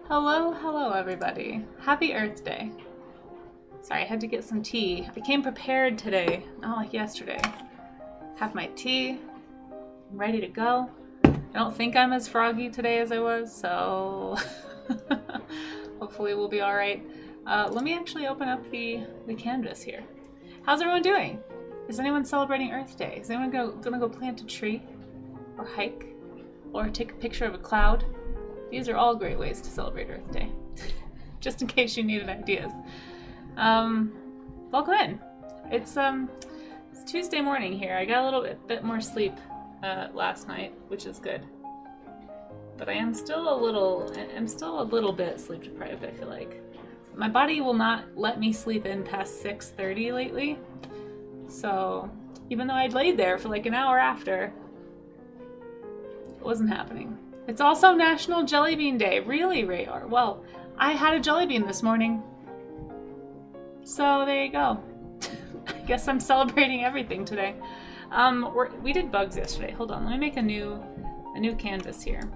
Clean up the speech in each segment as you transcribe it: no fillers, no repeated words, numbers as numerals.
Hello, hello everybody. Happy Earth Day. Sorry, I had to get some tea. I came prepared today, not like yesterday. Have my tea, I'm ready to go. I don't think I'm as froggy today as I was, so hopefully we'll be alright. Let me actually open up the canvas here. How's everyone doing? Is anyone celebrating Earth Day? Is anyone gonna go plant a tree? Or hike? Or take a picture of a cloud? These are all great ways to celebrate Earth Day. Just in case you needed ideas. Welcome in. It's Tuesday morning here. I got a little bit more sleep last night, which is good. But I'm still a little bit sleep deprived, I feel like. My body will not let me sleep in past 6:30 lately. So even though I'd laid there for like an hour after, it wasn't happening. It's also National Jelly Bean Day. Really, Rayar? Well, I had a jelly bean this morning. So there you go. I guess I'm celebrating everything today. We did bugs yesterday. Hold on, let me make a new canvas here.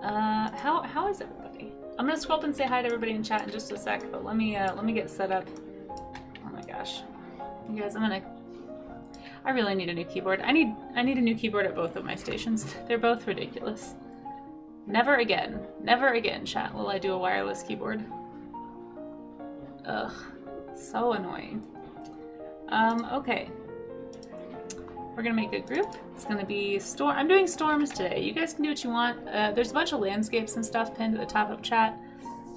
How is everybody? I'm gonna scroll up and say hi to everybody in chat in just a sec, but let me get set up. Oh my gosh. You guys, I really need a new keyboard. I need a new keyboard at both of my stations. They're both ridiculous. Never again, chat, will I do a wireless keyboard. Ugh, so annoying. Okay. We're gonna make a group. It's gonna be storm. I'm doing storms today. You guys can do what you want. There's a bunch of landscapes and stuff pinned at the top of chat.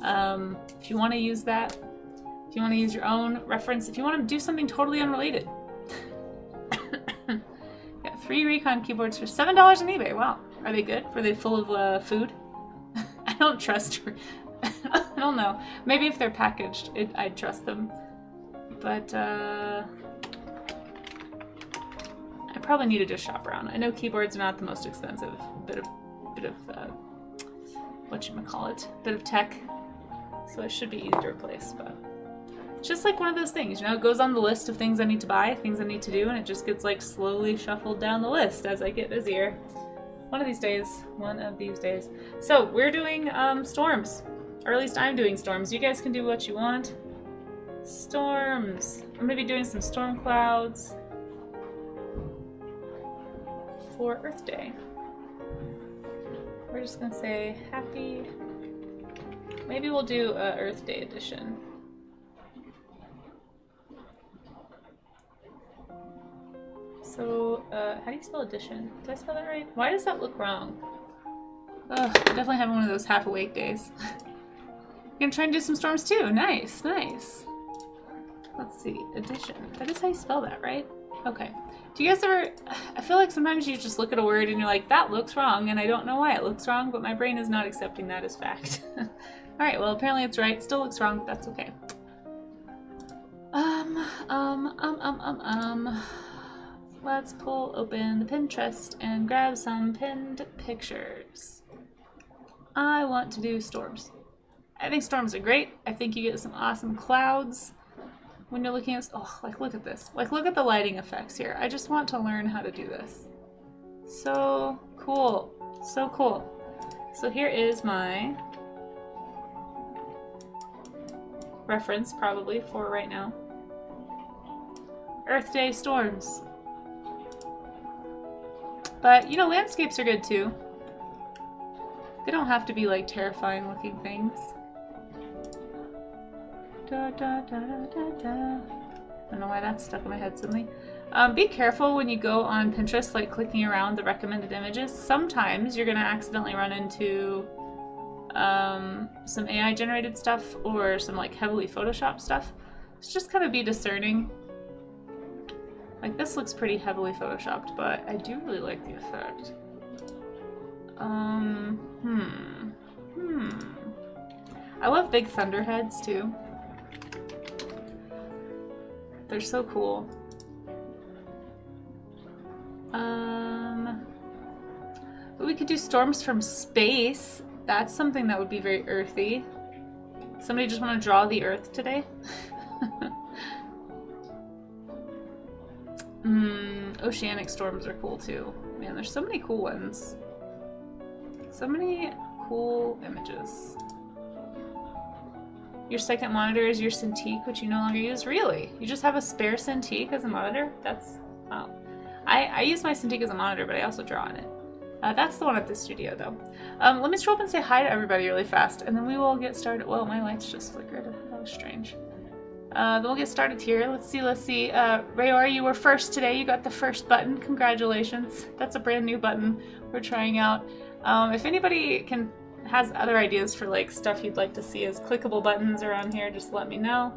If you want to use that, if you want to use your own reference, if you want to do something totally unrelated. Got 3 Recon keyboards for $7 on eBay. Wow, are they good? Are they full of food? I don't trust. I don't know. Maybe if they're packaged, I'd trust them. But I probably need to just shop around. I know keyboards are not the most expensive. Bit of whatchamacallit, bit of tech. So it should be easy to replace, but it's just like one of those things, you know, it goes on the list of things I need to buy, things I need to do, and it just gets like slowly shuffled down the list as I get busier. One of these days. So we're doing storms, or at least I'm doing storms. You guys can do what you want. Storms. I'm gonna be doing some storm clouds for Earth Day. We're just gonna say happy. Maybe we'll do Earth Day edition. So, how do you spell addition? Did I spell that right? Why does that look wrong? Ugh, I'm definitely having one of those half-awake days. We're gonna try and do some storms too. Nice, nice. Let's see, addition. That is how you spell that, right? Okay. Do you guys ever... I feel like sometimes you just look at a word and you're like, that looks wrong, and I don't know why it looks wrong, but my brain is not accepting that as fact. Alright, well, apparently it's right. Still looks wrong, but that's okay. Let's pull open the Pinterest and grab some pinned pictures. I want to do storms. I think storms are great. I think you get some awesome clouds when you're looking at... Oh, like look at this. Like look at the lighting effects here. I just want to learn how to do this. So cool. So cool. So here is my reference probably for right now. Earth Day storms. But, you know, landscapes are good too. They don't have to be like terrifying looking things. Da, da, da, da, da, da. I don't know why that's stuck in my head suddenly. Be careful when you go on Pinterest, like clicking around the recommended images. Sometimes you're gonna accidentally run into some AI generated stuff or some like heavily photoshopped stuff. So just kind of be discerning. Like this looks pretty heavily photoshopped, but I do really like the effect. I love big thunderheads too. They're so cool. We could do storms from space. That's something that would be very earthy. Somebody just want to draw the Earth today? Oceanic storms are cool too. Man, there's so many cool ones. So many cool images. Your second monitor is your Cintiq, which you no longer use? Really? You just have a spare Cintiq as a monitor? That's... wow. I use my Cintiq as a monitor, but I also draw on it. That's the one at the studio, though. Let me scroll up and say hi to everybody really fast, and then we will get started. Well, my lights just flickered. That was strange. Then we'll get started here. Let's see. Rayor, you were first today. You got the first button. Congratulations. That's a brand new button we're trying out. If anybody has other ideas for like stuff you'd like to see as clickable buttons around here, just let me know.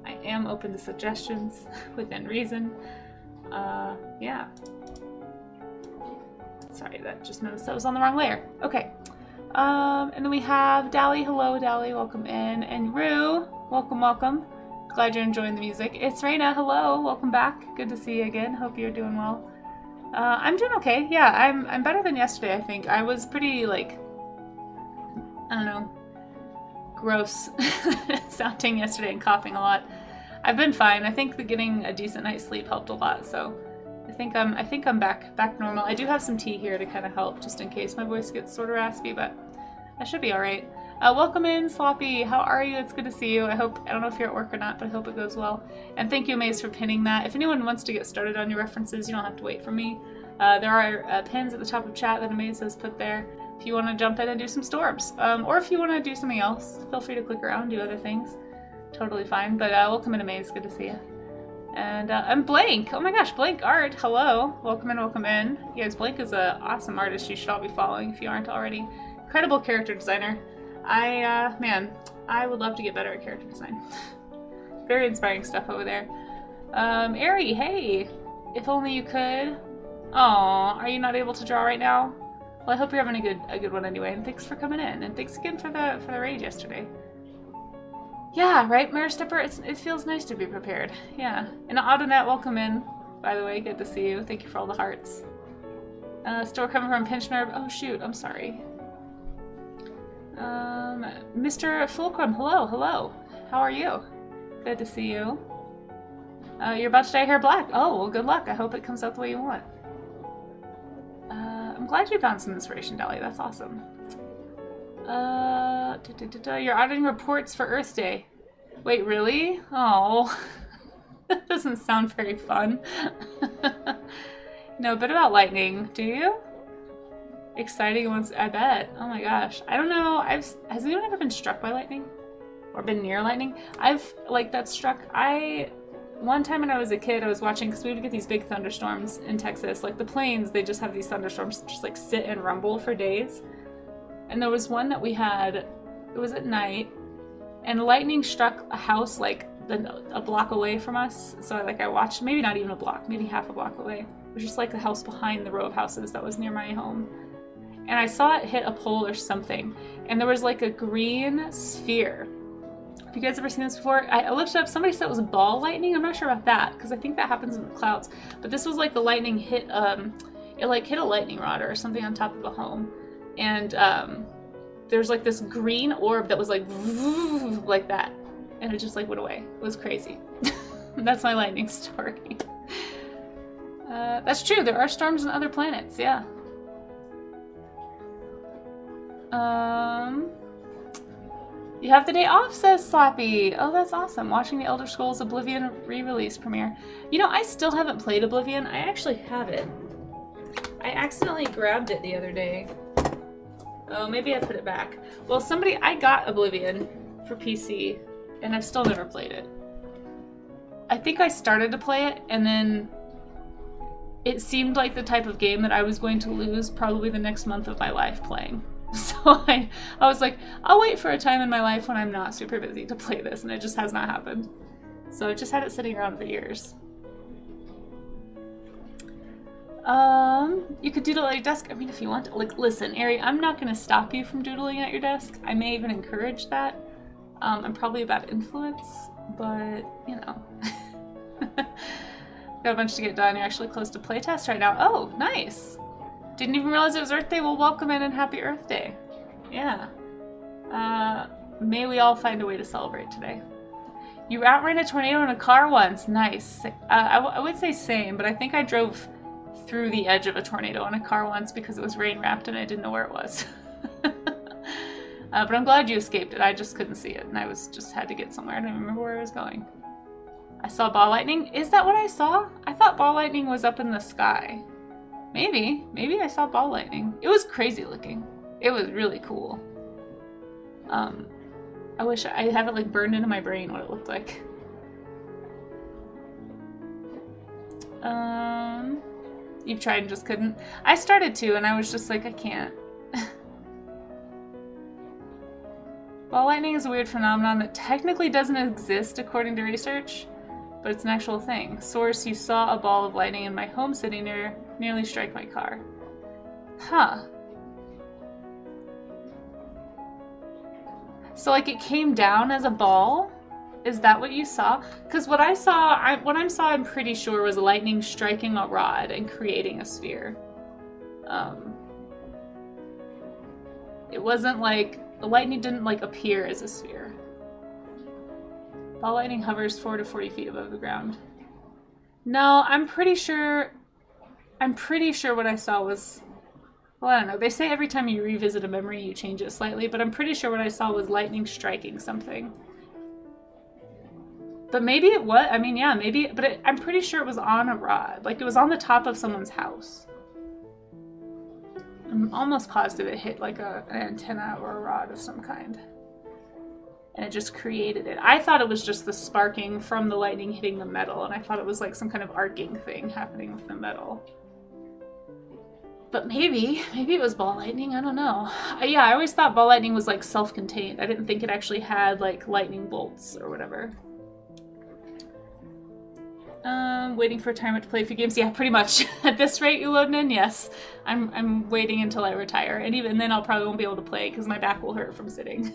I am open to suggestions within reason. Yeah. Sorry, that just noticed that was on the wrong layer. Okay. And then we have Dally. Hello, Dally. Welcome in. And Rue. Welcome, welcome. Glad you're enjoying the music. It's Raina. Hello. Welcome back. Good to see you again. Hope you're doing well. I'm doing okay. Yeah, I'm better than yesterday, I think. I was pretty, like, I don't know, gross sounding yesterday and coughing a lot. I've been fine. I think getting a decent night's sleep helped a lot, so I think I'm back normal. I do have some tea here to kind of help, just in case my voice gets sort of raspy, but I should be all right. Welcome in, Sloppy. How are you? It's good to see you. I don't know if you're at work or not, but I hope it goes well. And thank you, Maze, for pinning that. If anyone wants to get started on your references, you don't have to wait for me. There are pins at the top of chat that Maze has put there if you want to jump in and do some storms. Or if you want to do something else, feel free to click around, do other things. Totally fine. But welcome in, Maze. Good to see you. And I'm Blank. Oh my gosh, Blank Art. Hello. Welcome in, welcome in. You guys, Blank is an awesome artist you should all be following if you aren't already. Incredible character designer. Man, I would love to get better at character design. Very inspiring stuff over there. Ari, hey! If only you could. Aw, are you not able to draw right now? Well, I hope you're having a good one anyway, and thanks for coming in, and thanks again for the raid yesterday. Yeah, right, Mirror Stepper? It feels nice to be prepared. Yeah. And Autonet, welcome in, by the way. Good to see you. Thank you for all the hearts. Store coming from Pinchnerb. Oh, shoot, I'm sorry. Mr. Fulcrum, hello. How are you? Good to see you. You're about to dye hair black. Oh, well, good luck. I hope it comes out the way you want. I'm glad you found some inspiration, Dolly. That's awesome. You're auditing reports for Earth Day. Wait, really? Oh, that doesn't sound very fun. Know a bit about lightning, do you? Exciting ones, I bet. Oh my gosh. I don't know. Has anyone ever been struck by lightning? Or been near lightning? One time when I was a kid, I was watching, because we would get these big thunderstorms in Texas. Like the plains, they just have these thunderstorms just like sit and rumble for days. And there was one that we had, it was at night, and lightning struck a house like a block away from us. So I watched, maybe not even a block, maybe half a block away. It was just like the house behind the row of houses that was near my home. And I saw it hit a pole or something, and there was like a green sphere. Have you guys ever seen this before? I looked it up. Somebody said it was a ball lightning. I'm not sure about that, because I think that happens in the clouds. But this was like the lightning hit, it like hit a lightning rod or something on top of a home. And there's like this green orb that was like that. And it just like went away. It was crazy. That's my lightning story. That's true. There are storms on other planets, yeah. You have the day off, says Slappy. Oh, that's awesome. Watching the Elder Scrolls Oblivion re-release premiere. You know, I still haven't played Oblivion. I actually have it. I accidentally grabbed it the other day. Oh, maybe I put it back. Well, I got Oblivion for PC, and I've still never played it. I think I started to play it, and then it seemed like the type of game that I was going to lose probably the next month of my life playing. So I was like, I'll wait for a time in my life when I'm not super busy to play this, and it just has not happened. So I've just had it sitting around for years. You could doodle at your desk. I mean, if you want to. Like, listen, Ari, I'm not going to stop you from doodling at your desk. I may even encourage that. I'm probably a bad influence, but, you know. Got a bunch to get done. You're actually close to playtest right now. Oh, nice. Didn't even realize it was Earth Day. Well, welcome in and happy Earth Day. Yeah. May we all find a way to celebrate today. You outran a tornado in a car once. Nice. I would say same, but I think I drove through the edge of a tornado in a car once because it was rain wrapped and I didn't know where it was. But I'm glad you escaped it. I just couldn't see it, and I just had to get somewhere. I don't remember where I was going. I saw ball lightning. Is that what I saw? I thought ball lightning was up in the sky. Maybe I saw ball lightning. It was crazy looking. It was really cool. I wish I have it like burned into my brain what it looked like. You've tried and just couldn't. I started to, and I was just like, I can't. Ball lightning is a weird phenomenon that technically doesn't exist according to research, but it's an actual thing. Source, you saw a ball of lightning in my home sitting near, nearly strike my car. Huh. So like it came down as a ball? Is that what you saw? Because what I saw, I'm pretty sure was lightning striking a rod and creating a sphere. It wasn't like, the lightning didn't like appear as a sphere. Ball lightning hovers 4 to 40 feet above the ground. No, I'm pretty sure what I saw was, well, I don't know. They say every time you revisit a memory, you change it slightly, but I'm pretty sure what I saw was lightning striking something. But maybe it was, I mean, yeah, maybe, but I'm pretty sure it was on a rod. Like, it was on the top of someone's house. I'm almost positive it hit, like, an antenna or a rod of some kind. And it just created it. I thought it was just the sparking from the lightning hitting the metal, and I thought it was, like, some kind of arcing thing happening with the metal. But maybe it was ball lightning, I don't know. Yeah, I always thought ball lightning was, like, self-contained. I didn't think it actually had, like, lightning bolts or whatever. Waiting for retirement to play a few games. Yeah, pretty much. At this rate you loading in, yes. I'm waiting until I retire, and even then I'll probably won't be able to play because my back will hurt from sitting.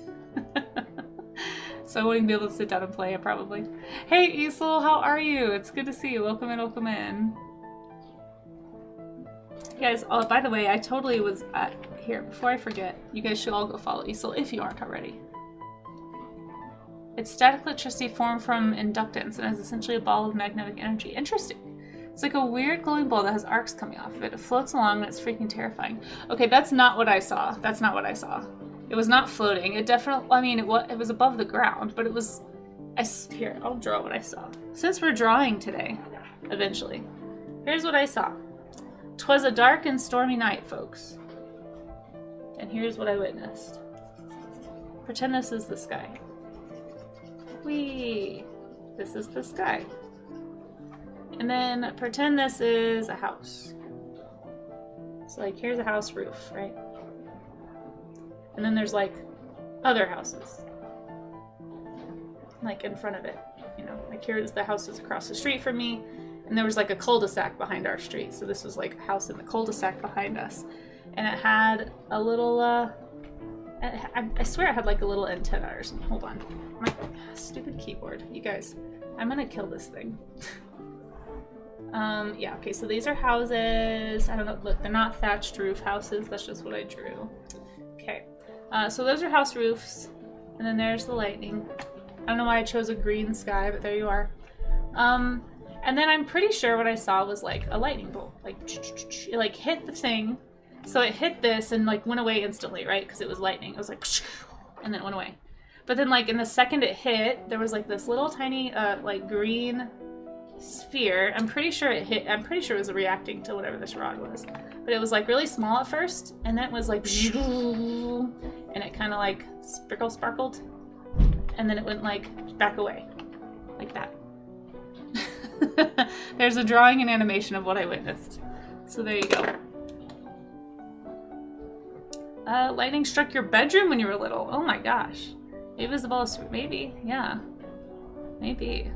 So I won't even be able to sit down and play it probably. Hey Isel, how are you? It's good to see you. Welcome in, welcome in. You guys, oh, by the way, I totally was here, before I forget, you guys should all go follow Isel if you aren't already. It's static electricity formed from inductance and is essentially a ball of magnetic energy. Interesting. It's like a weird glowing ball that has arcs coming off of it. It floats along and it's freaking terrifying. Okay, that's not what I saw. That's not what I saw. It was not floating. It definitely, I mean, it was above the ground, but it was, here, I'll draw what I saw. Since we're drawing today, eventually. Here's what I saw. 'Twas a dark and stormy night, folks. And here's what I witnessed. Pretend this is the sky. Whee! This is the sky. And then pretend this is a house. So like here's a house roof, right? And then there's like other houses. Like in front of it, you know, like here's the houses across the street from me. And there was like a cul-de-sac behind our street. So this was like a house in the cul-de-sac behind us. And it had a little, I swear it had like a little antenna or something. Hold on. My stupid keyboard. You guys, I'm gonna kill this thing. Yeah, okay, so these are houses. I don't know, look, they're not thatched roof houses. That's just what I drew. Okay, so those are house roofs. And then there's the lightning. I don't know why I chose a green sky, but there you are. And then I'm pretty sure what I saw was like a lightning bolt. Like, it like hit the thing. So it hit this and like went away instantly, right? Because it was lightning. It was like, and then it went away. But then like in the second it hit, there was like this little tiny like green sphere. I'm pretty sure it hit, I'm pretty sure it was reacting to whatever this rod was. But it was like really small at first, and then it was like, and it kind of like sparkled, and then it went like back away, like that. There's a drawing and animation of what I witnessed. So there you go. Lightning struck your bedroom when you were little. Oh my gosh. Maybe it was the ball of, maybe, yeah. Maybe.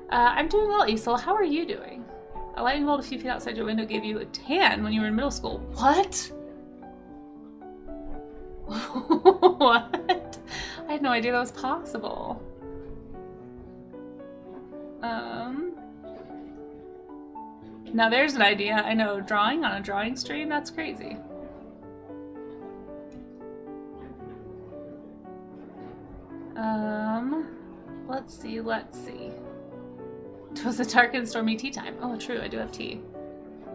I'm doing well, Isel. How are you doing? A lightning bolt a few feet outside your window gave you a tan when you were in middle school. What? What? I had no idea that was possible. Now there's an idea. I know, drawing on a drawing stream? That's crazy. Let's see. It was a dark and stormy tea time. Oh, true, I do have tea.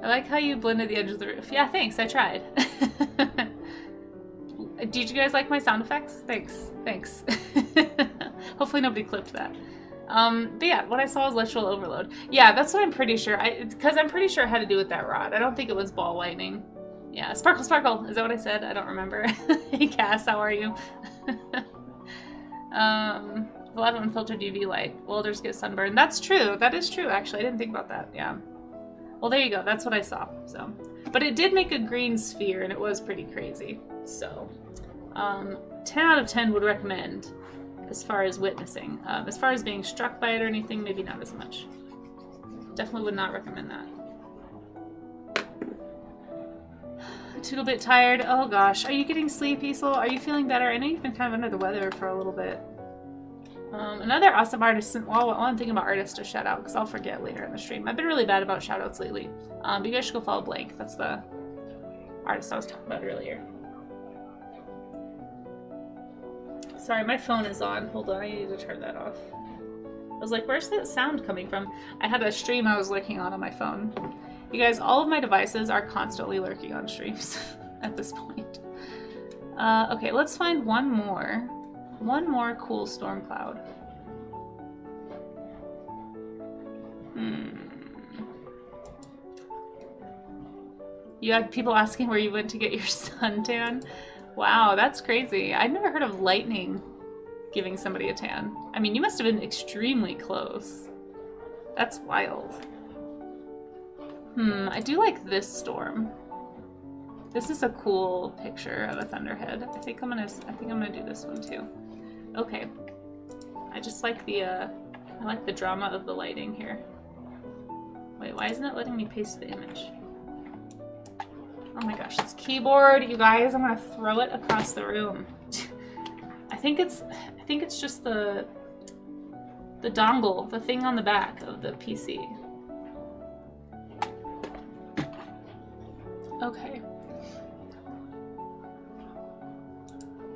I like how you blended the edge of the roof. Yeah, thanks, I tried. Did you guys like my sound effects? Thanks. Hopefully nobody clipped that. But yeah, what I saw was electrical overload. Yeah, that's what I'm pretty sure. Because I'm pretty sure it had to do with that rod. I don't think it was ball lightning. Yeah, sparkle, sparkle. Is that what I said? I don't remember. Hey, Cass, how are you? A lot of unfiltered UV light. Welders get sunburned. That's true. That is true, actually. I didn't think about that. Yeah. Well, there you go. That's what I saw. So, but it did make a green sphere, and it was pretty crazy. So, 10 out of 10 would recommend as far as witnessing. As far as being struck by it or anything, maybe not as much. Definitely would not recommend that. A little bit tired. Oh gosh. Are you getting sleep, Isel? Are you feeling better? I know you've been kind of under the weather for a little bit. Another awesome artist, while I'm thinking about artists to shout out, because I'll forget later in the stream. I've been really bad about shout outs lately. But you guys should go follow Blank. That's the artist I was talking about earlier. Sorry, my phone is on. Hold on, I need to turn that off. I was like, where's that sound coming from? I had a stream I was lurking on my phone. You guys, all of my devices are constantly lurking on streams at this point. Okay, let's find one more cool storm cloud. You had people asking where you went to get your suntan. Wow, that's crazy. I'd never heard of lightning giving somebody a tan. I mean, you must have been extremely close. That's wild. I do like this storm. This is a cool picture of a thunderhead. I think I'm gonna do this one too. Okay. I just like I like the drama of the lighting here. Wait, why isn't it letting me paste the image? Oh my gosh, this keyboard, you guys, I'm gonna throw it across the room. I think it's just the dongle, the thing on the back of the PC. Okay.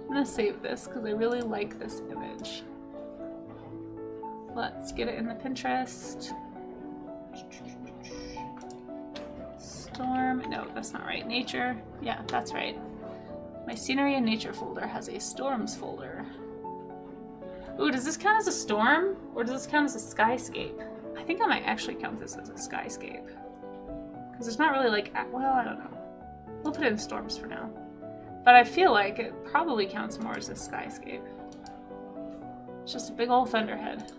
I'm gonna save this because I really like this image. Let's get it in the Pinterest. Storm, no, that's not right. Nature, yeah, that's right. My scenery and nature folder has a storms folder. Ooh, does this count as a storm? Or does this count as a skyscape? I think I might actually count this as a skyscape. Because it's not really like, well, I don't know. We'll put it in storms for now. But I feel like it probably counts more as a skyscape. It's just a big old thunderhead.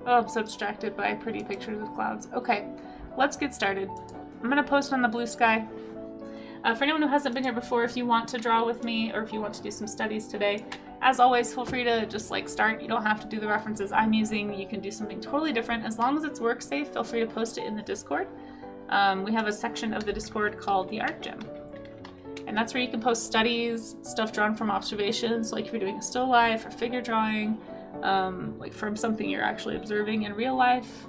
Oh, I'm so distracted by pretty pictures of clouds. Okay, let's get started. I'm gonna post on the blue sky. For anyone who hasn't been here before, if you want to draw with me or if you want to do some studies today, as always, feel free to just like start. You don't have to do the references I'm using. You can do something totally different. As long as it's work safe, feel free to post it in the Discord. We have a section of the Discord called the Art Gym. And that's where you can post studies, stuff drawn from observations, like if you're doing a still life or figure drawing, like from something you're actually observing in real life.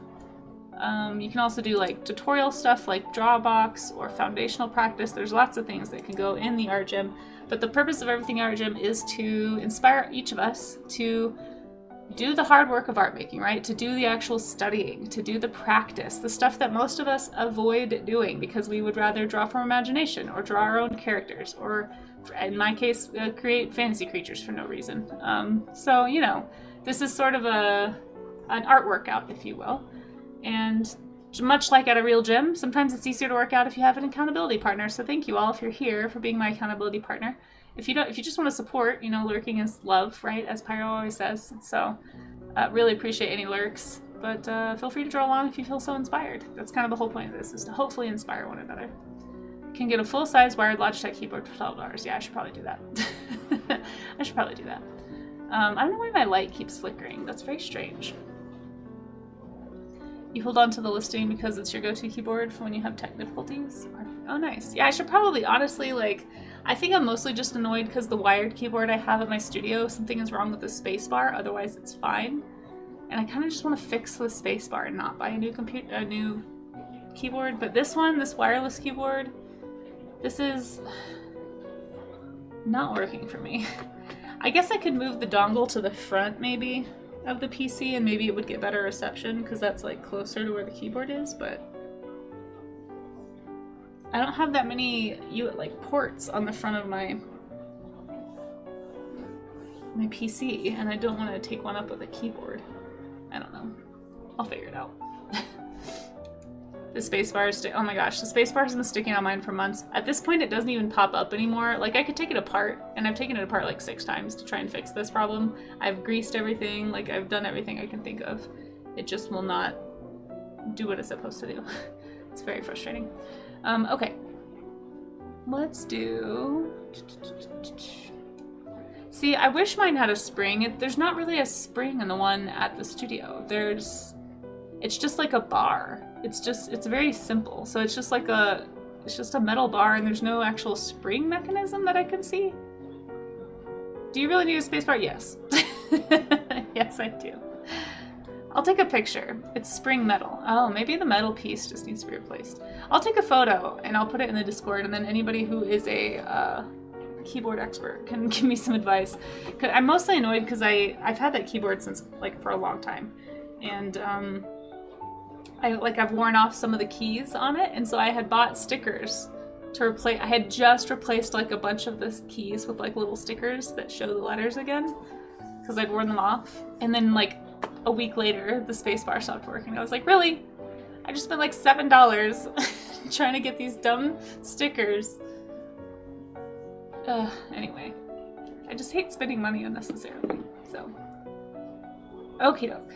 You can also do like tutorial stuff like draw a box or foundational practice. There's lots of things that can go in the art gym, but the purpose of everything art gym is to inspire each of us to do the hard work of art making, right? To do the actual studying, to do the practice, the stuff that most of us avoid doing because we would rather draw from imagination or draw our own characters or, in my case, create fantasy creatures for no reason. So, you know, this is sort of an art workout, if you will. And much like at a real gym, sometimes it's easier to work out if you have an accountability partner. So thank you all if you're here for being my accountability partner. If you just want to support, you know, lurking is love, right? As Pyro always says. So really appreciate any lurks, but feel free to draw along if you feel so inspired. That's kind of the whole point of this, is to hopefully inspire one another. Can get a full-size wired Logitech keyboard for $12. Yeah, I should probably do that. I should probably do that. I don't know why my light keeps flickering. That's very strange. You hold on to the listing because it's your go-to keyboard for when you have tech difficulties? Oh, nice. Yeah, I should probably, honestly, like, I think I'm mostly just annoyed because the wired keyboard I have at my studio, something is wrong with the spacebar, otherwise it's fine. And I kind of just want to fix the spacebar and not buy a new keyboard. But this one, this wireless keyboard, this is not working for me. I guess I could move the dongle to the front maybe of the PC and maybe it would get better reception because that's like closer to where the keyboard is, but I don't have that many like ports on the front of my PC, and I don't want to take one up with a keyboard. I don't know. I'll figure it out. The spacebar is oh my gosh, the spacebar has been sticking on mine for months. At this point, it doesn't even pop up anymore. Like, I could take it apart, and I've taken it apart like 6 times to try and fix this problem. I've greased everything, like I've done everything I can think of. It just will not do what it's supposed to do. It's very frustrating. Okay. Let's do... See, I wish mine had a spring. There's not really a spring in the one at the studio. It's just like a bar. It's very simple. So it's just like it's just a metal bar and there's no actual spring mechanism that I can see. Do you really need a space bar? Yes. Yes, I do. I'll take a picture. It's spring metal. Oh, maybe the metal piece just needs to be replaced. I'll take a photo and I'll put it in the Discord, and then anybody who is a keyboard expert can give me some advice. Cause I'm mostly annoyed because I've had that keyboard since like for a long time, and I've worn off some of the keys on it, and so I had bought stickers to replace. I had just replaced like a bunch of the keys with like little stickers that show the letters again because I'd worn them off, and then like a week later the spacebar stopped working. I was like, really? I just spent like $7 trying to get these dumb stickers. Anyway, I just hate spending money unnecessarily, so. Okie doke.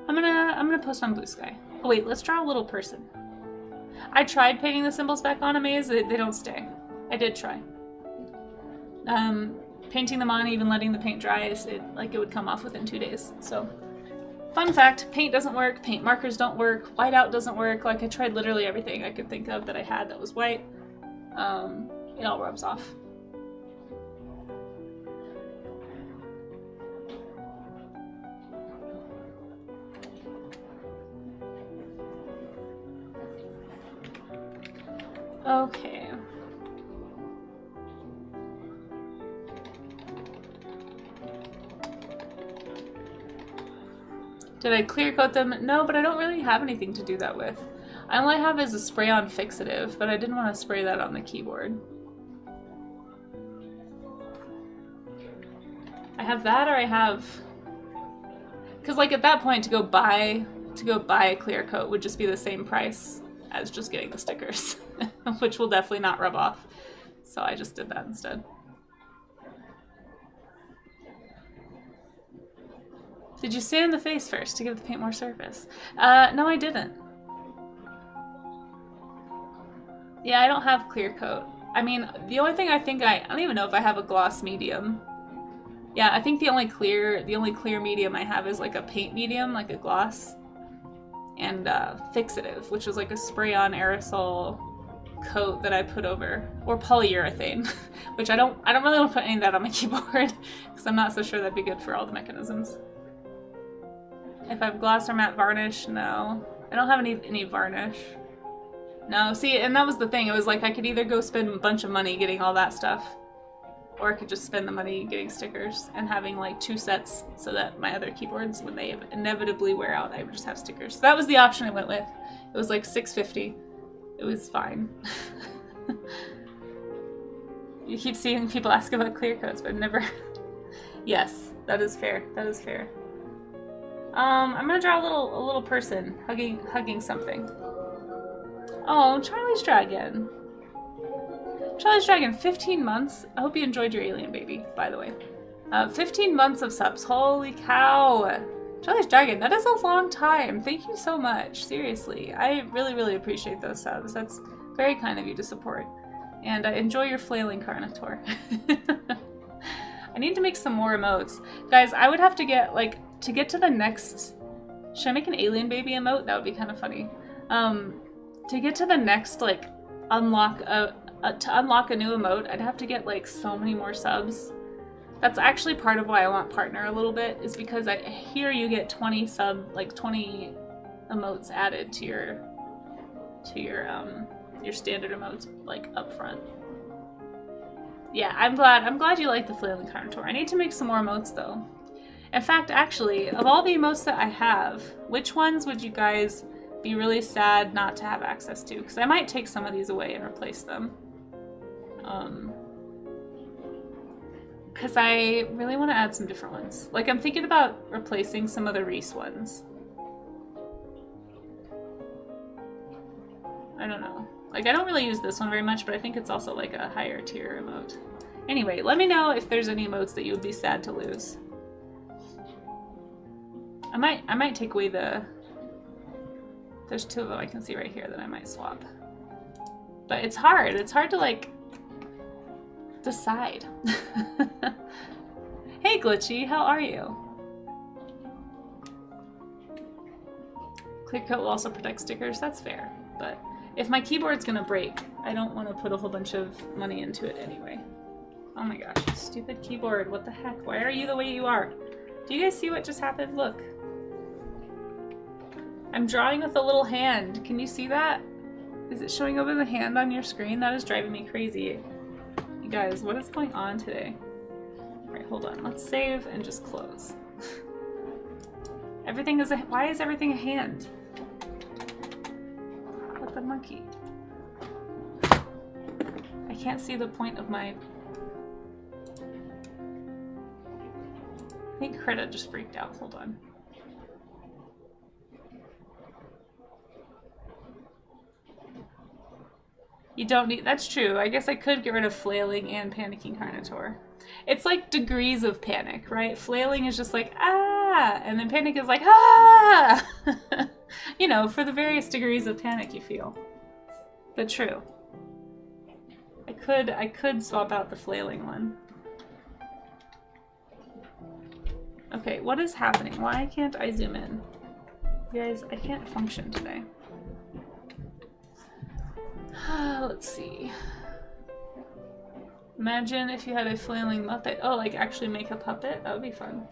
I'm gonna post on Blue Sky. Oh wait, let's draw a little person. I tried painting the symbols back on Amaze, they don't stay. I did try. Painting them on, even letting the paint dry, it would come off within 2 days, so. Fun fact, paint doesn't work, paint markers don't work, whiteout doesn't work, like I tried literally everything I could think of that I had that was white. It all rubs off. Okay. Did I clear coat them? No, but I don't really have anything to do that with. All I have is a spray-on fixative, but I didn't want to spray that on the keyboard. I have that, or I have... Because like at that point, to go buy a clear coat would just be the same price as just getting the stickers, which will definitely not rub off. So I just did that instead. Did you sand the face first to give the paint more surface? No, I didn't. Yeah, I don't have clear coat. I mean, the only thing I don't even know if I have a gloss medium. Yeah, I think the only clear medium I have is like a paint medium, like a gloss, and fixative, which is like a spray-on aerosol coat that I put over, or polyurethane, which I don't really want to put any of that on my keyboard because I'm not so sure that'd be good for all the mechanisms. If I have gloss or matte varnish, no. I don't have any varnish. No, see, and that was the thing. It was like I could either go spend a bunch of money getting all that stuff, or I could just spend the money getting stickers and having like 2 sets so that my other keyboards, when they inevitably wear out, I would just have stickers. So that was the option I went with. It was like $6.50. It was fine. You keep seeing people ask about clear coats, but never... Yes, that is fair. That is fair. I'm gonna draw a little person hugging something. Oh, Charlie's Dragon. Charlie's Dragon, 15 months. I hope you enjoyed your alien baby, by the way. 15 months of subs. Holy cow. Charlie's Dragon, that is a long time. Thank you so much. Seriously. I really, really appreciate those subs. That's very kind of you to support. And enjoy your flailing Carnotaur. I need to make some more emotes. Guys, I would have to get, like, to get to the next... Should I make an alien baby emote? That would be kind of funny. To get to the next, like, to unlock a new emote, I'd have to get, like, so many more subs. That's actually part of why I want partner a little bit, is because I hear you get 20 emotes added to your standard emotes, like, up front. Yeah, I'm glad you like the flailing Carnotaur. I need to make some more emotes though. In fact, actually, of all the emotes that I have, which ones would you guys be really sad not to have access to? Because I might take some of these away and replace them. Because I really want to add some different ones. Like, I'm thinking about replacing some of the Reese ones. I don't know. Like, I don't really use this one very much, but I think it's also like a higher tier emote. Anyway, let me know if there's any emotes that you would be sad to lose. I might take away the... There's 2 of them I can see right here that I might swap. But it's hard. It's hard to, like, decide. Hey, Glitchy, how are you? Clear coat will also protect stickers. That's fair. But if my keyboard's gonna break, I don't want to put a whole bunch of money into it anyway. Oh my gosh, stupid keyboard. What the heck? Why are you the way you are? Do you guys see what just happened? Look. I'm drawing with a little hand. Can you see that? Is it showing over the hand on your screen? That is driving me crazy. You guys, what is going on today? Alright, hold on. Let's save and just close. Everything is a... Why is everything a hand? What the monkey? I can't see the point of my... I think Krita just freaked out. Hold on. You don't need... That's true. I guess I could get rid of flailing and panicking Carnotaur. It's like degrees of panic, right? Flailing is just like, ah! And then panic is like, ah! You know, for the various degrees of panic you feel. But true. I could swap out the flailing one. Okay, what is happening? Why can't I zoom in? You guys, I can't function today. Let's see. Imagine if you had a flailing Muppet. Oh, like actually make a puppet? That would be fun.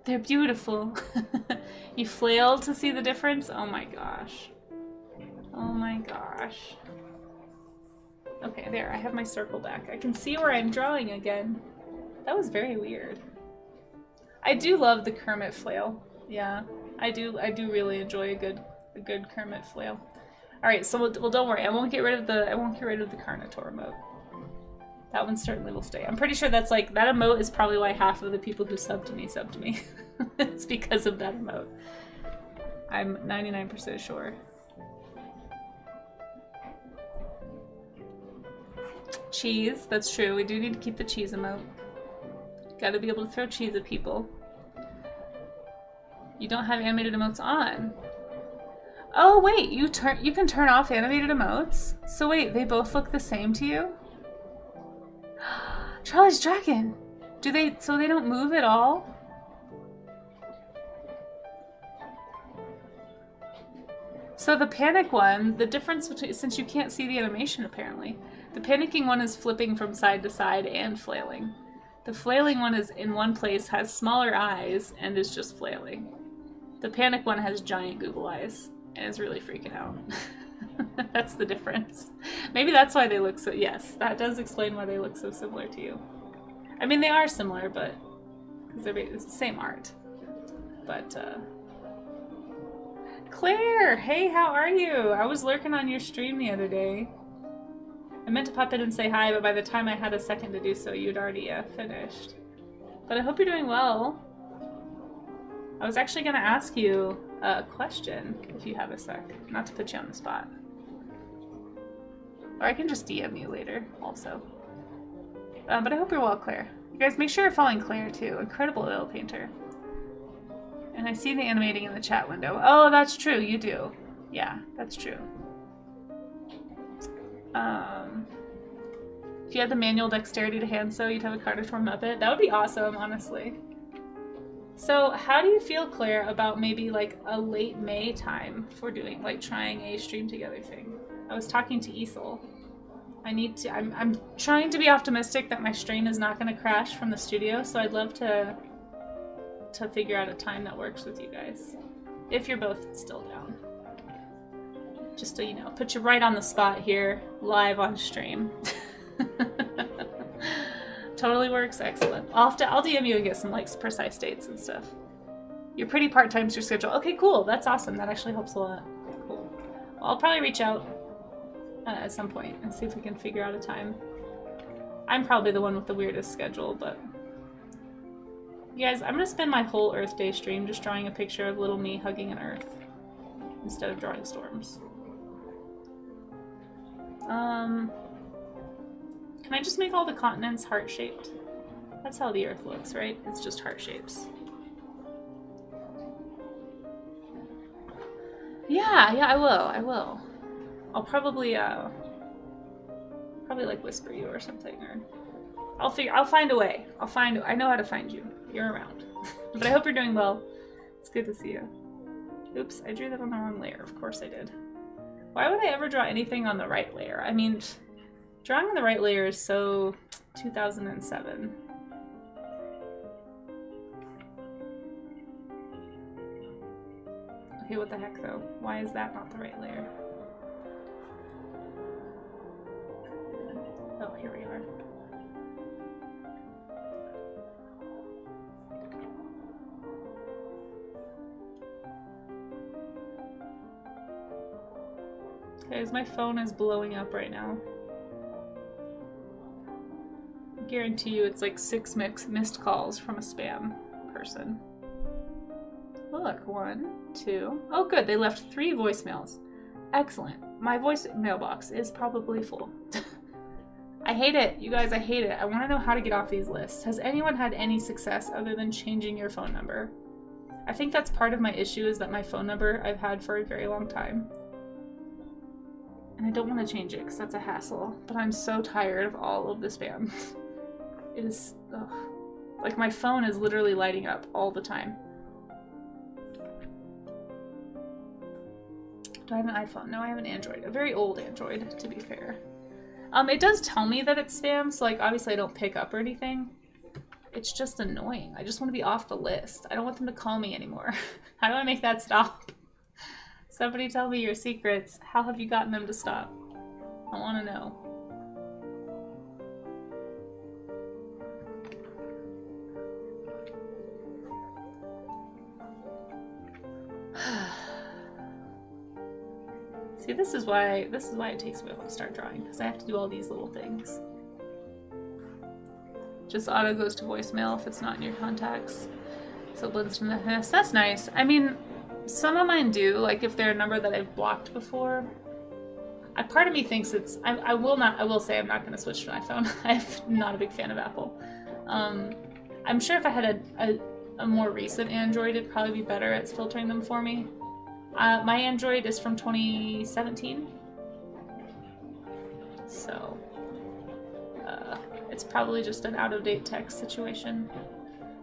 They're beautiful. You flailed to see the difference? Oh my gosh. Oh my gosh. Okay, there. I have my circle back. I can see where I'm drawing again. That was very weird. I do love the Kermit flail. Yeah. I do really enjoy a good Kermit flail. All right, so well, don't worry. I won't get rid of the Carnotaur emote. That one certainly will stay. I'm pretty sure that's like that emote is probably why half of the people who sub to me. It's because of that emote. I'm 99% sure. Cheese, that's true. We do need to keep the cheese emote. Gotta be able to throw cheese at people. You don't have animated emotes on. Oh wait, you can turn off animated emotes? So wait, they both look the same to you? Charlie's Dragon! So they don't move at all? So the panic one, the difference between, since you can't see the animation apparently, the panicking one is flipping from side to side and flailing. The flailing one is in one place, has smaller eyes, and is just flailing. The panic one has giant Google eyes and is really freaking out. That's the difference. Maybe that's why they look so... Yes, that does explain why they look so similar to you. I mean, they are similar, but... because it's the same art. But, Claire! Hey, how are you? I was lurking on your stream the other day. I meant to pop in and say hi, but by the time I had a second to do so, you'd already finished. But I hope you're doing well. I was actually going to ask you a question, if you have a sec. Not to put you on the spot. Or I can just DM you later, also. But I hope you're well, Claire. You guys, make sure you're following Claire, too. Incredible oil painter. And I see the animating in the chat window. Oh, that's true. You do. Yeah, that's true. If you had the manual dexterity to hand sew, you'd have a Carnotaur Muppet. That would be awesome, honestly. So how do you feel, Claire, about maybe like a late May time for doing, like trying a stream together thing? I was talking to Isel. I'm trying to be optimistic that my stream is not going to crash from the studio, so I'd love to figure out a time that works with you guys. If you're both still down. Just to, you know, put you right on the spot here, live on stream. Totally works. Excellent. I'll DM you and get some like precise dates and stuff. You're pretty part-time's your schedule. Okay, cool. That's awesome. That actually helps a lot. Cool. Well, I'll probably reach out at some point and see if we can figure out a time. I'm probably the one with the weirdest schedule, but you guys, I'm gonna spend my whole Earth Day stream just drawing a picture of little me hugging an Earth instead of drawing storms. Can I just make all the continents heart-shaped? That's how the Earth looks, right? It's just heart shapes. Yeah, I will. I'll probably like whisper you or something, or I'll find a way. I know how to find you. You're around. But I hope you're doing well. It's good to see you. Oops, I drew that on the wrong layer. Of course I did. Why would I ever draw anything on the right layer? I mean, drawing on the right layer is so 2007. Okay, what the heck though? Why is that not the right layer? Oh, here we are. Guys, my phone is blowing up right now. I guarantee you it's like 6 missed calls from a spam person. Look, 1, 2. Oh good, they left 3 voicemails. Excellent. My voicemail box is probably full. I hate it, you guys, I hate it. I want to know how to get off these lists. Has anyone had any success other than changing your phone number? I think that's part of my issue, is that my phone number I've had for a very long time. And I don't want to change it because that's a hassle, but I'm so tired of all of the spam. It is, ugh. Like my phone is literally lighting up all the time. Do I have an iPhone? No, I have an Android. A very old Android, to be fair. It does tell me that it's spam, so like obviously I don't pick up or anything. It's just annoying. I just want to be off the list. I don't want them to call me anymore. How do I make that stop? Somebody tell me your secrets. How have you gotten them to stop? I want to know. See, this is why it takes me a while to start drawing, because I have to do all these little things. Just auto goes to voicemail if it's not in your contacts. So it blends into this. That's nice. I mean, some of mine do, like if they're a number that I've blocked before. Part of me thinks it's, I will say I'm not going to switch to an iPhone. I'm not a big fan of Apple. I'm sure if I had a more recent Android, it'd probably be better at filtering them for me. My Android is from 2017. So, it's probably just an out-of-date text situation.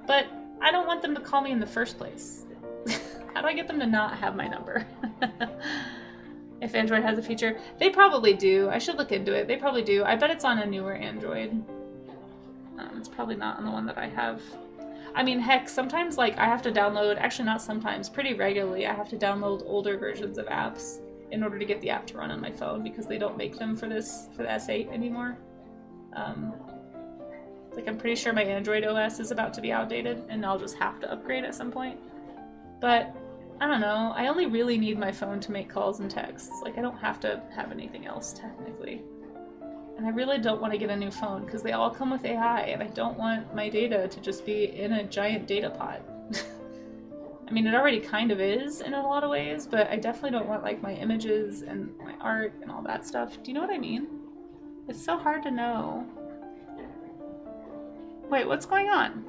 But I don't want them to call me in the first place. How do I get them to not have my number? If Android has a feature. They probably do. I should look into it. They probably do. I bet it's on a newer Android. It's probably not on the one that I have. I mean, heck, sometimes like I have to download, actually not sometimes, pretty regularly, I have to download older versions of apps in order to get the app to run on my phone because they don't make them for the S8 anymore. Like I'm pretty sure my Android OS is about to be outdated and I'll just have to upgrade at some point. But I don't know, I only really need my phone to make calls and texts. Like I don't have to have anything else technically. And I really don't want to get a new phone because they all come with AI and I don't want my data to just be in a giant data pot. I mean, it already kind of is in a lot of ways, but I definitely don't want like my images and my art and all that stuff. Do you know what I mean? It's so hard to know. Wait, what's going on?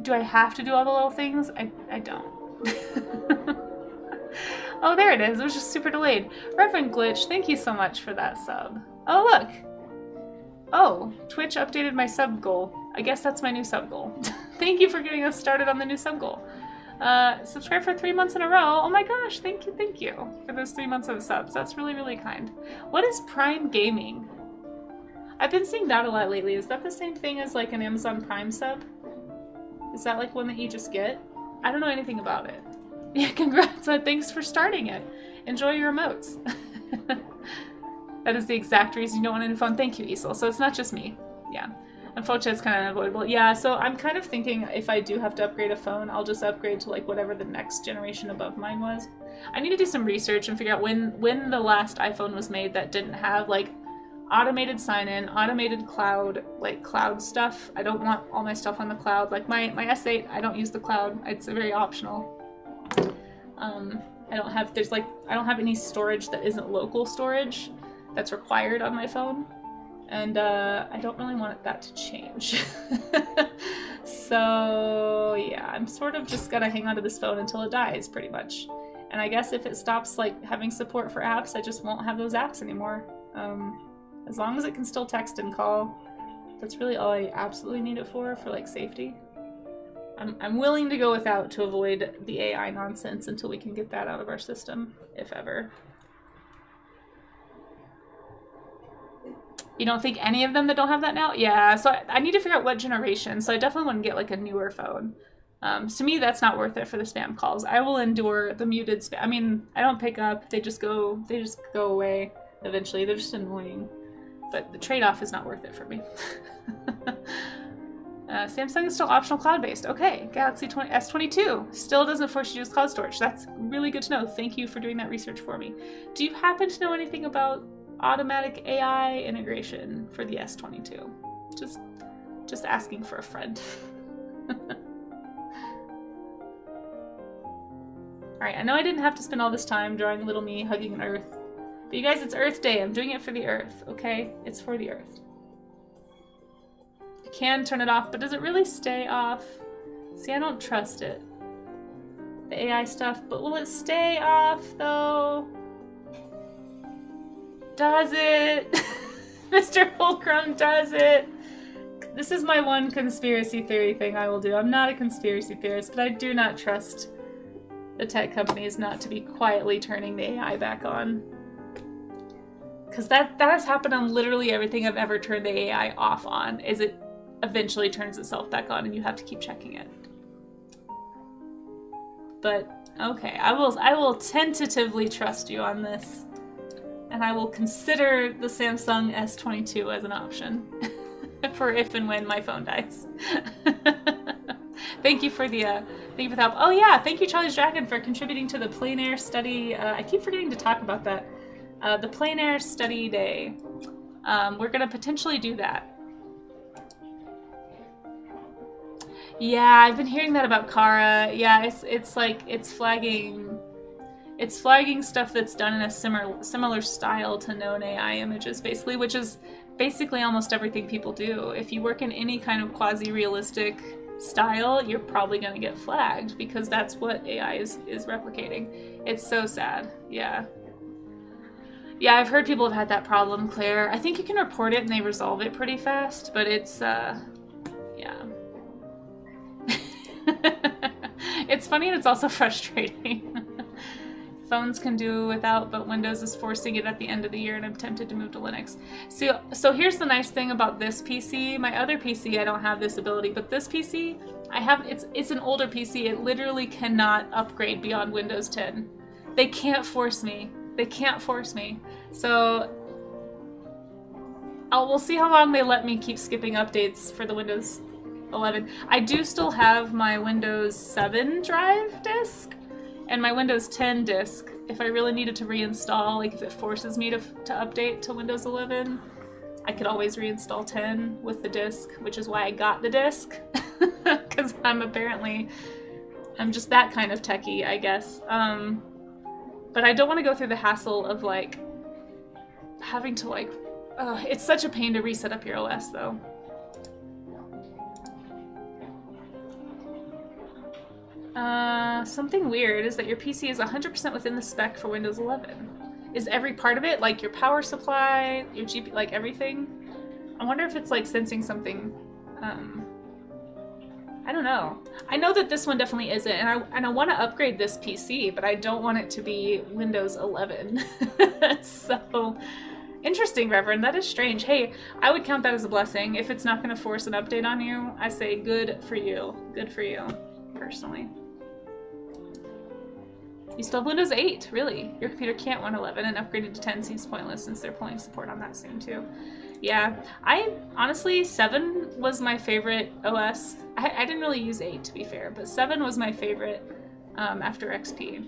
Do I have to do all the little things? I don't. Oh, there it is. It was just super delayed. Reverend Glitch, thank you so much for that sub. Oh, look. Oh, Twitch updated my sub goal. I guess that's my new sub goal. Thank you for getting us started on the new sub goal. Subscribe for 3 months in a row. Oh my gosh, thank you for those 3 months of subs. That's really, really kind. What is Prime Gaming? I've been seeing that a lot lately. Is that the same thing as like an Amazon Prime sub? Is that like one that you just get? I don't know anything about it. Yeah, congrats. Thanks for starting it. Enjoy your emotes. That is the exact reason you don't want a new phone. Thank you, Isel. So it's not just me. Yeah. Unfortunately, it's kind of unavoidable. Yeah, so I'm kind of thinking if I do have to upgrade a phone, I'll just upgrade to like whatever the next generation above mine was. I need to do some research and figure out when the last iPhone was made that didn't have like automated sign-in, automated cloud, like cloud stuff. I don't want all my stuff on the cloud. Like my S8, I don't use the cloud. It's very optional. I don't have any storage that isn't local storage that's required on my phone. And I don't really want that to change. So yeah, I'm sort of just gonna hang on to this phone until it dies, pretty much. And I guess if it stops like having support for apps, I just won't have those apps anymore. As long as it can still text and call, that's really all I absolutely need it for like safety. I'm willing to go without to avoid the AI nonsense until we can get that out of our system, if ever. You don't think any of them that don't have that now? Yeah, so I need to figure out what generation. So I definitely want to get like a newer phone. To me, that's not worth it for the spam calls. I will endure the muted spam. I mean, I don't pick up. They just go away eventually. They're just annoying. But the trade-off is not worth it for me. Samsung is still optional cloud-based. Okay, Galaxy S22 still doesn't force you to use cloud storage. That's really good to know. Thank you for doing that research for me. Do you happen to know anything about automatic AI integration for the S22? Just asking for a friend. Alright, I know I didn't have to spend all this time drawing little me hugging an earth. But you guys, it's Earth Day. I'm doing it for the Earth, okay? It's for the Earth. You can turn it off, but does it really stay off? See, I don't trust it. The AI stuff, but will it stay off, though? Does it? Mr. Holcrum, does it? This is my one conspiracy theory thing I will do. I'm not a conspiracy theorist, but I do not trust the tech companies not to be quietly turning the AI back on. Because that has happened on literally everything I've ever turned the AI off on, is it eventually turns itself back on and you have to keep checking it. But, okay, I will tentatively trust you on this. And I will consider the Samsung S22 as an option for if and when my phone dies. Thank you for the help. Oh yeah, thank you Charlie's Dragon for contributing to the plein air study. I keep forgetting to talk about that. The plein air study day. We're gonna potentially do that. Yeah, I've been hearing that about Kara. Yeah, it's like it's flagging stuff that's done in a similar style to known AI images, basically, which is basically almost everything people do. If you work in any kind of quasi-realistic style, you're probably going to get flagged because that's what AI is replicating. It's so sad. Yeah. Yeah, I've heard people have had that problem, Claire. I think you can report it and they resolve it pretty fast, but it's, yeah. It's funny and it's also frustrating. Phones can do without, but Windows is forcing it at the end of the year, and I'm tempted to move to Linux. So here's the nice thing about this PC. My other PC, I don't have this ability, but this PC, I have. It's an older PC. It literally cannot upgrade beyond Windows 10. They can't force me. They can't force me. So we'll see how long they let me keep skipping updates for the Windows 11. I do still have my Windows 7 drive disk. And my Windows 10 disk, if I really needed to reinstall, like if it forces me to update to Windows 11, I could always reinstall 10 with the disk, which is why I got the disk. Because I'm just that kind of techie, I guess. But I don't want to go through the hassle of like having to like, it's such a pain to reset up your OS though. Something weird is that your PC is 100% within the spec for Windows 11. Is every part of it, like your power supply, your GPU, like everything? I wonder if it's like sensing something. I don't know. I know that this one definitely isn't, and I want to upgrade this PC, but I don't want it to be Windows 11. So, interesting, Reverend. That is strange. Hey, I would count that as a blessing. If it's not going to force an update on you, I say good for you. Good for you, personally. You still have Windows 8, really? Your computer can't run 11, and upgraded to 10 seems pointless since they're pulling support on that soon too. Yeah, I honestly, 7 was my favorite OS. I didn't really use 8 to be fair, but 7 was my favorite after XP.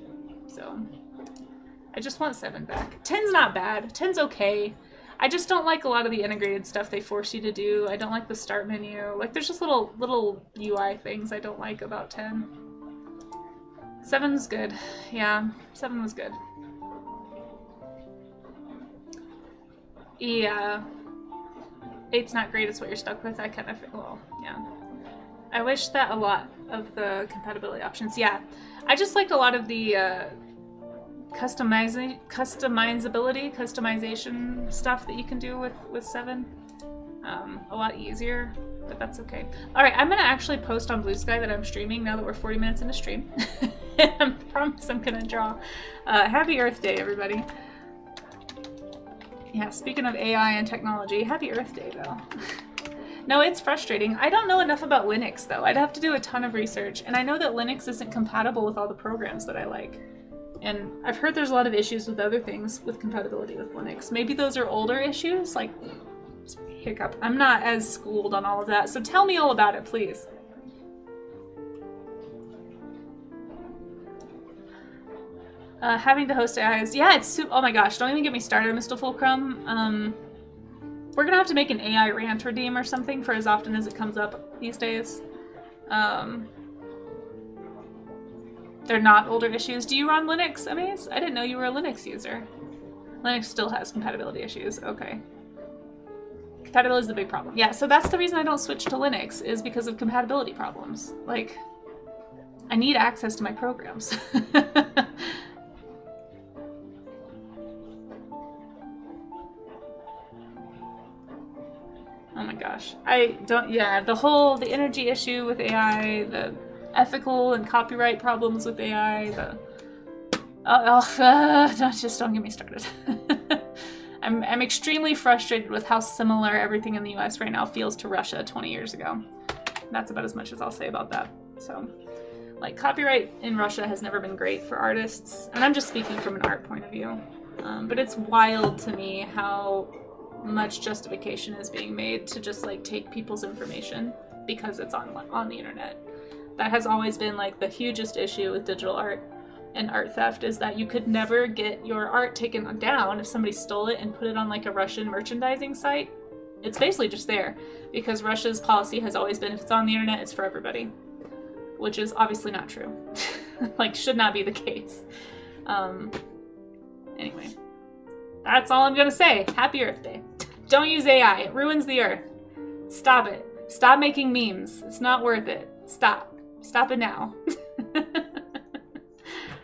So I just want 7 back. 10's not bad. 10's okay. I just don't like a lot of the integrated stuff they force you to do. I don't like the start menu. Like, there's just little UI things I don't like about 10. 7's good. Yeah, 7 was good. Yeah. 8's not great, it's what you're stuck with. I kind of, well, yeah. I wish that a lot of the compatibility options, yeah. I just liked a lot of the customization stuff that you can do with 7. A lot easier, but that's okay. All right, I'm gonna actually post on Blue Sky that I'm streaming now that we're 40 minutes into stream. I promise I'm gonna draw. Happy Earth Day, everybody. Yeah, speaking of AI and technology, happy Earth Day, though. No, it's frustrating. I don't know enough about Linux, though. I'd have to do a ton of research, and I know that Linux isn't compatible with all the programs that I like. And I've heard there's a lot of issues with other things with compatibility with Linux. Maybe those are older issues, like hiccup. I'm not as schooled on all of that, so tell me all about it, please. Having to host AIs, yeah, it's super. Oh my gosh, don't even get me started, Mr. Fulcrum. We're gonna have to make an AI rant redeem or something for as often as it comes up these days. They're not older issues. Do you run Linux, Amaze? I didn't know you were a Linux user. Linux still has compatibility issues. Okay. Compatibility is the big problem. Yeah, so that's the reason I don't switch to Linux, is because of compatibility problems. Like, I need access to my programs. Oh my gosh. I don't, yeah, the energy issue with AI, the ethical and copyright problems with AI, just don't get me started. I'm extremely frustrated with how similar everything in the US right now feels to Russia 20 years ago. That's about as much as I'll say about that. So, like, copyright in Russia has never been great for artists, and I'm just speaking from an art point of view. But it's wild to me how much justification is being made to just like take people's information because it's on the internet. That has always been like the hugest issue with digital art and art theft, is that you could never get your art taken down if somebody stole it and put it on like a Russian merchandising site. It's basically just there because Russia's policy has always been, if it's on the internet, it's for everybody, which is obviously not true. Like, should not be the case. Anyway, that's all I'm gonna say. Happy Earth Day. Don't use AI. It ruins the earth. Stop it. Stop making memes. It's not worth it. Stop. Stop it now.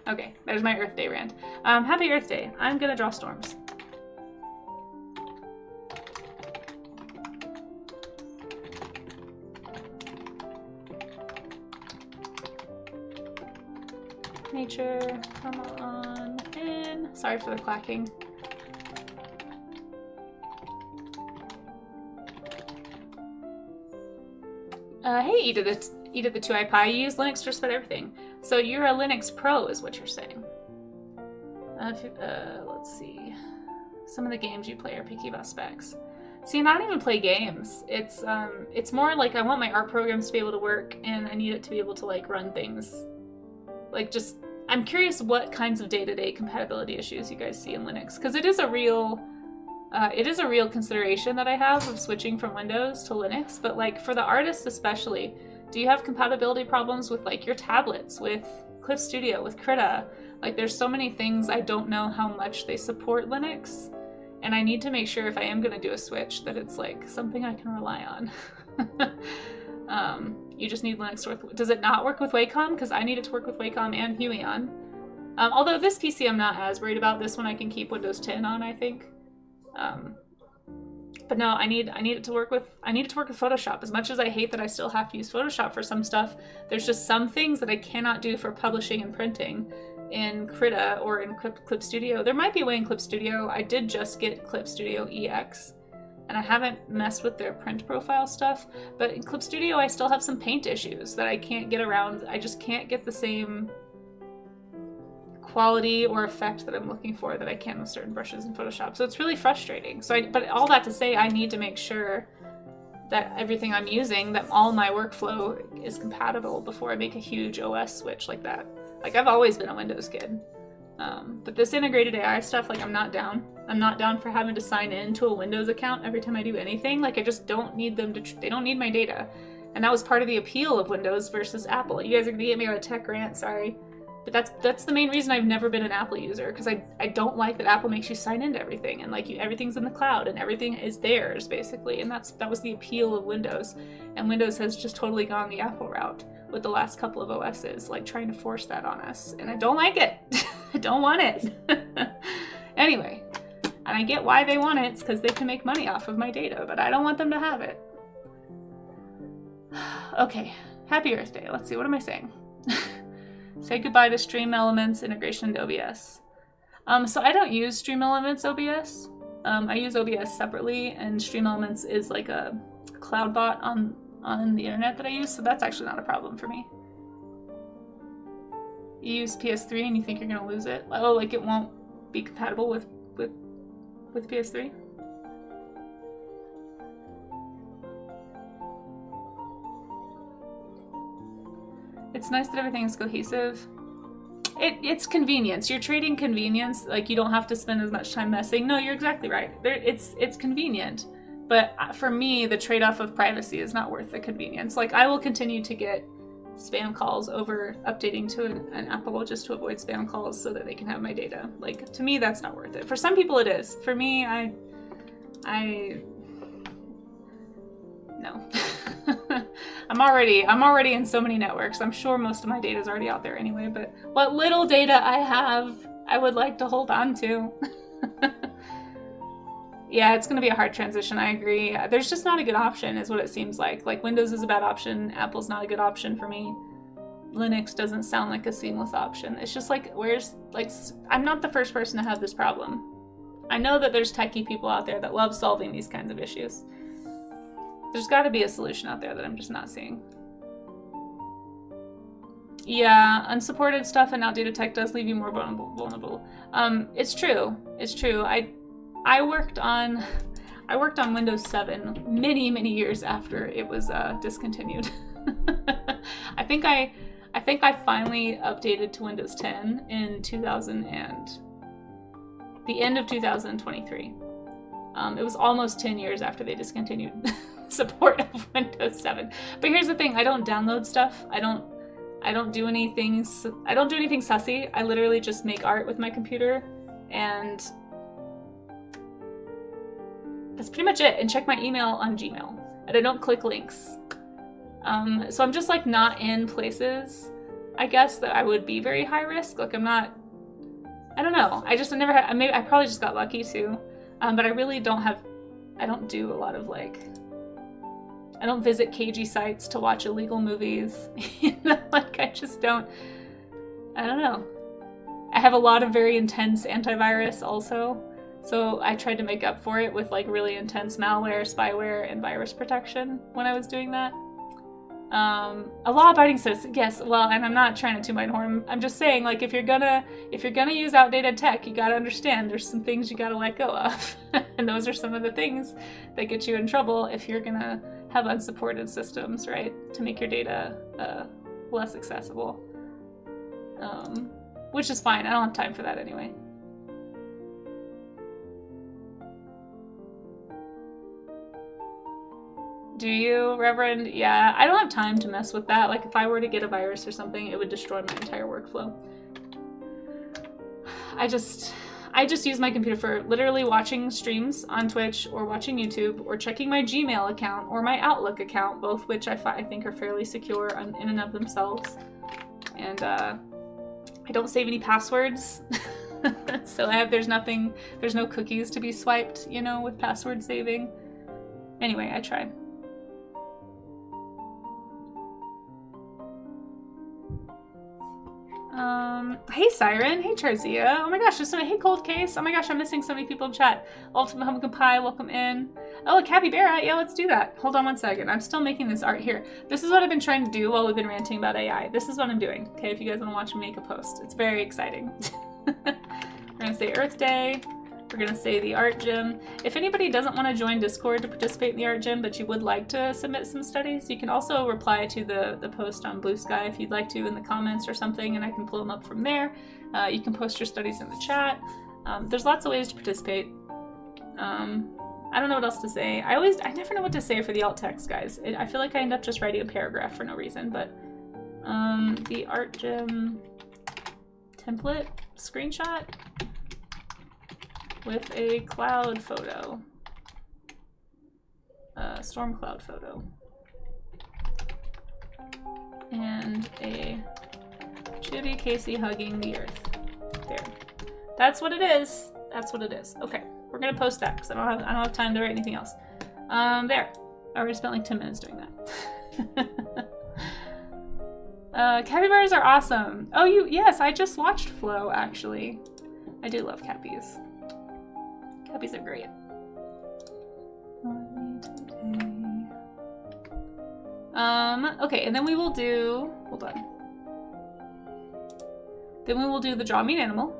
Okay, there's my Earth Day rant. Happy Earth Day. I'm gonna draw storms. Nature, come on in. Sorry for the clacking. Hey, Eat of the Two-Eye Pie, you use Linux for just about everything. So you're a Linux pro is what you're saying. Let's see. Some of the games you play are picky about specs. See, and I don't even play games. It's more like I want my art programs to be able to work, and I need it to be able to like run things. Like, just, I'm curious what kinds of day-to-day compatibility issues you guys see in Linux, because it is a real consideration that I have of switching from Windows to Linux. But like for the artists especially, do you have compatibility problems with like your tablets, with Clip Studio, with Krita? Like, there's so many things I don't know how much they support Linux, and I need to make sure if I am going to do a switch that it's like something I can rely on. You just need Linux to work. Does it not work with Wacom? Because I need it to work with Wacom and Huion. Although this PC I'm not as worried about. This one I can keep Windows 10 on, I think. But no, I need it to work with Photoshop. As much as I hate that I still have to use Photoshop for some stuff, there's just some things that I cannot do for publishing and printing in Krita or in Clip Studio. There might be a way in Clip Studio. I did just get Clip Studio EX, and I haven't messed with their print profile stuff, but in Clip Studio I still have some paint issues that I can't get around. I just can't get the same quality or effect that I'm looking for that I can with certain brushes in Photoshop. So it's really frustrating. But all that to say, I need to make sure that everything I'm using, that all my workflow is compatible before I make a huge OS switch like that. Like, I've always been a Windows kid. But this integrated AI stuff, like, I'm not down. I'm not down for having to sign in to a Windows account every time I do anything. Like, I just don't need them to, they don't need my data. And that was part of the appeal of Windows versus Apple. You guys are gonna get me on a tech rant, sorry. But that's the main reason I've never been an Apple user, because I don't like that Apple makes you sign into everything, and like everything's in the cloud and everything is theirs basically, and that was the appeal of Windows. And Windows has just totally gone the Apple route with the last couple of OSs, like trying to force that on us, and I don't like it. I don't want it. Anyway, and I get why they want it. It's because they can make money off of my data, but I don't want them to have it. Okay, happy Earth Day. Let's see, what am I saying? Say goodbye to Stream Elements integration into OBS. So I don't use Stream Elements OBS. I use OBS separately, and Stream Elements is like a cloud bot on the internet that I use, so that's actually not a problem for me. You use PS3 and you think you're gonna lose it? Oh, like it won't be compatible with PS3? It's nice that everything is cohesive. It's convenience. You're trading convenience. Like, you don't have to spend as much time messing. No, you're exactly right. It's convenient. But for me, the trade-off of privacy is not worth the convenience. Like, I will continue to get spam calls over updating to an Apple just to avoid spam calls so that they can have my data. Like, to me, that's not worth it. For some people, it is. For me, no. I'm already in so many networks. I'm sure most of my data is already out there anyway, but what little data I have, I would like to hold on to. Yeah, it's gonna be a hard transition, I agree. There's just not a good option, is what it seems like. Like, Windows is a bad option, Apple's not a good option for me. Linux doesn't sound like a seamless option. It's just like, I'm not the first person to have this problem. I know that there's techie people out there that love solving these kinds of issues. There's got to be a solution out there that I'm just not seeing. Yeah, unsupported stuff and outdated tech does leave you more vulnerable. It's true. It's true. I worked on Windows 7 many years after it was discontinued. I think I finally updated to Windows 10 in the end of 2023. It was almost 10 years after they discontinued support of Windows 7. But here's the thing, I don't download stuff. I don't do anything sussy. I literally just make art with my computer, and that's pretty much it. And check my email on Gmail. And I don't click links. So I'm just like not in places, I guess, that I would be very high risk. Like, I don't know. I probably just got lucky too. But I really I don't do a lot of I don't visit cagey sites to watch illegal movies. Like, I just don't know. I have a lot of very intense antivirus also. So I tried to make up for it with really intense malware, spyware, and virus protection when I was doing that. A law-abiding citizen, yes. Well, and I'm not trying to toot my horn. I'm just saying, if you're gonna use outdated tech, you gotta understand there's some things you gotta let go of, and those are some of the things that get you in trouble if you're gonna have unsupported systems, right? To make your data less accessible, which is fine. I don't have time for that anyway. Do you, Reverend? Yeah, I don't have time to mess with that. If I were to get a virus or something, it would destroy my entire workflow. I just use my computer for literally watching streams on Twitch or watching YouTube or checking my Gmail account or my Outlook account, both which I think are fairly secure in and of themselves. And I don't save any passwords. So there's no cookies to be swiped, with password saving. Anyway, I try. Hey Siren, hey Charzia, oh my gosh, hey Cold Case, oh my gosh, I'm missing so many people in chat. Ultimate Pumpkin Pie, welcome in. Oh, a capybara, yeah, let's do that. Hold on one second, I'm still making this art here. This is what I've been trying to do while we've been ranting about AI. This is what I'm doing, okay, if you guys want to watch me make a post. It's very exciting. We're gonna say Earth Day. We're gonna say the art gym. If anybody doesn't want to join Discord to participate in the art gym, but you would like to submit some studies, you can also reply to the post on Blue Sky if you'd like to in the comments or something, and I can pull them up from there. You can post your studies in the chat. There's lots of ways to participate. I don't know what else to say. I never know what to say for the alt text, guys. I feel like I end up just writing a paragraph for no reason, but the art gym template screenshot with a cloud photo. Storm cloud photo. And a Judy Casey hugging the earth. There. That's what it is. That's what it is. Okay. We're gonna post that because I don't have time to write anything else. There. I already spent like 10 minutes doing that. Capybaras are awesome. Oh, yes, I just watched Flow, actually. I do love cappies. Cappies are great. Okay, and then we will do, hold on. Then we will do the Draw Me an Animal.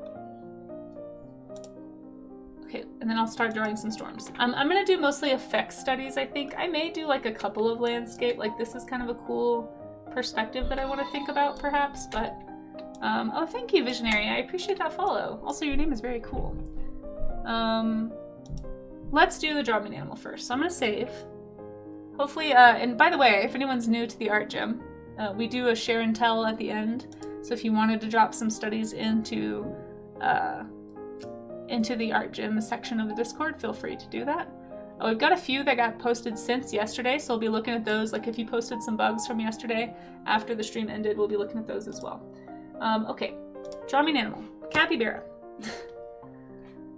Okay, and then I'll start drawing some storms. I'm gonna do mostly effects studies, I think. I may do like a couple of landscape, like this is kind of a cool perspective that I want to think about perhaps, but oh, thank you, Visionary. I appreciate that follow. Also, your name is very cool. Let's do the Draw Me an Animal first. So I'm gonna save. Hopefully, and by the way, if anyone's new to the art gym, we do a share and tell at the end. So if you wanted to drop some studies into the art gym section of the Discord, feel free to do that. Oh, we've got a few that got posted since yesterday, so we'll be looking at those. Like if you posted some bugs from yesterday after the stream ended, we'll be looking at those as well. Okay, Draw Me an Animal. Capybara.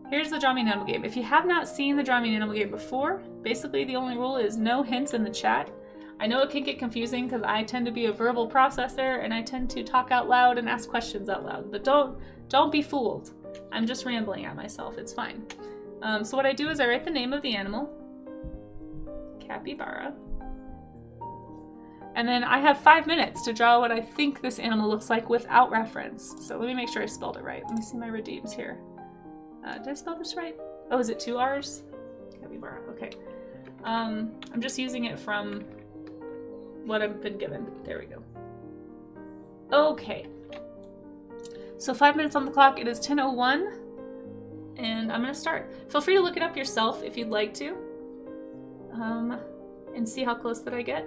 Here's the Draw Me an Animal game. If you have not seen the Draw Me an Animal game before, basically the only rule is no hints in the chat. I know it can get confusing because I tend to be a verbal processor and I tend to talk out loud and ask questions out loud, but don't be fooled. I'm just rambling at myself, it's fine. So what I do is I write the name of the animal, capybara, and then I have 5 minutes to draw what I think this animal looks like without reference. So let me make sure I spelled it right. Let me see my redeems here. Did I spell this right? Oh, is it 2 R's? Capybara, okay. I'm just using it from what I've been given. There we go. Okay. So 5 minutes on the clock. It is 10:01. And I'm gonna start. Feel free to look it up yourself if you'd like to. And see how close that I get.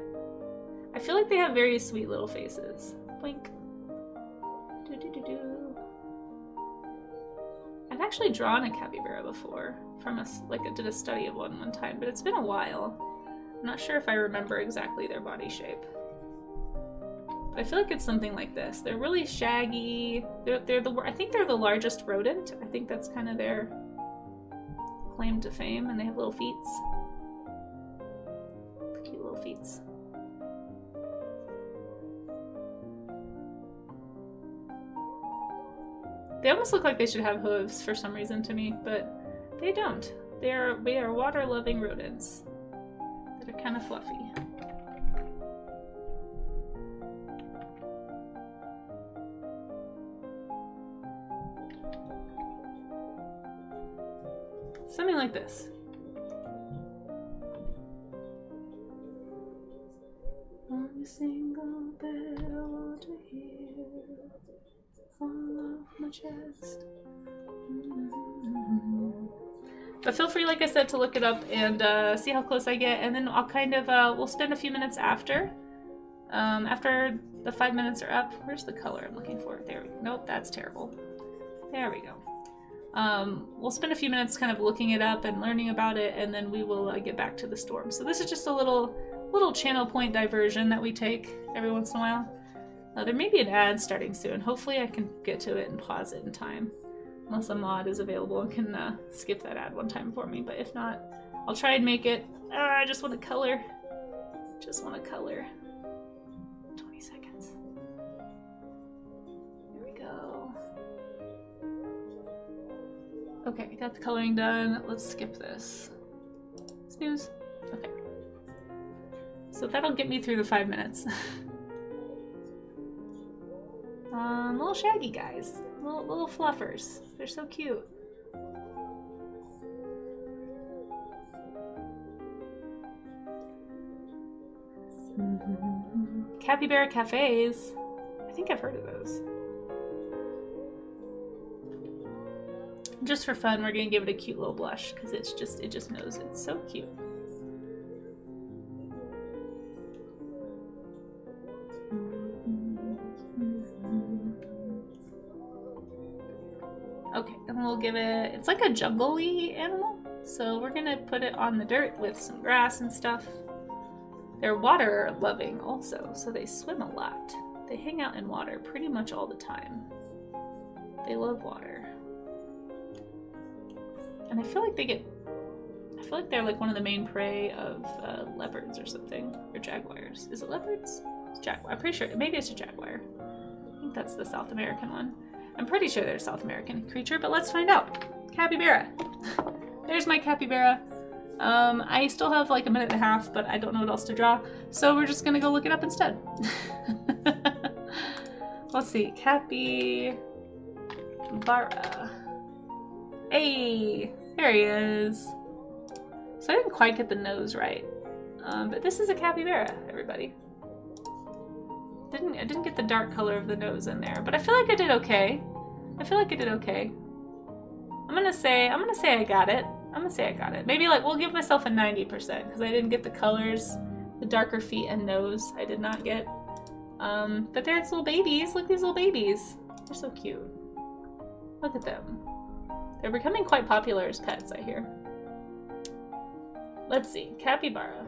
I feel like they have very sweet little faces. Blink. Do-do-do-do. I've actually drawn a capybara before from I did a study of one time, but it's been a while. I'm not sure if I remember exactly their body shape. But I feel like it's something like this. They're really shaggy. I think they're the largest rodent. I think that's kind of their claim to fame, and they have little feet. Cute little feet. They almost look like they should have hooves for some reason to me, but they don't. They are water-loving rodents that are kind of fluffy. Something like this. On a single bed I want to hear all of my chest. But feel free, like I said, to look it up and see how close I get, and then I'll kind of, we'll spend a few minutes after. After the 5 minutes are up. Where's the color I'm looking for? There we go. Nope, that's terrible. There we go. We'll spend a few minutes kind of looking it up and learning about it, and then we will get back to the storm. So this is just a little channel point diversion that we take every once in a while. There may be an ad starting soon. Hopefully I can get to it and pause it in time. Unless a mod is available and can skip that ad one time for me. But if not, I'll try and make it. I just want to color. Just want to color. 20 seconds. There we go. Okay, got the coloring done. Let's skip this. Snooze. Okay. So that'll get me through the 5 minutes. Little shaggy guys. Little fluffers. They're so cute. Capybara cafes. I think I've heard of those. Just for fun, we're gonna give it a cute little blush because it just knows it's so cute. Okay, and we'll give it, it's like a jungle-y animal, so we're gonna put it on the dirt with some grass and stuff. They're water loving also, so they swim a lot. They hang out in water pretty much all the time. They love water. And I feel like they're like one of the main prey of leopards or something, or jaguars. Is it leopards? It's jaguar. I'm pretty sure, maybe it's a jaguar. I think that's the South American one. I'm pretty sure they're a South American creature, but let's find out. Capybara. There's my capybara. I still have like a minute and a half, but I don't know what else to draw, so we're just gonna go look it up instead. Let's see, capybara. Hey, there he is. So I didn't quite get the nose right, but this is a capybara, everybody. I didn't get the dark color of the nose in there, but I feel like I did okay. I'm gonna say I got it. Maybe like we'll give myself a 90% because I didn't get the colors, the darker feet and nose. I did not get. But there's little babies. Look at these little babies. They're so cute. Look at them. They're becoming quite popular as pets, I hear. Let's see, capybara.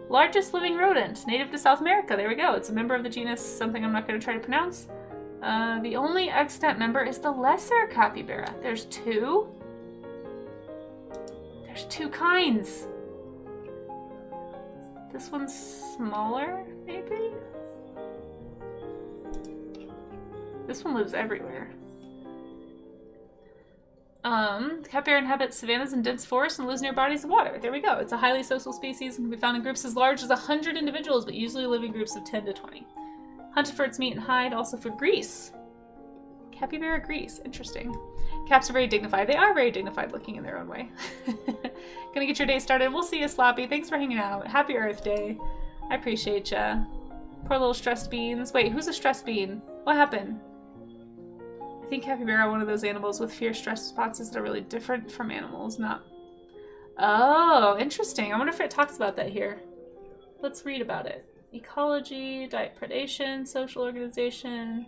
Largest living rodent, native to South America. There we go. It's a member of the genus, something I'm not going to try to pronounce. The only extant member is the lesser capybara. There's two? There's two kinds. This one's smaller, maybe? This one lives everywhere. Capybara inhabits savannas and dense forests and lives near bodies of water. There we go. It's a highly social species and can be found in groups as large as 100 individuals, but usually live in groups of 10 to 20. Hunted for its meat and hide, also for grease. Capybara grease. Interesting. Caps are very dignified. They are very dignified looking in their own way. Gonna get your day started. We'll see you, Sloppy. Thanks for hanging out. Happy Earth Day. I appreciate ya. Poor little stressed beans. Wait, who's a stressed bean? What happened? I think capybara are one of those animals with fierce stress responses that are really different from animals, not... Oh, interesting. I wonder if it talks about that here. Let's read about it. Ecology, diet predation, social organization,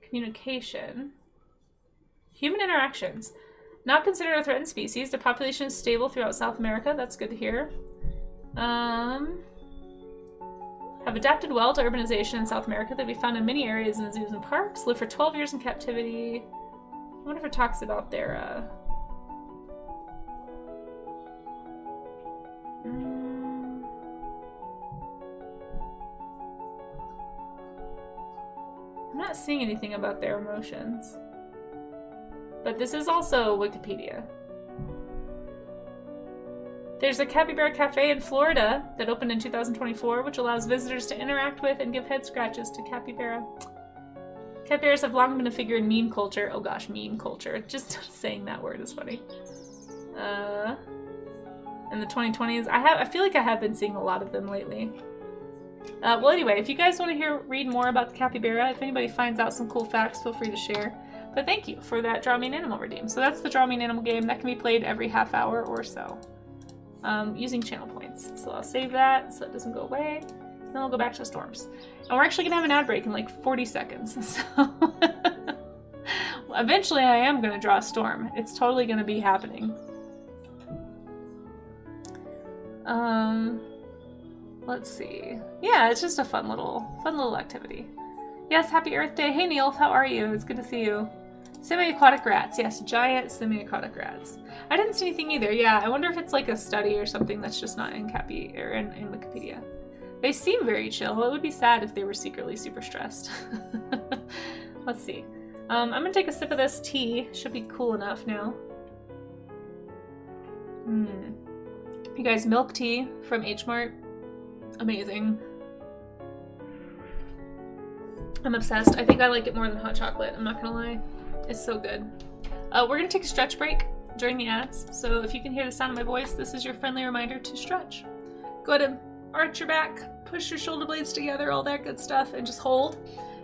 communication, human interactions. Not considered a threatened species. The population is stable throughout South America. That's good to hear. Have adapted well to urbanization in South America. They'll be found in many areas in zoos and parks. Live for 12 years in captivity. I wonder if it talks about their, I'm not seeing anything about their emotions. But this is also Wikipedia. There's a capybara cafe in Florida that opened in 2024, which allows visitors to interact with and give head scratches to capybara. Capybaras have long been a figure in meme culture. Oh gosh, meme culture. Just saying that word is funny. In the 2020s, I feel like I have been seeing a lot of them lately. Well, anyway, if you guys want to read more about the capybara, if anybody finds out some cool facts, feel free to share. But thank you for that Draw Me an Animal redeem. So that's the Draw Me an Animal game that can be played every half hour or so. Using channel points. So I'll save that so it doesn't go away. And then I'll go back to the storms. And we're actually gonna have an ad break in like 40 seconds. So eventually I am gonna draw a storm. It's totally gonna be happening. Let's see. Yeah, it's just a fun little activity. Yes, happy Earth Day. Hey Neil, how are you? It's good to see you. Semi-aquatic rats. Yes, giant semi-aquatic rats. I didn't see anything either. Yeah, I wonder if it's like a study or something that's just not in Cappy or in Wikipedia. They seem very chill. It would be sad if they were secretly super stressed. Let's see. I'm gonna take a sip of this tea. Should be cool enough now. You guys, milk tea from H Mart. Amazing. I'm obsessed. I think I like it more than hot chocolate, I'm not gonna lie. It's so good. We're gonna take a stretch break during the ads, so if you can hear the sound of my voice, this is your friendly reminder to stretch. Go ahead and arch your back, push your shoulder blades together, all that good stuff, and just hold.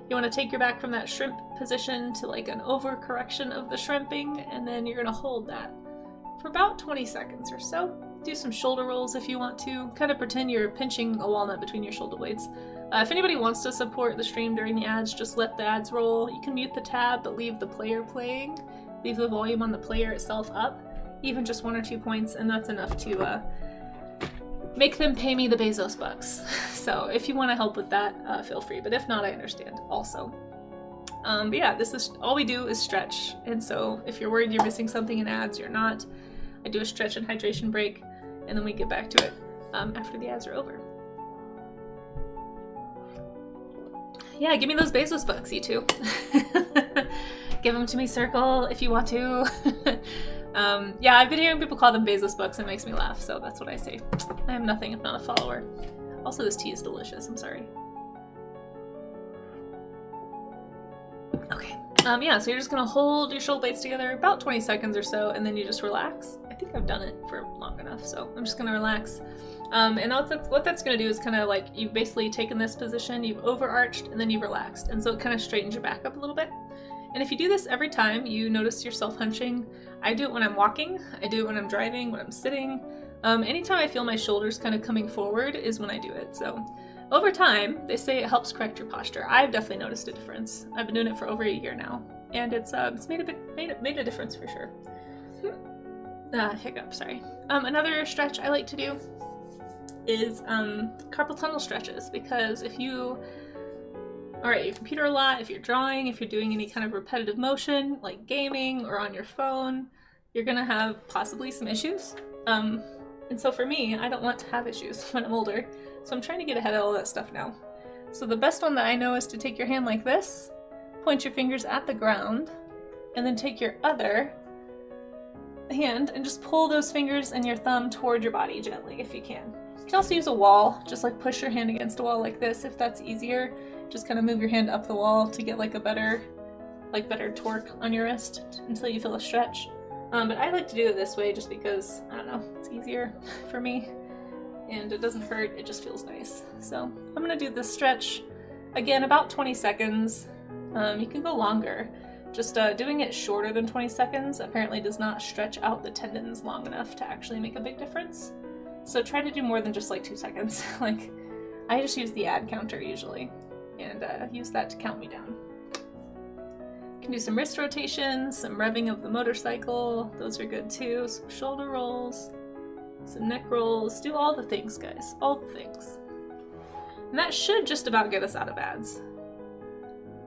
You want to take your back from that shrimp position to like an overcorrection of the shrimping, and then you're going to hold that for about 20 seconds or so. Do some shoulder rolls if you want to. Kind of pretend you're pinching a walnut between your shoulder blades. If anybody wants to support the stream during the ads, just let the ads roll. You can mute the tab, but leave the player playing. Leave the volume on the player itself up, even just 1 or 2 points, and that's enough to make them pay me the Bezos bucks. So if you want to help with that, feel free. But if not, I understand also. But yeah, this is all we do is stretch. And so if you're worried you're missing something in ads, you're not. I do a stretch and hydration break, and then we get back to it after the ads are over. Yeah, give me those Bezos bucks, you two. Give them to me, Circle, if you want to. Yeah, I've been hearing people call them Bezos bucks, and it makes me laugh, so that's what I say. I am nothing if not a follower. Also, this tea is delicious, I'm sorry. Okay, yeah, so you're just gonna hold your shoulder blades together about 20 seconds or so, and then you just relax. I think I've done it for long enough, so I'm just gonna relax. And what that's gonna do is kind of like, you've basically taken this position, you've overarched, and then you've relaxed, and so it kind of straightens your back up a little bit. And if you do this every time you notice yourself hunching, I do it when I'm walking, I do it when I'm driving, when I'm sitting. Anytime I feel my shoulders kind of coming forward is when I do it. So over time, they say it helps correct your posture. I've definitely noticed a difference. I've been doing it for over a year now, and it's made a difference for sure. Hiccup, sorry. Another stretch I like to do is carpal tunnel stretches, because if you are at your computer a lot, if you're drawing, if you're doing any kind of repetitive motion, like gaming or on your phone, you're gonna have possibly some issues. And so for me, I don't want to have issues when I'm older, so I'm trying to get ahead of all that stuff now. So the best one that I know is to take your hand like this, point your fingers at the ground, and then take your other hand and just pull those fingers and your thumb toward your body gently if you can. You can also use a wall, just like push your hand against a wall like this if that's easier. Just kind of move your hand up the wall to get like a better torque on your wrist until you feel a stretch. But I like to do it this way just because, I don't know, it's easier for me and it doesn't hurt, it just feels nice. So I'm gonna do this stretch again about 20 seconds. You can go longer. Just doing it shorter than 20 seconds apparently does not stretch out the tendons long enough to actually make a big difference. So try to do more than just like 2 seconds. Like, I just use the ad counter usually, and use that to count me down. You can do some wrist rotations, some revving of the motorcycle, those are good too, some shoulder rolls, some neck rolls, do all the things, guys, all the things. And that should just about get us out of ads.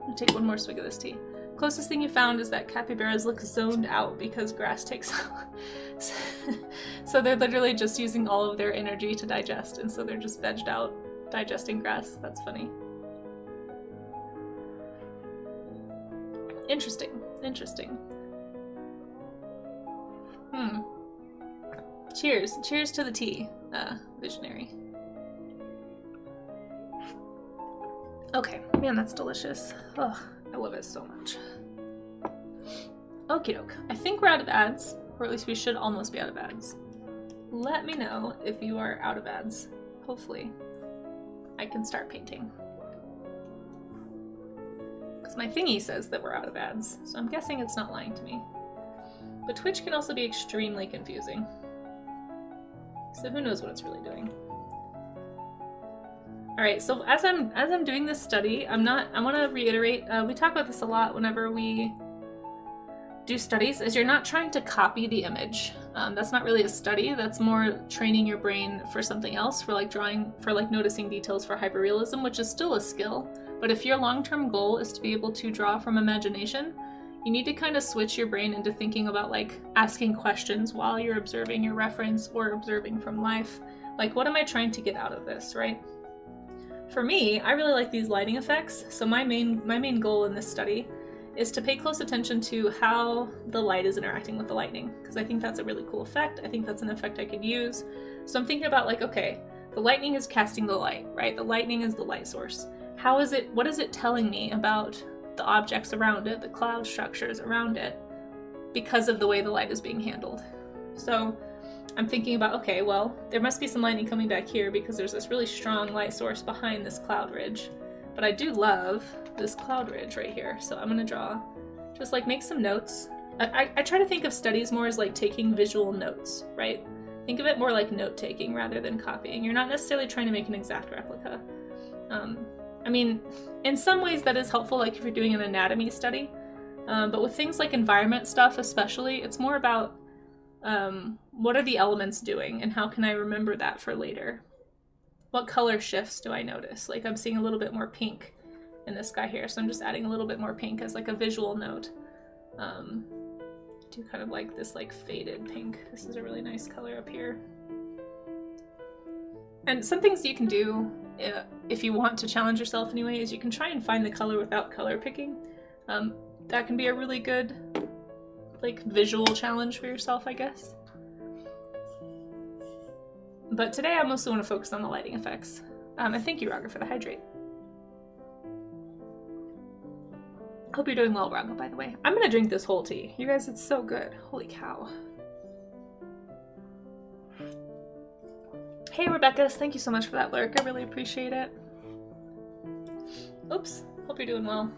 I'm gonna take one more swig of this tea. Closest thing you found is that capybaras look zoned out because grass takes so they're literally just using all of their energy to digest, and so they're just vegged out digesting grass. That's funny. Interesting. Cheers. Cheers to the tea, visionary. Okay, man, that's delicious. Oh, I love it so much. Okie doke. I think we're out of ads, or at least we should almost be out of ads. Let me know if you are out of ads. Hopefully, I can start painting. Because my thingy says that we're out of ads, so I'm guessing it's not lying to me. But Twitch can also be extremely confusing. So who knows what it's really doing. Alright, so as I'm doing this study, I want to reiterate, we talk about this a lot whenever we do studies, is you're not trying to copy the image. That's not really a study, that's more training your brain for something else, for like drawing, for like noticing details for hyperrealism, which is still a skill. But if your long-term goal is to be able to draw from imagination, you need to kind of switch your brain into thinking about like asking questions while you're observing your reference or observing from life. Like, what am I trying to get out of this, right? For me, I really like these lighting effects, so my main goal in this study is to pay close attention to how the light is interacting with the lightning, because I think that's a really cool effect. I think that's an effect I could use. So I'm thinking about like, okay, the lightning is casting the light, right? The lightning is the light source. what is it telling me about the objects around it, the cloud structures around it, because of the way the light is being handled. So I'm thinking about, okay, well, there must be some lightning coming back here because there's this really strong light source behind this cloud ridge. But I do love this cloud ridge right here. So I'm gonna draw, just like make some notes. I try to think of studies more as like taking visual notes, right? Think of it more like note-taking rather than copying. You're not necessarily trying to make an exact replica. I mean, in some ways that is helpful, like if you're doing an anatomy study. But with things like environment stuff especially, it's more about what are the elements doing and how can I remember that for later? What color shifts do I notice? Like I'm seeing a little bit more pink in this guy here, so I'm just adding a little bit more pink as like a visual note. Do kind of like this like faded pink. This is a really nice color up here. And some things you can do if you want to challenge yourself anyway is you can try and find the color without color picking. That can be a really good like visual challenge for yourself, I guess. But today I mostly want to focus on the lighting effects. And thank you, Raga, for the hydrate. Hope you're doing well, Raga, by the way. I'm gonna drink this whole tea. You guys, it's so good. Holy cow. Hey, Rebecca, thank you so much for that lurk. I really appreciate it. Oops, hope you're doing well.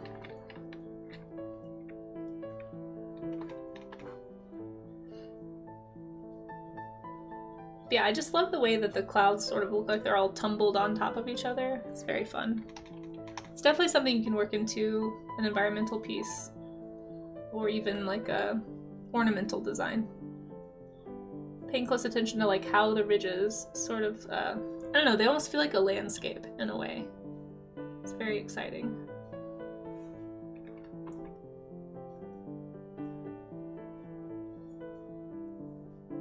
Yeah, I just love the way that the clouds sort of look like they're all tumbled on top of each other. It's very fun. It's definitely something you can work into an environmental piece or even like a ornamental design. Paying close attention to like how the ridges sort of, I don't know, they almost feel like a landscape in a way. It's very exciting.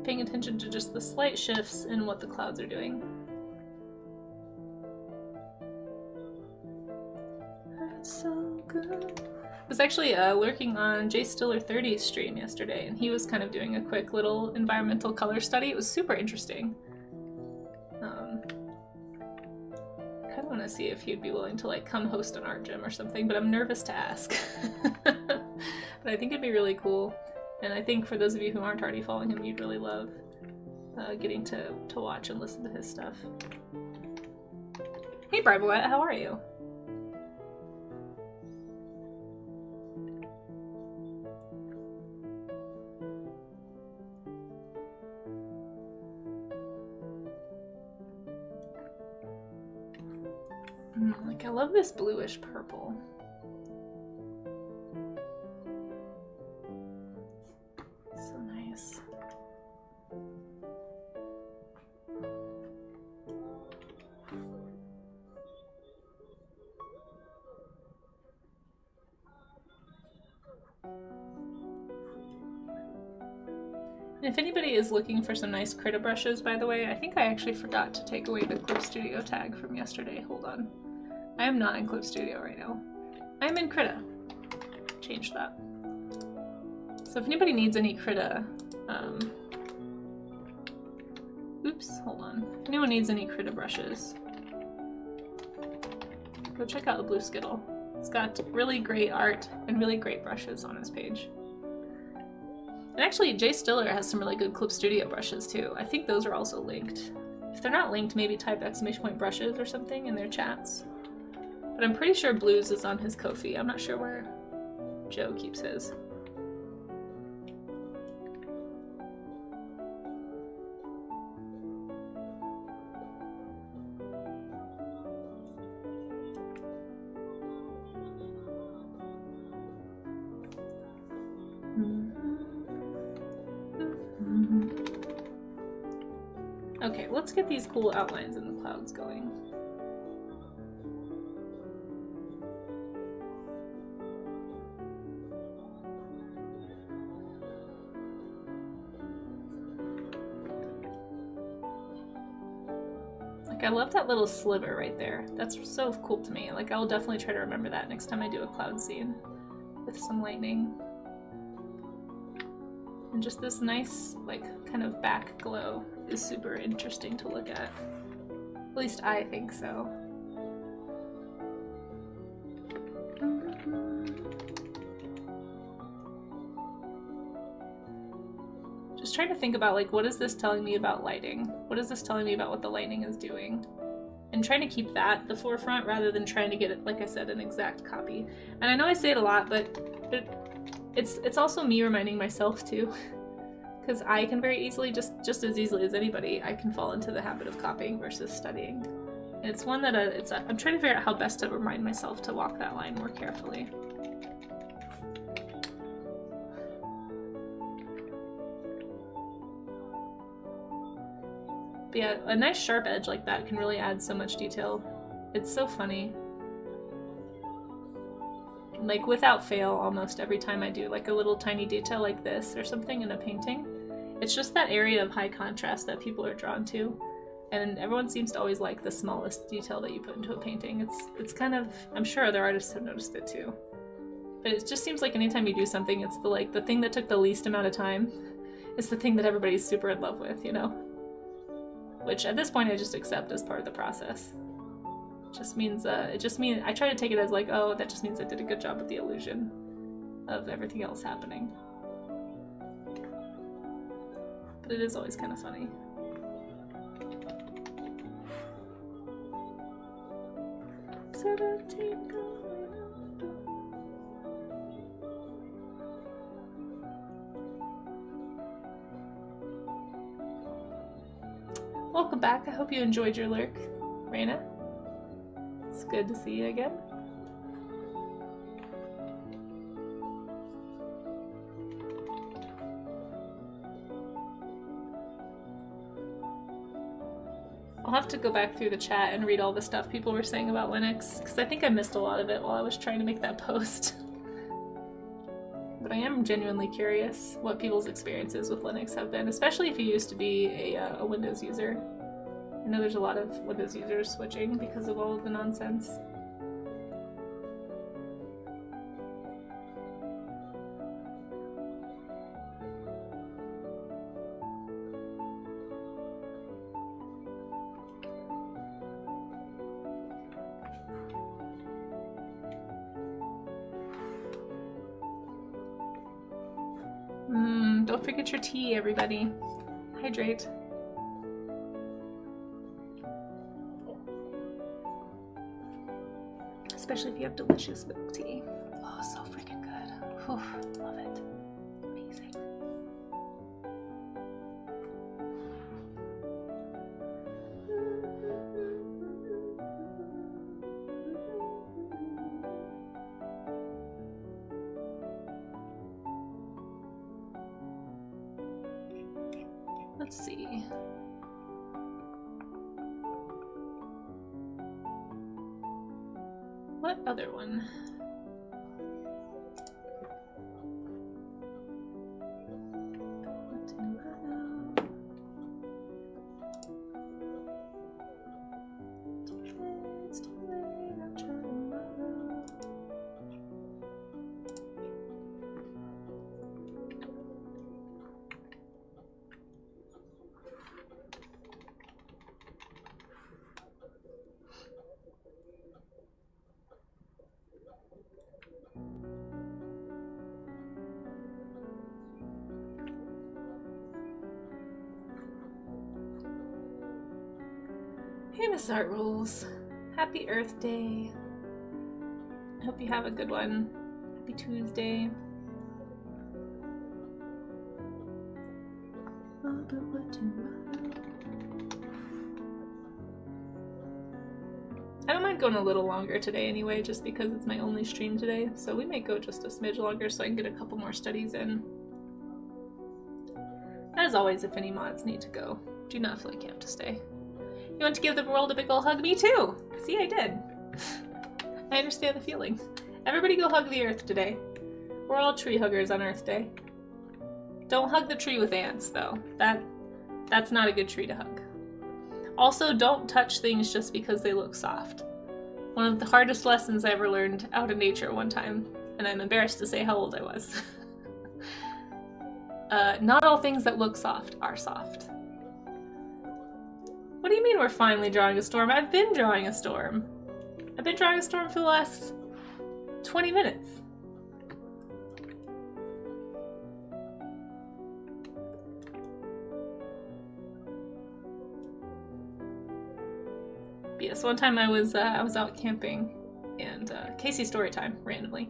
Paying attention to just the slight shifts in what the clouds are doing. That's so good. I was actually lurking on Jay Stiller 30's stream yesterday, and he was kind of doing a quick little environmental color study. It was super interesting. I kind of want to see if he'd be willing to like come host an art gym or something, but I'm nervous to ask. But I think it'd be really cool. And I think for those of you who aren't already following him, you'd really love getting to watch and listen to his stuff. Hey Bribowette, how are you? Like I love this bluish purple. So nice. And if anybody is looking for some nice Krita brushes, by the way, I think I actually forgot to take away the Clip Studio tag from yesterday. Hold on. I am not in Clip Studio right now. I am in Krita. Change that. So if anybody needs any Krita, oops, hold on. If anyone needs any Krita brushes, go check out the Blue Skittle. It's got really great art and really great brushes on his page. And actually, Jay Stiller has some really good Clip Studio brushes too. I think those are also linked. If they're not linked, maybe type !point brushes or something in their chats. But I'm pretty sure Blues is on his Ko-fi. I'm not sure where Joe keeps his. Okay, let's get these cool outlines in the clouds going. Like, I love that little sliver right there. That's so cool to me. Like, I will definitely try to remember that next time I do a cloud scene with some lightning. And just this nice, like, kind of back glow is super interesting to look at. At least I think so. was trying to think about, like, what is this telling me about lighting? What is this telling me about what the lighting is doing? And trying to keep that at the forefront rather than trying to get it, like I said, an exact copy. And I know I say it a lot, but it's also me reminding myself too, because I can very easily, just as easily as anybody, I can fall into the habit of copying versus studying. And it's one that I'm trying to figure out how best to remind myself to walk that line more carefully. But yeah, a nice sharp edge like that can really add so much detail. It's so funny. Like, without fail, almost every time I do like a little tiny detail like this or something in a painting, it's just that area of high contrast that people are drawn to. And everyone seems to always like the smallest detail that you put into a painting. It's kind of, I'm sure other artists have noticed it too. But it just seems like anytime you do something, it's the thing that took the least amount of time is the thing that everybody's super in love with, you know? Which at this point I just accept as part of the process. It just means I try to take it as like, oh, that just means I did a good job with the illusion of everything else happening. But it is always kind of funny. Welcome back. I hope you enjoyed your lurk, Raina. It's good to see you again. I'll have to go back through the chat and read all the stuff people were saying about Linux, because I think I missed a lot of it while I was trying to make that post. But I am genuinely curious what people's experiences with Linux have been, especially if you used to be a Windows user. I know there's a lot of Windows users switching because of all of the nonsense. Don't forget your tea, everybody. Hydrate. Especially if you have delicious milk tea. Oh, so freaking good. Whew, love it. Amazing. Let's see. What other one? Hey, Miss Art Rules. Happy Earth Day. I hope you have a good one. Happy Tuesday. I don't mind going a little longer today anyway, just because it's my only stream today, so we may go just a smidge longer so I can get a couple more studies in. As always, if any mods need to go, do not feel like you have to stay. You want to give the world a big ol' hug? Me too! See, I did. I understand the feeling. Everybody go hug the earth today. We're all tree huggers on Earth Day. Don't hug the tree with ants, though. That's not a good tree to hug. Also, don't touch things just because they look soft. One of the hardest lessons I ever learned out in nature one time, and I'm embarrassed to say how old I was. Not all things that look soft are soft. What do you mean we're finally drawing a storm? I've been drawing a storm. I've been drawing a storm for the last 20 minutes. So one time I was out camping, and Casey story time randomly,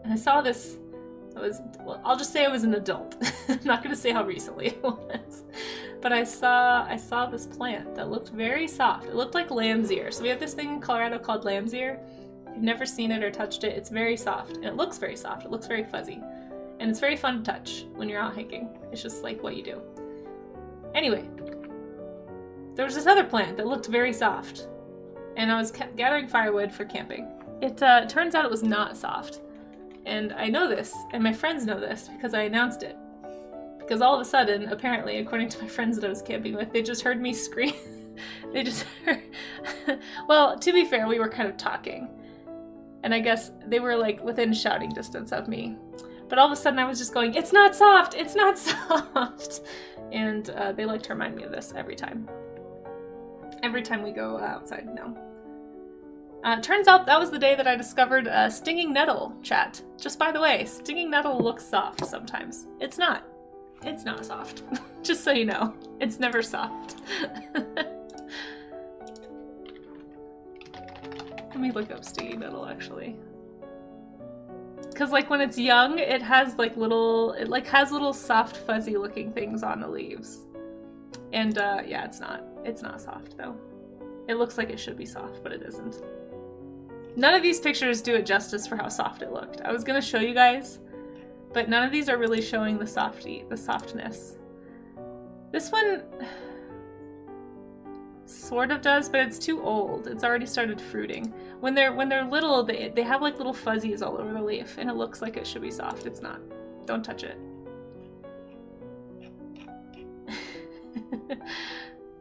and I saw this. Well, I'll just say I was an adult. I'm not gonna say how recently it was, but I saw this plant that looked very soft. It looked like lamb's ear. So we have this thing in Colorado called lamb's ear. If you've never seen it or touched it, it's very soft, and it looks very soft. It looks very fuzzy, and it's very fun to touch when you're out hiking. It's just like what you do. Anyway, there was this other plant that looked very soft, and I was gathering firewood for camping. It turns out it was not soft. And I know this, and my friends know this, because I announced it. Because all of a sudden, apparently, according to my friends that I was camping with, they just heard me scream. They just heard... Well, to be fair, we were kind of talking. And I guess they were, like, within shouting distance of me. But all of a sudden, I was just going, "It's not soft! It's not soft!" And they like to remind me of this every time. Every time we go outside now. Turns out that was the day that I discovered stinging nettle, chat. Just by the way, stinging nettle looks soft sometimes. It's not. It's not soft. Just so you know. It's never soft. Let me look up stinging nettle, actually. Because, like, when it's young, it has, like, little soft, fuzzy looking things on the leaves. And, yeah, it's not soft, though. It looks like it should be soft, but it isn't. None of these pictures do it justice for how soft it looked. I was gonna show you guys, but none of these are really showing the softness. This one sort of does, but it's too old. It's already started fruiting. When they're little, they have like little fuzzies all over the leaf, and it looks like it should be soft. It's not. Don't touch it.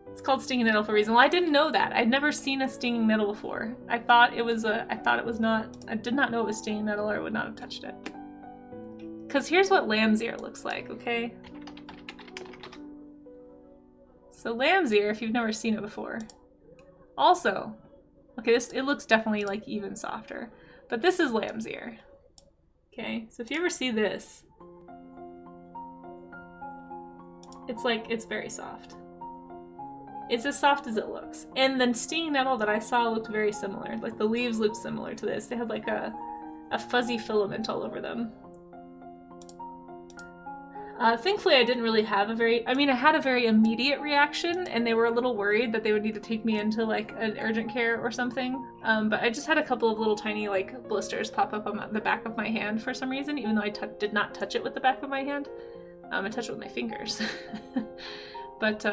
It's called stinging nettle for a reason. Well, I didn't know that. I'd never seen a stinging nettle before. I did not know it was stinging nettle, or I would not have touched it. Because here's what lamb's ear looks like, okay? So lamb's ear, if you've never seen it before. Also, okay, it looks definitely like even softer, but this is lamb's ear. Okay, so if you ever see this, it's very soft. It's as soft as it looks. And the stinging nettle that I saw looked very similar. Like, the leaves looked similar to this. They had like a fuzzy filament all over them. Thankfully, I didn't really have I had a very immediate reaction, and they were a little worried that they would need to take me into like an urgent care or something. But I just had a couple of little tiny like blisters pop up on the back of my hand for some reason, even though I did not touch it with the back of my hand. I touched it with my fingers. But,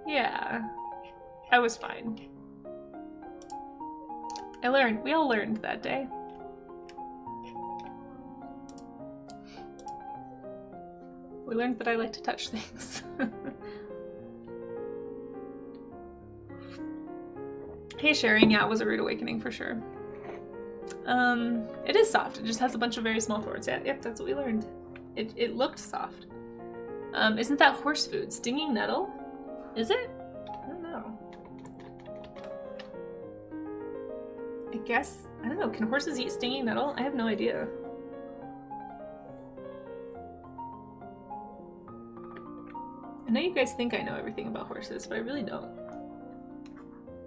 yeah, I was fine. We all learned that day. We learned that I like to touch things. Hey Sharon, yeah, it was a rude awakening for sure. It is soft, it just has a bunch of very small thorns. Yeah, yep, that's what we learned. It looked soft. Isn't that horse food? Stinging nettle? Is it? I don't know. I guess, I don't know, can horses eat stinging nettle? I have no idea. I know you guys think I know everything about horses, but I really don't.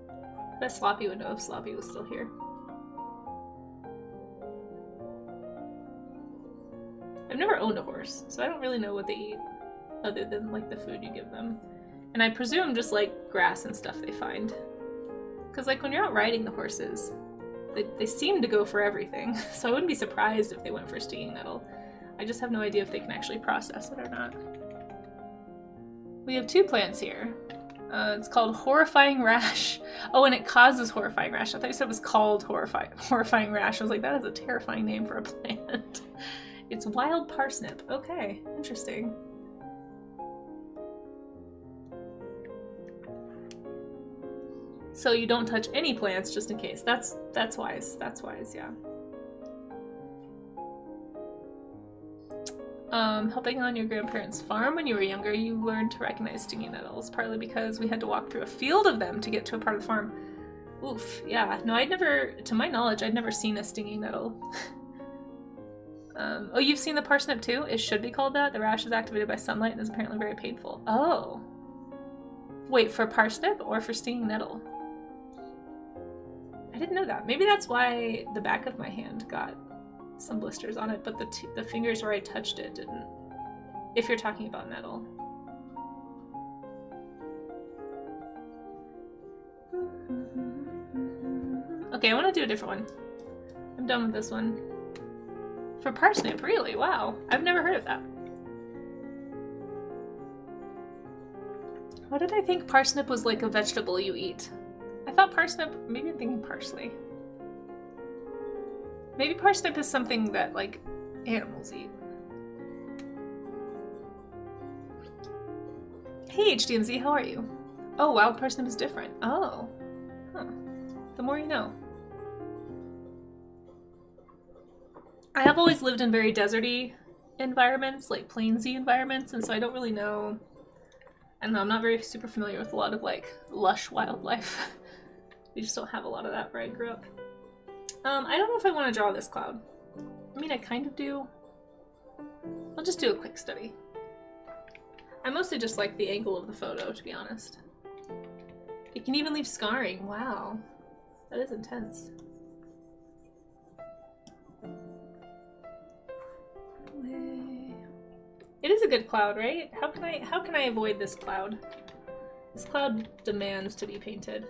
I bet Sloppy would know if Sloppy was still here. I've never owned a horse, so I don't really know what they eat, other than like the food you give them. And I presume just like grass and stuff they find. Because like when you're out riding the horses, they seem to go for everything, so I wouldn't be surprised if they went for stinging nettle. I just have no idea if they can actually process it or not. We have two plants here. It's called horrifying rash. Oh, and it causes horrifying rash. I thought you said it was called horrifying rash. I was like, that is a terrifying name for a plant. It's wild parsnip. Okay, interesting. So you don't touch any plants just in case. That's wise. That's wise, yeah. Helping on your grandparents' farm when you were younger, you learned to recognize stinging nettles, partly because we had to walk through a field of them to get to a part of the farm. Oof, yeah. No, to my knowledge, I'd never seen a stinging nettle. Oh, you've seen the parsnip too? It should be called that. The rash is activated by sunlight and is apparently very painful. Oh. Wait, for parsnip or for stinging nettle? I didn't know that. Maybe that's why the back of my hand got some blisters on it, but the fingers where I touched it didn't. If you're talking about nettle. Okay, I want to do a different one. I'm done with this one. For parsnip, really? Wow. I've never heard of that. Why did I think parsnip was like a vegetable you eat? I thought parsnip, maybe I'm thinking parsley. Maybe parsnip is something that like animals eat. Hey HDMZ, how are you? Oh, wild parsnip is different. Oh. Huh. The more you know. I have always lived in very deserty environments, like plainsy environments, and so I don't really know. I don't know, I'm not very super familiar with a lot of like lush wildlife. We just don't have a lot of that where I grew up. I don't know if I want to draw this cloud. I mean, I kind of do. I'll just do a quick study. I mostly just like the angle of the photo, to be honest. It can even leave scarring. Wow. That is intense. It is a good cloud, right? How can I avoid this cloud? This cloud demands to be painted.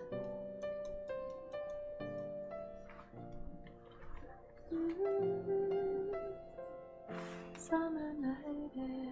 Summer night air.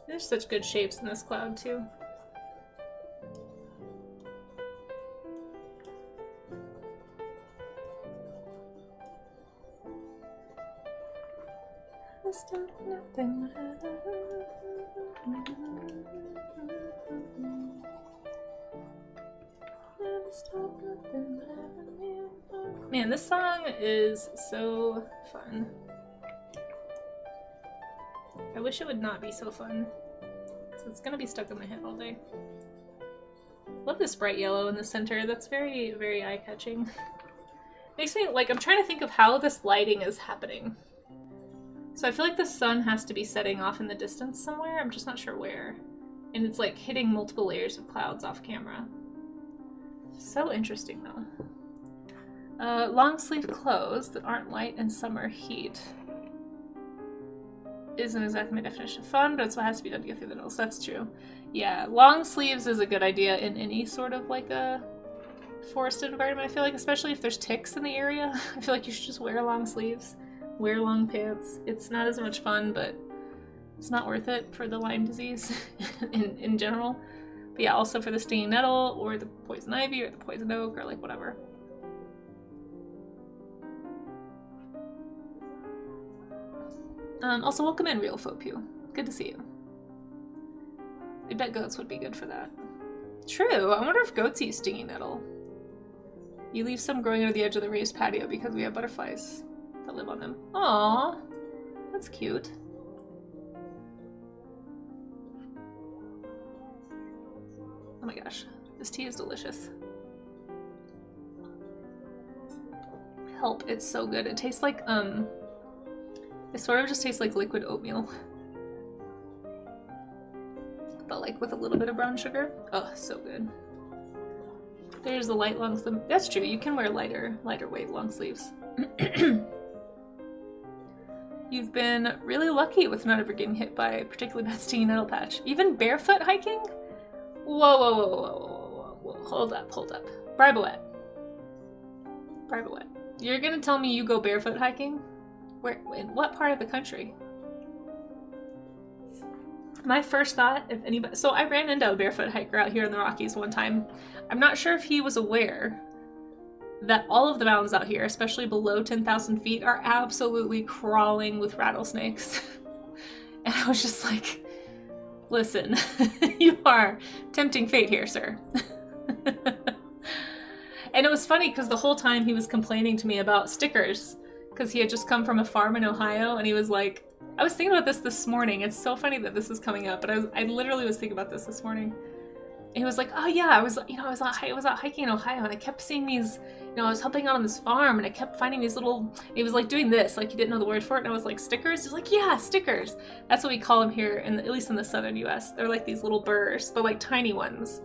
There's such good shapes in this cloud, too. Man, this song is so fun. I wish it would not be so fun, because it's gonna be stuck in my head all day. Love this bright yellow in the center. That's very, very eye-catching. Makes me, like, I'm trying to think of how this lighting is happening. So I feel like the sun has to be setting off in the distance somewhere. I'm just not sure where. And it's, like, hitting multiple layers of clouds off camera. So interesting, though. Long sleeve clothes that aren't light in summer heat. Isn't exactly my definition of fun, but it's what has to be done to get through the nose. That's true. Yeah, long sleeves is a good idea in any sort of like a forested environment, I feel like, especially if there's ticks in the area. I feel like you should just wear long sleeves, wear long pants. It's not as much fun, but it's not worth it for the Lyme disease in general. But yeah, also for the stinging nettle or the poison ivy or the poison oak or like whatever. Also, welcome in, Real Fopu. Good to see you. I bet goats would be good for that. True. I wonder if goats eat stinging nettle. You leave some growing over the edge of the raised patio because we have butterflies that live on them. Aww. That's cute. Oh my gosh. This tea is delicious. Help. It's so good. It tastes like, it sort of just tastes like liquid oatmeal. But like with a little bit of brown sugar. Oh, so good. There's the light long sleeve. That's true, you can wear lighter weight long sleeves. You've been really lucky with not ever getting hit by a particularly bad stinging nettle patch. Even barefoot hiking? Whoa, whoa, whoa, whoa, whoa, whoa, whoa. Hold up. Bribowet. You're gonna tell me you go barefoot hiking? Where, in what part of the country? My first thought, if anybody, so I ran into a barefoot hiker out here in the Rockies one time. I'm not sure if he was aware that all of the mountains out here, especially below 10,000 feet, are absolutely crawling with rattlesnakes. And I was just like, Listen, you are tempting fate here, sir. And it was funny because the whole time he was complaining to me about stickers because he had just come from a farm in Ohio, and he was like, I was thinking about this morning. It's so funny that this is coming up, but I literally was thinking about this morning. And he was like, oh yeah, I was out hiking in Ohio, and I kept seeing these, I was helping out on this farm, and I kept finding these little, he was like doing this, like he didn't know the word for it, and I was like, stickers? He was like, yeah, stickers. That's what we call them here, at least in the southern US. They're like these little burrs, but like tiny ones.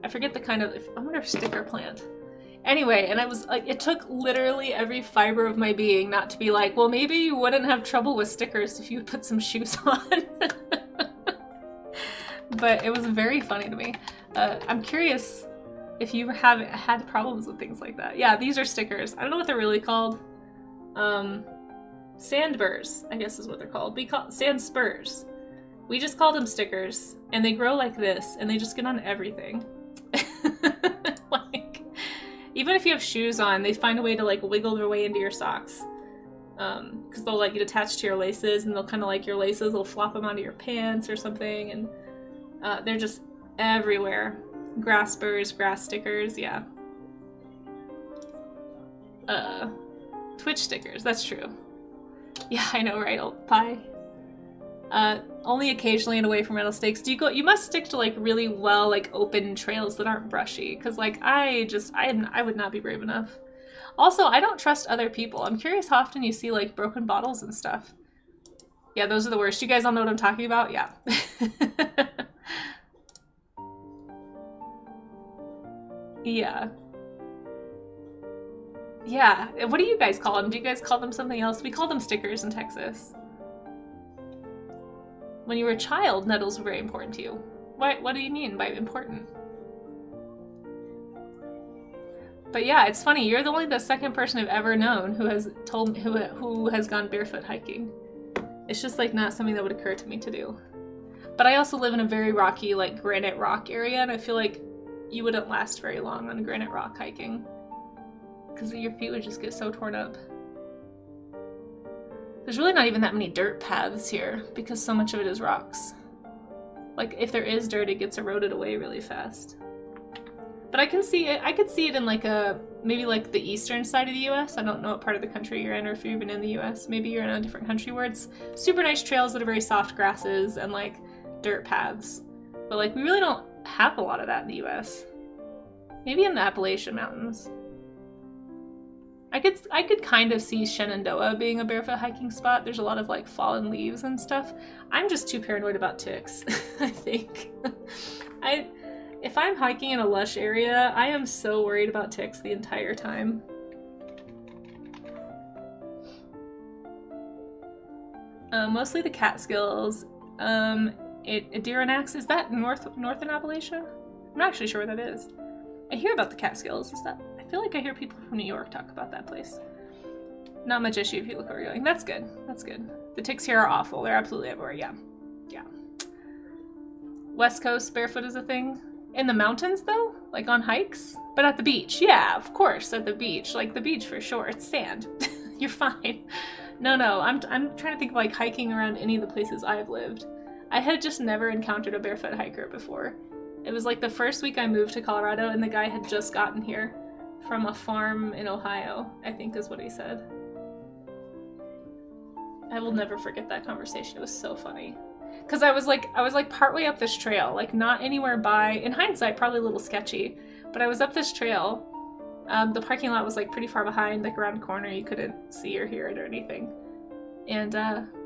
I forget the kind of, I wonder if sticker plant. Anyway, and I was like, it took literally every fiber of my being not to be like, well, maybe you wouldn't have trouble with stickers if you would put some shoes on. But it was very funny to me. I'm curious if you have had problems with things like that. Yeah, these are stickers. I don't know what they're really called. Sand burrs, I guess is what they're called. We call sand spurs. We just call them stickers, and they grow like this, and they just get on everything. Like, even if you have shoes on, they find a way to like wiggle their way into your socks. Because they'll like get attached to your laces, and they'll kind of like your laces will flop them onto your pants or something, and they're just everywhere. Grass burrs, grass stickers, yeah. Twitch stickers, that's true. Yeah, I know, right? Pie. Only occasionally and away from rattlesnakes. You must stick to like really well like open trails that aren't brushy, because like I would not be brave enough. Also, I don't trust other people. I'm curious how often you see like broken bottles and stuff. Yeah, those are the worst. You guys all know what I'm talking about? Yeah. Yeah. Yeah. What do you guys call them? Do you guys call them something else? We call them stickers in Texas. When you were a child, nettles were very important to you. What do you mean by important? But yeah, it's funny. You're only the second person I've ever known who has told me who has gone barefoot hiking. It's just like not something that would occur to me to do. But I also live in a very rocky, like granite rock area, and I feel like you wouldn't last very long on granite rock hiking because your feet would just get so torn up. There's really not even that many dirt paths here because so much of it is rocks. Like if there is dirt, it gets eroded away really fast. But I can see it. I could see it in like maybe like the eastern side of the US. I don't know what part of the country you're in, or if you're even in the US. Maybe you're in a different country where it's super nice trails that are very soft grasses and like dirt paths. But like we really don't have a lot of that in the US. Maybe in the Appalachian Mountains. I could kind of see Shenandoah being a barefoot hiking spot. There's a lot of like fallen leaves and stuff. I'm just too paranoid about ticks, I think. If I'm hiking in a lush area, I am so worried about ticks the entire time. Mostly the Catskills. Adirondacks, is that northern Appalachia? I'm not actually sure where that is. I hear about the Catskills. I feel like I hear people from New York talk about that place. Not much issue if you look where you're going. That's good. That's good. The ticks here are awful. They're absolutely everywhere. Yeah. Yeah. West Coast barefoot is a thing. In the mountains though? Like on hikes? But at the beach. Yeah, of course, at the beach. Like the beach for sure. It's sand. You're fine. No, I'm trying to think of like hiking around any of the places I've lived. I had just never encountered a barefoot hiker before. It was like the first week I moved to Colorado, and the guy had just gotten here from a farm in Ohio, I think is what he said. I will never forget that conversation. It was so funny. Because I was like partway up this trail, like not anywhere by, in hindsight, probably a little sketchy, but I was up this trail. The parking lot was like pretty far behind, like around a corner, you couldn't see or hear it or anything. And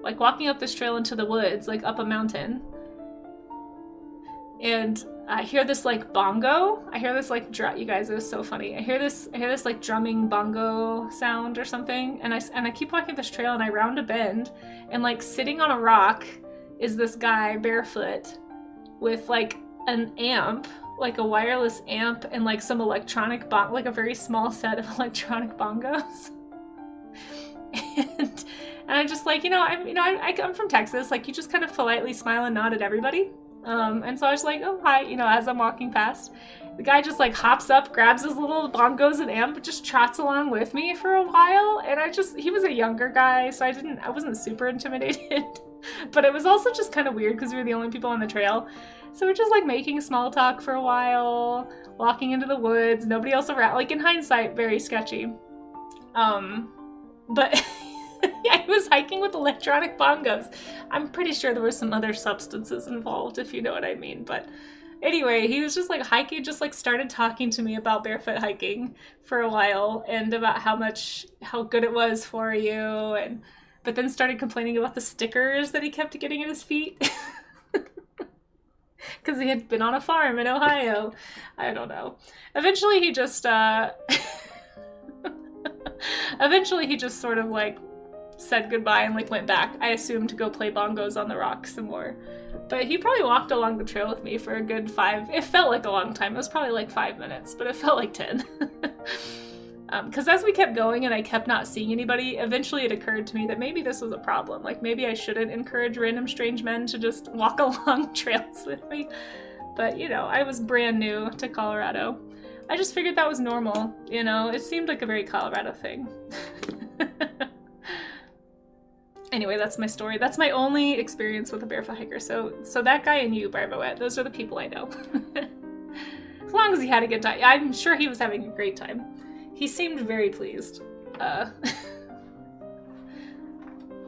like walking up this trail into the woods, like up a mountain, and I hear this like bongo. I hear this like you guys, it was so funny. I hear this like drumming bongo sound or something, and I keep walking this trail, and I round a bend, and like sitting on a rock is this guy barefoot with like an amp, like a wireless amp, and like some electronic like a very small set of electronic bongos. and I'm just like, I'm from Texas, like you just kind of politely smile and nod at everybody. And so I was like, oh, hi, as I'm walking past. The guy just like hops up, grabs his little bongos and amp, just trots along with me for a while. And he was a younger guy, so I wasn't super intimidated. But it was also just kind of weird because we were the only people on the trail. So we're just like making small talk for a while, walking into the woods, nobody else around. Like in hindsight, very sketchy. But yeah, I was hiking with electronic bongos. I'm pretty sure there were some other substances involved, if you know what I mean. But anyway, he was just like hiking, just like started talking to me about barefoot hiking for a while and about how good it was for you. But then started complaining about the stickers that he kept getting in his feet. Because he had been on a farm in Ohio. I don't know. Eventually he just sort of like said goodbye and like went back, I assume, to go play bongos on the rocks some more. But he probably walked along the trail with me for a good it felt like a long time. It was probably like 5 minutes, but it felt like 10. Because as we kept going and I kept not seeing anybody, eventually it occurred to me that maybe this was a problem. Like maybe I shouldn't encourage random strange men to just walk along trails with me. But you know, I was brand new to Colorado. I just figured that was normal, you know? It seemed like a very Colorado thing. Anyway, that's my story. That's my only experience with a barefoot hiker. So that guy and you, Barboet, those are the people I know. As long as he had a good time. I'm sure he was having a great time. He seemed very pleased.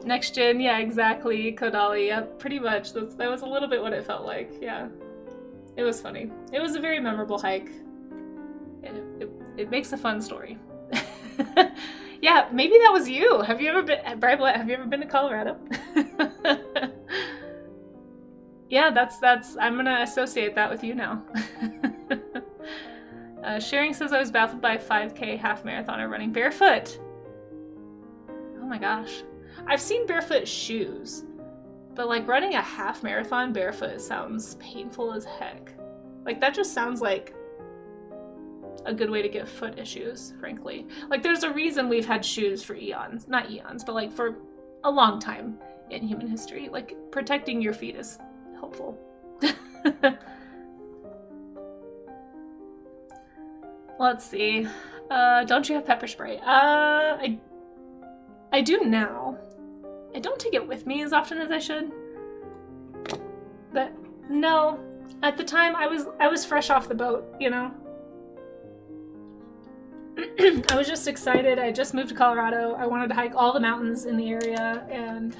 Next gen, yeah, exactly. Kodali, yeah, pretty much. That was a little bit what it felt like, yeah. It was funny. It was a very memorable hike. It makes a fun story. Yeah, maybe that was you. Have you ever been to Colorado? Yeah, I'm gonna associate that with you now. Sharing says I was baffled by a 5K half marathoner running barefoot. Oh my gosh. I've seen barefoot shoes, but like running a half marathon barefoot sounds painful as heck. Like that just sounds like a good way to get foot issues, frankly. Like there's a reason we've had shoes for eons, not eons, but like for a long time in human history. Like protecting your feet is helpful. Let's see. Don't you have pepper spray? I do now. I don't take it with me as often as I should. But no, at the time I was fresh off the boat, you know. I was just excited. I just moved to Colorado. I wanted to hike all the mountains in the area, and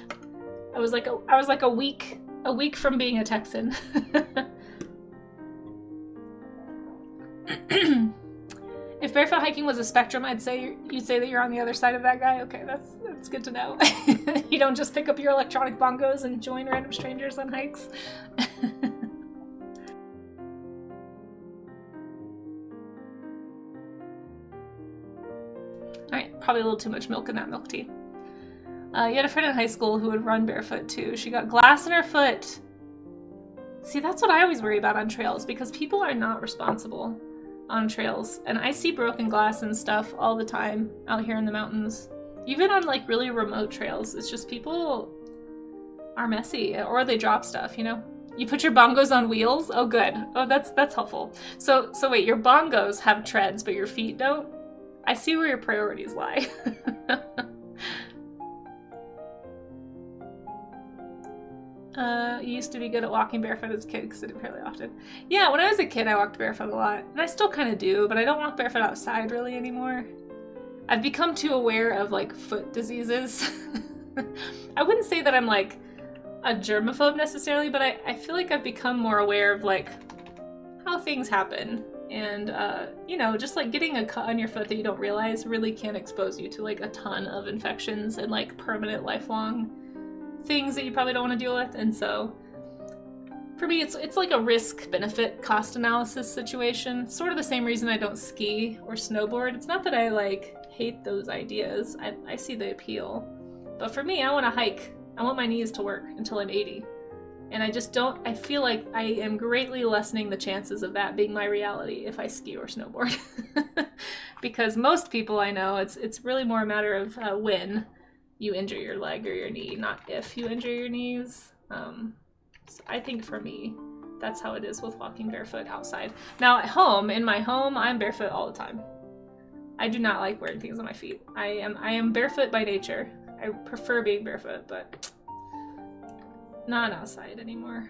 I was like a week from being a Texan. If barefoot hiking was a spectrum, you'd say that you're on the other side of that guy. Okay, that's good to know. You don't just pick up your electronic bongos and join random strangers on hikes. Alright, probably a little too much milk in that milk tea. You had a friend in high school who would run barefoot too. She got glass in her foot. See, that's what I always worry about on trails, because people are not responsible on trails. And I see broken glass and stuff all the time out here in the mountains. Even on like really remote trails. It's just people are messy, or they drop stuff, you know? You put your bongos on wheels? Oh good. Oh, that's helpful. So wait, your bongos have treads, but your feet don't? I see where your priorities lie. You used to be good at walking barefoot as a kid because I did fairly often. Yeah, when I was a kid I walked barefoot a lot. And I still kind of do, but I don't walk barefoot outside really anymore. I've become too aware of like foot diseases. I wouldn't say that I'm like a germaphobe necessarily, but I feel like I've become more aware of like how things happen. And, you know, just like getting a cut on your foot that you don't realize really can expose you to like a ton of infections and like permanent lifelong things that you probably don't want to deal with. And so for me, it's like a risk-benefit cost analysis situation. Sort of the same reason I don't ski or snowboard. It's not that I like hate those ideas. I see the appeal. But for me, I want to hike. I want my knees to work until I'm 80. And I feel like I am greatly lessening the chances of that being my reality if I ski or snowboard. Because most people I know, it's really more a matter of when you injure your leg or your knee, not if you injure your knees. So I think for me, that's how it is with walking barefoot outside. Now at home, in my home, I'm barefoot all the time. I do not like wearing things on my feet. I am barefoot by nature. I prefer being barefoot, but not outside anymore.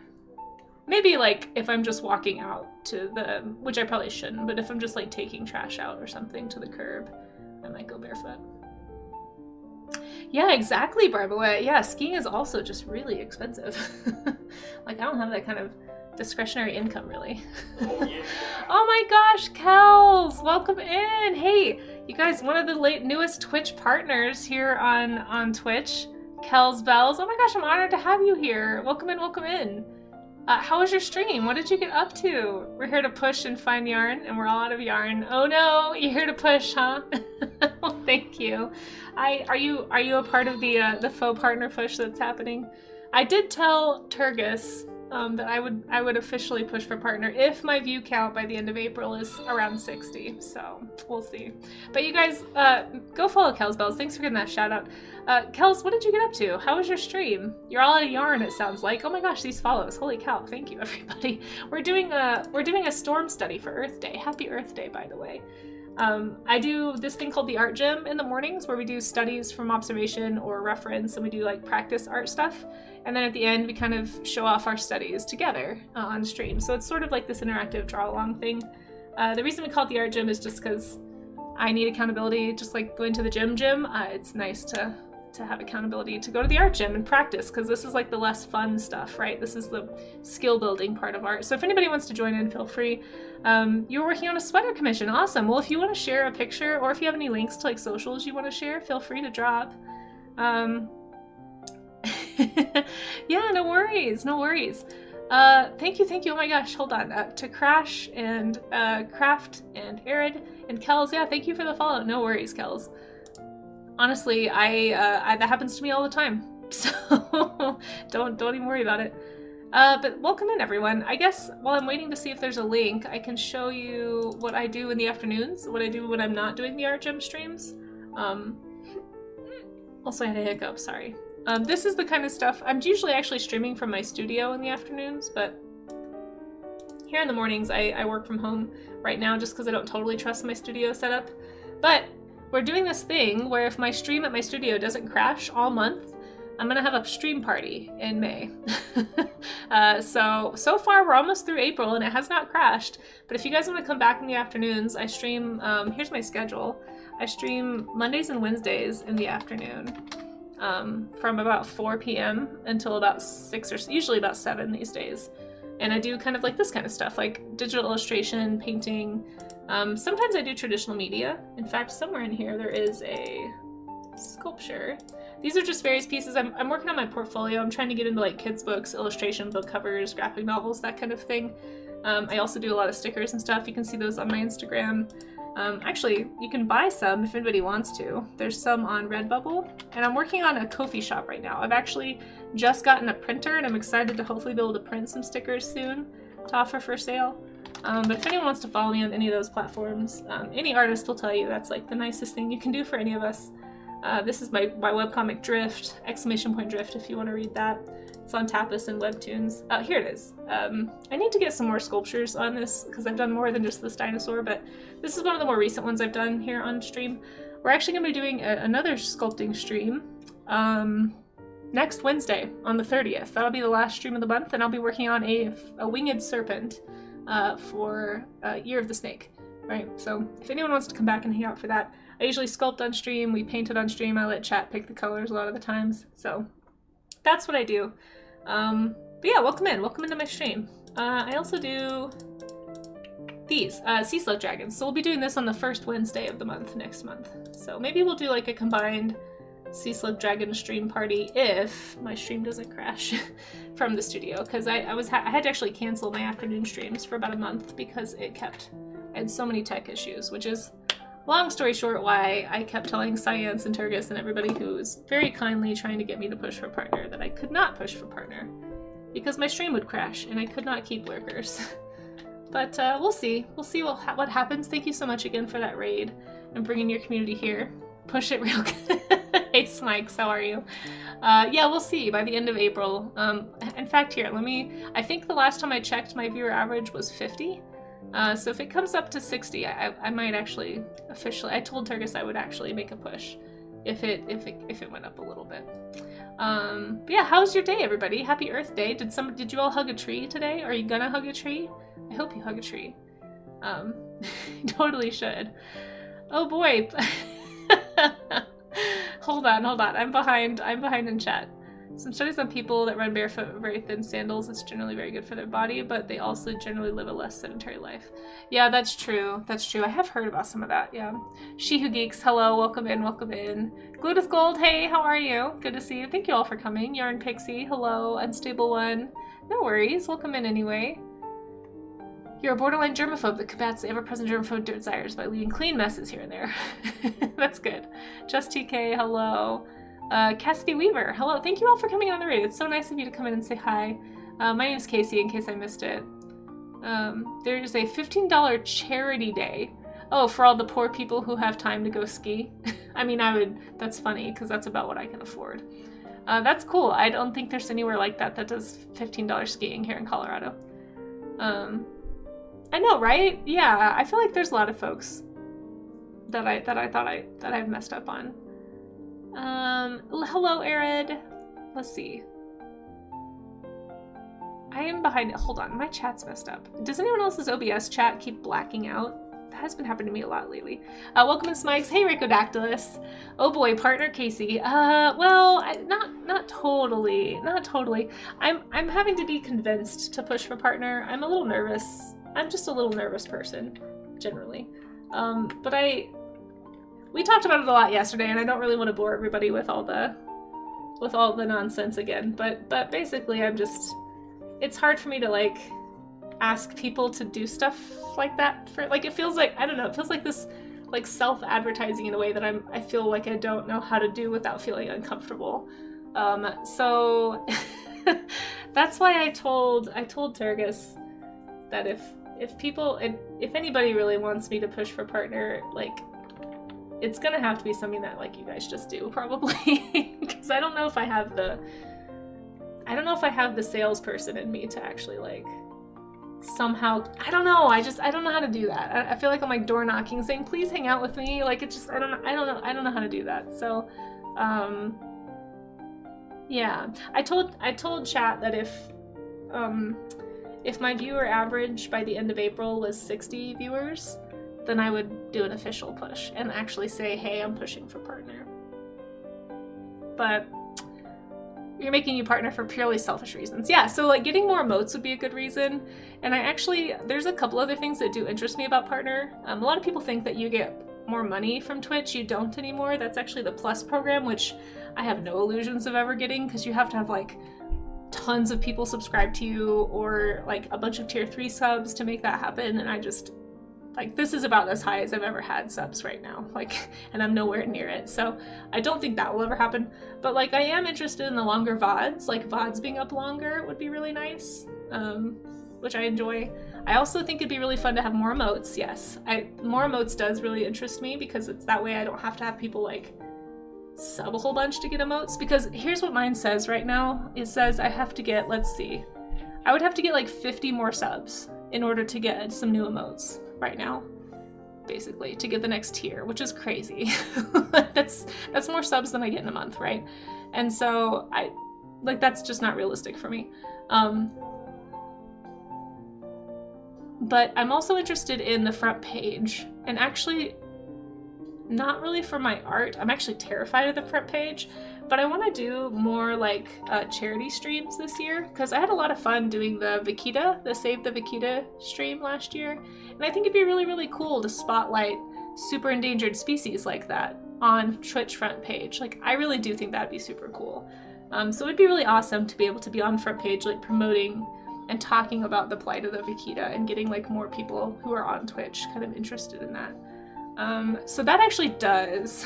Maybe like if I'm just walking out to the, which I probably shouldn't, but if I'm just like taking trash out or something to the curb, I might go barefoot. Yeah, exactly, Barbara. Yeah, skiing is also just really expensive. Like I don't have that kind of discretionary income really. Oh, yeah. Oh my gosh, Kels, welcome in. Hey, you guys, one of the newest Twitch partners here on Twitch, Kels Bells. Oh my gosh, I'm honored to have you here. Welcome in, welcome in. How was your stream? What did you get up to? We're here to push and find yarn, and we're all out of yarn. Oh no, you're here to push, huh? Well, thank you. Are you a part of the faux partner push that's happening? I did tell Turgis that I would officially push for partner if my view count by the end of April is around 60. So we'll see. But you guys, go follow Kels Bells. Thanks for getting that shout out. Kels, what did you get up to? How was your stream? You're all out of yarn, it sounds like. Oh my gosh, these follows. Holy cow, thank you everybody. We're doing a storm study for Earth Day. Happy Earth Day, by the way. I do this thing called the art gym in the mornings where we do studies from observation or reference, and we do like practice art stuff. And then at the end, we kind of show off our studies together on stream. So it's sort of like this interactive draw along thing. The reason we call it the art gym is just because I need accountability, just like going to the gym. It's nice to have accountability to go to the art gym and practice, because this is like the less fun stuff, right? This is the skill building part of art. So if anybody wants to join in, feel free. You're working on a sweater commission. Awesome. Well, if you want to share a picture, or if you have any links to like socials you want to share, feel free to drop. Yeah, no worries, no worries. Thank you. Oh my gosh, hold on. To Crash and Craft and Arid and Kels, yeah, thank you for the follow. No worries, Kels. Honestly, I that happens to me all the time, so don't even worry about it. But welcome in, everyone. I guess while I'm waiting to see if there's a link, I can show you what I do in the afternoons, what I do when I'm not doing the art gym streams. Also, I had a hiccup, sorry. This is the kind of stuff, I'm usually actually streaming from my studio in the afternoons, but here in the mornings I work from home right now just because I don't totally trust my studio setup. But we're doing this thing where if my stream at my studio doesn't crash all month, I'm gonna have a stream party in May. So far we're almost through April and it has not crashed, but if you guys want to come back in the afternoons, I stream, here's my schedule. I stream Mondays and Wednesdays in the afternoon. From about 4 p.m. until about 6 or usually about 7 these days. And I do kind of like this kind of stuff, like digital illustration, painting. Sometimes I do traditional media. In fact, somewhere in here there is a sculpture. These are just various pieces. I'm working on my portfolio. I'm trying to get into like kids books, illustration, book covers, graphic novels, that kind of thing. I also do a lot of stickers and stuff. You can see those on my Instagram. Actually, you can buy some if anybody wants to. There's some on Redbubble, and I'm working on a Ko-fi shop right now. I've actually just gotten a printer, and I'm excited to hopefully be able to print some stickers soon to offer for sale. But if anyone wants to follow me on any of those platforms, any artist will tell you that's like the nicest thing you can do for any of us. This is my webcomic Drift, ! Drift if you want to read that. It's on Tapas and Webtoons. Here it is. I need to get some more sculptures on this because I've done more than just this dinosaur, but this is one of the more recent ones I've done here on stream. We're actually going to be doing another sculpting stream next Wednesday on the 30th. That'll be the last stream of the month, and I'll be working on a winged serpent for Year of the Snake. Right, so if anyone wants to come back and hang out for that, I usually sculpt on stream, we paint it on stream, I let chat pick the colors a lot of the times, so that's what I do. But yeah, welcome into my stream. I also do these, Sea Slug Dragons, so we'll be doing this on the first Wednesday of the month next month. So maybe we'll do like a combined Sea Slug Dragon stream party if my stream doesn't crash from the studio, because I had to actually cancel my afternoon streams for about a month because I had so many tech issues, which is, long story short, why I kept telling Science and Turgis and everybody who was very kindly trying to get me to push for partner that I could not push for partner because my stream would crash and I could not keep lurkers. But we'll see. We'll see what happens. Thank you so much again for that raid and bringing your community here. Push it real good. Hey Smikes, how are you? Yeah, we'll see by the end of April. In fact, here, I think the last time I checked my viewer average was 50. So if it comes up to 60, I might actually officially, I told Turgis I would actually make a push if it went up a little bit. But yeah, how's your day, everybody? Happy Earth Day. Did you all hug a tree today? Are you gonna hug a tree? I hope you hug a tree. You totally should. Oh boy. Hold on. I'm behind in chat. Some studies on people that run barefoot with very thin sandals, it's generally very good for their body, but they also generally live a less sedentary life. Yeah, that's true. I have heard about some of that, yeah. She Who Geeks, hello, welcome in. Glued with Gold, hey, how are you? Good to see you. Thank you all for coming. Yarn Pixie, hello. Unstable One, no worries, welcome in anyway. You're a borderline germaphobe that combats the ever-present germaphobe desires by leaving clean messes here and there. That's good. Just TK, hello. Cassidy Weaver, hello. Thank you all for coming on the raid. It's so nice of you to come in and say hi. My name's Casey, in case I missed it. There's a $15 charity day. Oh, for all the poor people who have time to go ski. I mean, that's funny, because that's about what I can afford. That's cool. I don't think there's anywhere like that that does $15 skiing here in Colorado. I know, right? Yeah, I feel like there's a lot of folks that I've messed up on. Hello, Arid. Let's see. I am behind. Hold on, my chat's messed up. Does anyone else's OBS chat keep blacking out? That has been happening to me a lot lately. Welcome to Smikes. Hey, Ricodactylus. Oh boy, partner Casey. Well, not totally. I'm having to be convinced to push for partner. I'm a little nervous. I'm just a little nervous person, generally. But we talked about it a lot yesterday, and I don't really want to bore everybody with all the nonsense again. But basically, it's hard for me to like ask people to do stuff like that. For like, it feels like, I don't know, it feels like this like self-advertising in a way that I feel like I don't know how to do without feeling uncomfortable. So that's why I told Turgis that if anybody really wants me to push for partner, like, it's gonna have to be something that like you guys just do, probably. Because I don't know if I have the salesperson in me to actually like somehow, I don't know how to do that. I feel like I'm like door knocking saying please hang out with me, like it just I don't know how to do that. So yeah, I told chat that if my viewer average by the end of April was 60 viewers, then I would do an official push and actually say, hey, I'm pushing for partner. But you're making you partner for purely selfish reasons. Yeah, so like getting more emotes would be a good reason. And there's a couple other things that do interest me about partner. A lot of people think that you get more money from Twitch. You don't anymore. That's actually the Plus program, which I have no illusions of ever getting, because you have to have like tons of people subscribe to you or like a bunch of tier 3 subs to make that happen. And I just, like, this is about as high as I've ever had subs right now, like, and I'm nowhere near it. So I don't think that will ever happen. But like, I am interested in the longer VODs, like VODs being up longer would be really nice, which I enjoy. I also think it'd be really fun to have more emotes. Yes, more emotes does really interest me, because it's that way I don't have to have people like sub a whole bunch to get emotes. Because here's what mine says right now. It says I have to get, let's see, I would have to get like 50 more subs in order to get some new emotes right now, basically, to get the next tier, which is crazy. That's more subs than I get in a month, right? And so that's just not realistic for me. But I'm also interested in the front page, and actually not really for my art. I'm actually terrified of the front page, but I want to do more like charity streams this year, because I had a lot of fun doing the Save the Vaquita stream last year, and I think it'd be really, really cool to spotlight super endangered species like that on Twitch front page. Like, I really do think that'd be super cool. So it'd be really awesome to be able to be on front page, like promoting and talking about the plight of the vaquita and getting like more people who are on Twitch kind of interested in that. So that actually does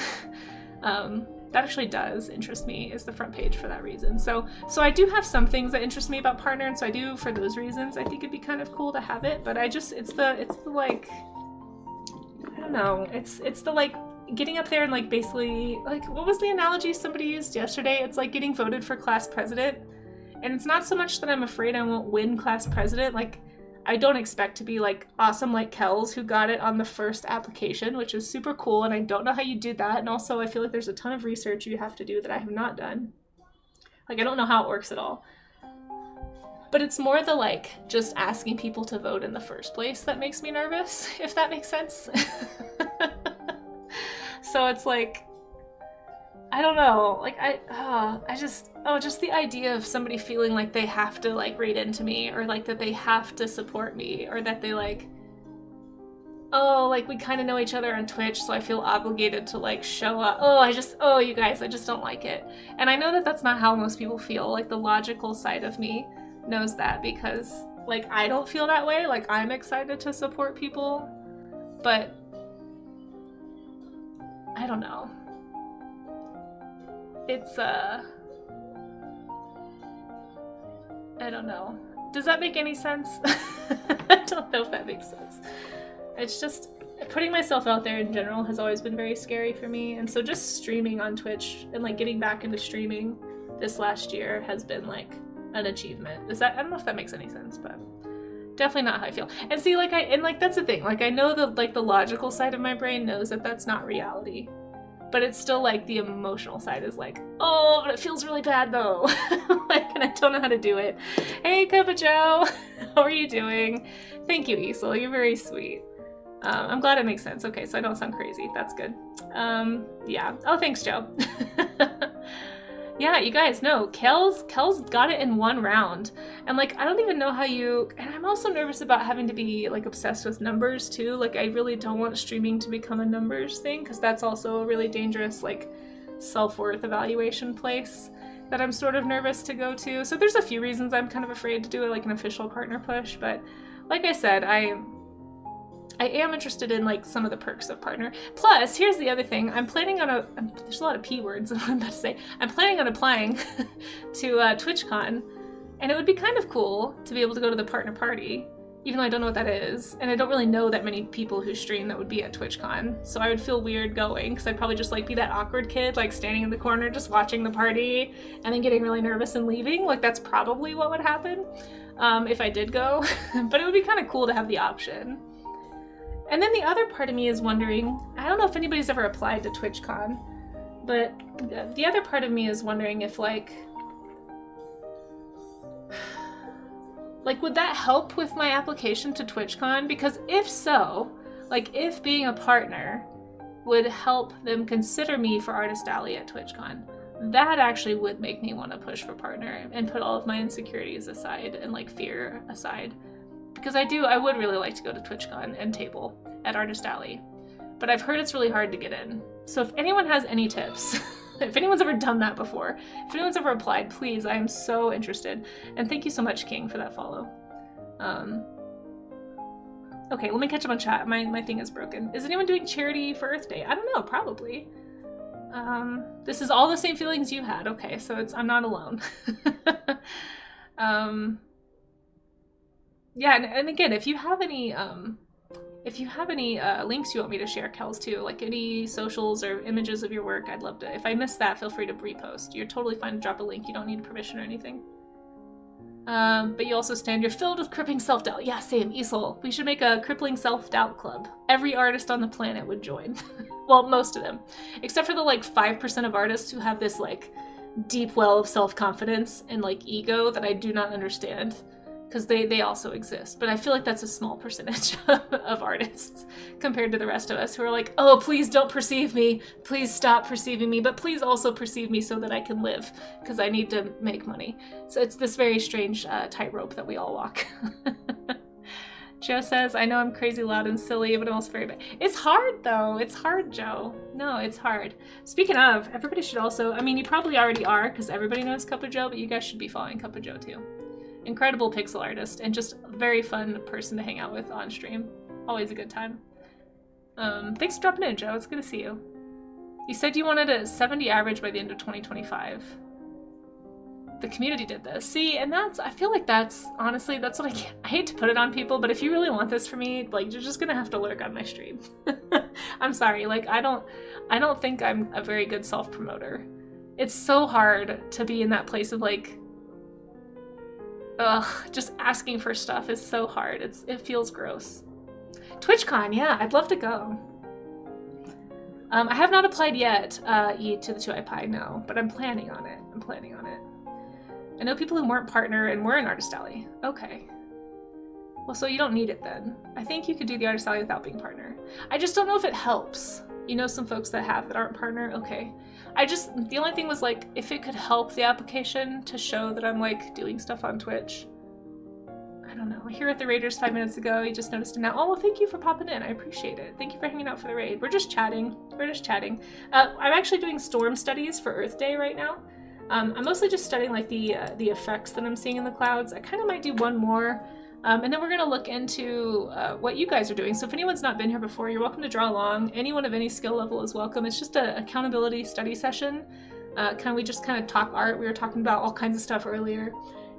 interest me, is the front page, for that reason. So I do have some things that interest me about partner, and so I do, for those reasons, I think it'd be kind of cool to have it. But it's the like, I don't know, it's the like getting up there and like basically, like, what was the analogy somebody used yesterday? It's like getting voted for class president. And it's not so much that I'm afraid I won't win class president. Like, I don't expect to be like awesome like Kells, who got it on the first application, which is super cool, and I don't know how you did that. And also I feel like there's a ton of research you have to do that I have not done. Like, I don't know how it works at all. But it's more the, like, just asking people to vote in the first place that makes me nervous, if that makes sense. So it's like, I don't know, like, just the idea of somebody feeling like they have to, like, read into me, or, like, that they have to support me, or that they, like, oh, like, we kind of know each other on Twitch, so I feel obligated to, like, show up. Oh, you guys, I just don't like it. And I know that that's not how most people feel. Like, the logical side of me knows that, because, like, I don't feel that way. Like, I'm excited to support people, but I don't know. It's, I don't know. Does that make any sense? I don't know if that makes sense. It's just, putting myself out there in general has always been very scary for me, and so just streaming on Twitch and, like, getting back into streaming this last year has been, like, an achievement. I don't know if that makes any sense, but definitely not how I feel. And see, like, that's the thing. Like, I know that, like, the logical side of my brain knows that that's not reality. But it's still, like, the emotional side is like, oh, but it feels really bad, though. Like, and I don't know how to do it. Hey, Cup of Joe. How are you doing? Thank you, Isel. You're very sweet. I'm glad it makes sense. Okay, so I don't sound crazy. That's good. Yeah. Oh, thanks, Joe. Yeah, you guys know, Kel's got it in one round. And, like, I don't even know how and I'm also nervous about having to be, like, obsessed with numbers too. Like, I really don't want streaming to become a numbers thing, because that's also a really dangerous, like, self-worth evaluation place that I'm sort of nervous to go to. So there's a few reasons I'm kind of afraid to do it, like an official partner push, but like I said, I am interested in, like, some of the perks of partner. Plus, here's the other thing. I'm planning on there's a lot of P words I'm about to say. I'm planning on applying to TwitchCon, and it would be kind of cool to be able to go to the partner party, even though I don't know what that is, and I don't really know that many people who stream that would be at TwitchCon, so I would feel weird going, because I'd probably just, like, be that awkward kid, like, standing in the corner just watching the party, and then getting really nervous and leaving. Like, that's probably what would happen if I did go, but it would be kind of cool to have the option. And then the other part of me is wondering, I don't know if anybody's ever applied to TwitchCon, but the other part of me is wondering if, like, would that help with my application to TwitchCon? Because if so, like, if being a partner would help them consider me for Artist Alley at TwitchCon, that actually would make me want to push for partner and put all of my insecurities aside and, like, fear aside. Because I would really like to go to TwitchCon and table at Artist Alley, but I've heard it's really hard to get in. So if anyone has any tips, if anyone's ever done that before, if anyone's ever applied, please, I am so interested. And thank you so much, King, for that follow. Okay, let me catch up on chat. My thing is broken. Is anyone doing charity for Earth Day? I don't know, probably. This is all the same feelings you had. Okay, so I'm not alone. Yeah, and again, if you have any links you want me to share, Kels, too, like any socials or images of your work, I'd love to. If I missed that, feel free to repost. You're totally fine to drop a link. You don't need permission or anything. But you also stand, you're filled with crippling self-doubt. Yeah, same, Isol. We should make a crippling self-doubt club. Every artist on the planet would join. Well, most of them. Except for the, like, 5% of artists who have this, like, deep well of self-confidence and, like, ego that I do not understand. Because they also exist. But I feel like that's a small percentage of artists compared to the rest of us who are like, oh, please don't perceive me. Please stop perceiving me. But please also perceive me so that I can live, because I need to make money. So it's this very strange tightrope that we all walk. Joe says, I know I'm crazy loud and silly, but I'm also very bad. It's hard, though. It's hard, Joe. No, it's hard. Speaking of, everybody should also, I mean, you probably already are, because everybody knows Cup of Joe, but you guys should be following Cup of Joe, too. Incredible pixel artist, and just a very fun person to hang out with on stream. Always a good time. Thanks for dropping in, Joe. It's good to see you. You said you wanted a 70 average by the end of 2025. The community did this. See, and I feel like that's, honestly, that's what I hate to put it on people, but if you really want this for me, like, you're just gonna have to lurk on my stream. I'm sorry, like, I don't think I'm a very good self-promoter. It's so hard to be in that place of, like, just asking for stuff is so hard. It feels gross. TwitchCon, yeah, I'd love to go. I have not applied yet to the 2i Pie, no, but I'm planning on it. I know people who weren't partner and were in Artist Alley. Okay. Well, so you don't need it then. I think you could do the Artist Alley without being partner. I just don't know if it helps. You know some folks that aren't partner? Okay. The only thing was like, if it could help the application to show that I'm like doing stuff on Twitch. I don't know. Here at the Raiders 5 minutes ago, you just noticed it now. Oh, well, thank you for popping in. I appreciate it. Thank you for hanging out for the raid. We're just chatting. I'm actually doing storm studies for Earth Day right now. I'm mostly just studying like the effects that I'm seeing in the clouds. I kind of might do one more. And then we're going to look into what you guys are doing. So if anyone's not been here before, you're welcome to draw along. Anyone of any skill level is welcome. It's just an accountability study session. We just kind of talk art. We were talking about all kinds of stuff earlier.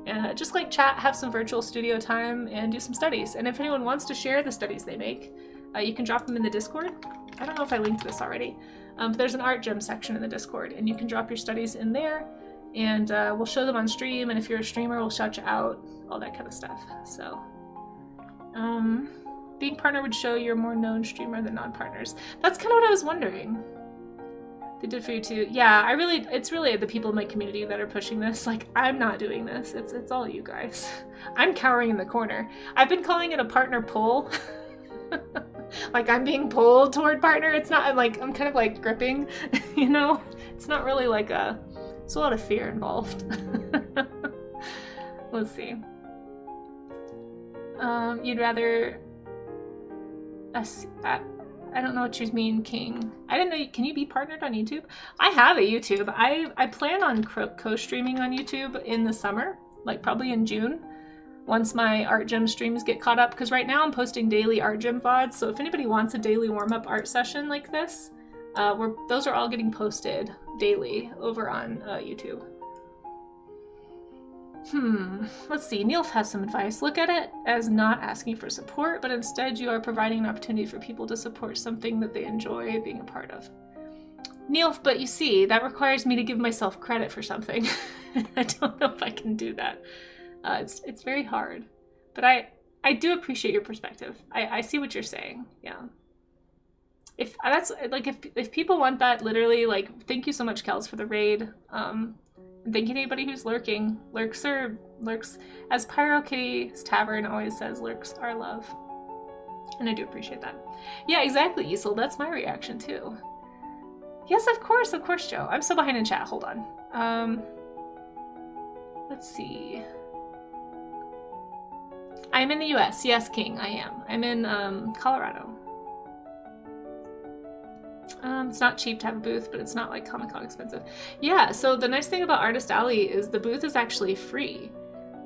And just like chat, have some virtual studio time, and do some studies. And if anyone wants to share the studies they make, you can drop them in the Discord. I don't know if I linked this already. But there's an art gym section in the Discord, and you can drop your studies in there, and we'll show them on stream. And if you're a streamer, we'll shout you out, all that kind of stuff. So, being partner would show you're a more known streamer than non-partners. That's kind of what I was wondering. They did for you too. Yeah, it's really the people in my community that are pushing this. Like, I'm not doing this. It's all you guys. I'm cowering in the corner. I've been calling it a partner pull. Like, I'm being pulled toward partner. It's not like, I'm kind of like gripping, you know? It's not really like there's a lot of fear involved. Let's see. You'd rather I don't know what you mean, King. I didn't know. Can you be partnered on YouTube? I have a YouTube. I plan on co-streaming on YouTube in the summer, like probably in June, once my art gym streams get caught up. Because right now I'm posting daily art gym VODs. So if anybody wants a daily warm-up art session like this, those are all getting posted daily over on YouTube. Let's see. Neil has some advice. Look at it as not asking for support, but instead you are providing an opportunity for people to support something that they enjoy being a part of. Neil, but you see, that requires me to give myself credit for something. I don't know if I can do that. It's very hard, but I do appreciate your perspective. I see what you're saying. Yeah. If people want that, literally, like, thank you so much, Kels, for the raid. Thank you to anybody who's lurking. Lurks, as Pyro Kitty's Tavern always says, lurks are love. And I do appreciate that. Yeah, exactly, Isel. That's my reaction too. Yes, of course, Joe. I'm so behind in chat. Hold on. Let's see. I'm in the US. Yes, King, I am. I'm in Colorado. It's not cheap to have a booth, but it's not like Comic-Con expensive. Yeah, so the nice thing about Artist Alley is the booth is actually free.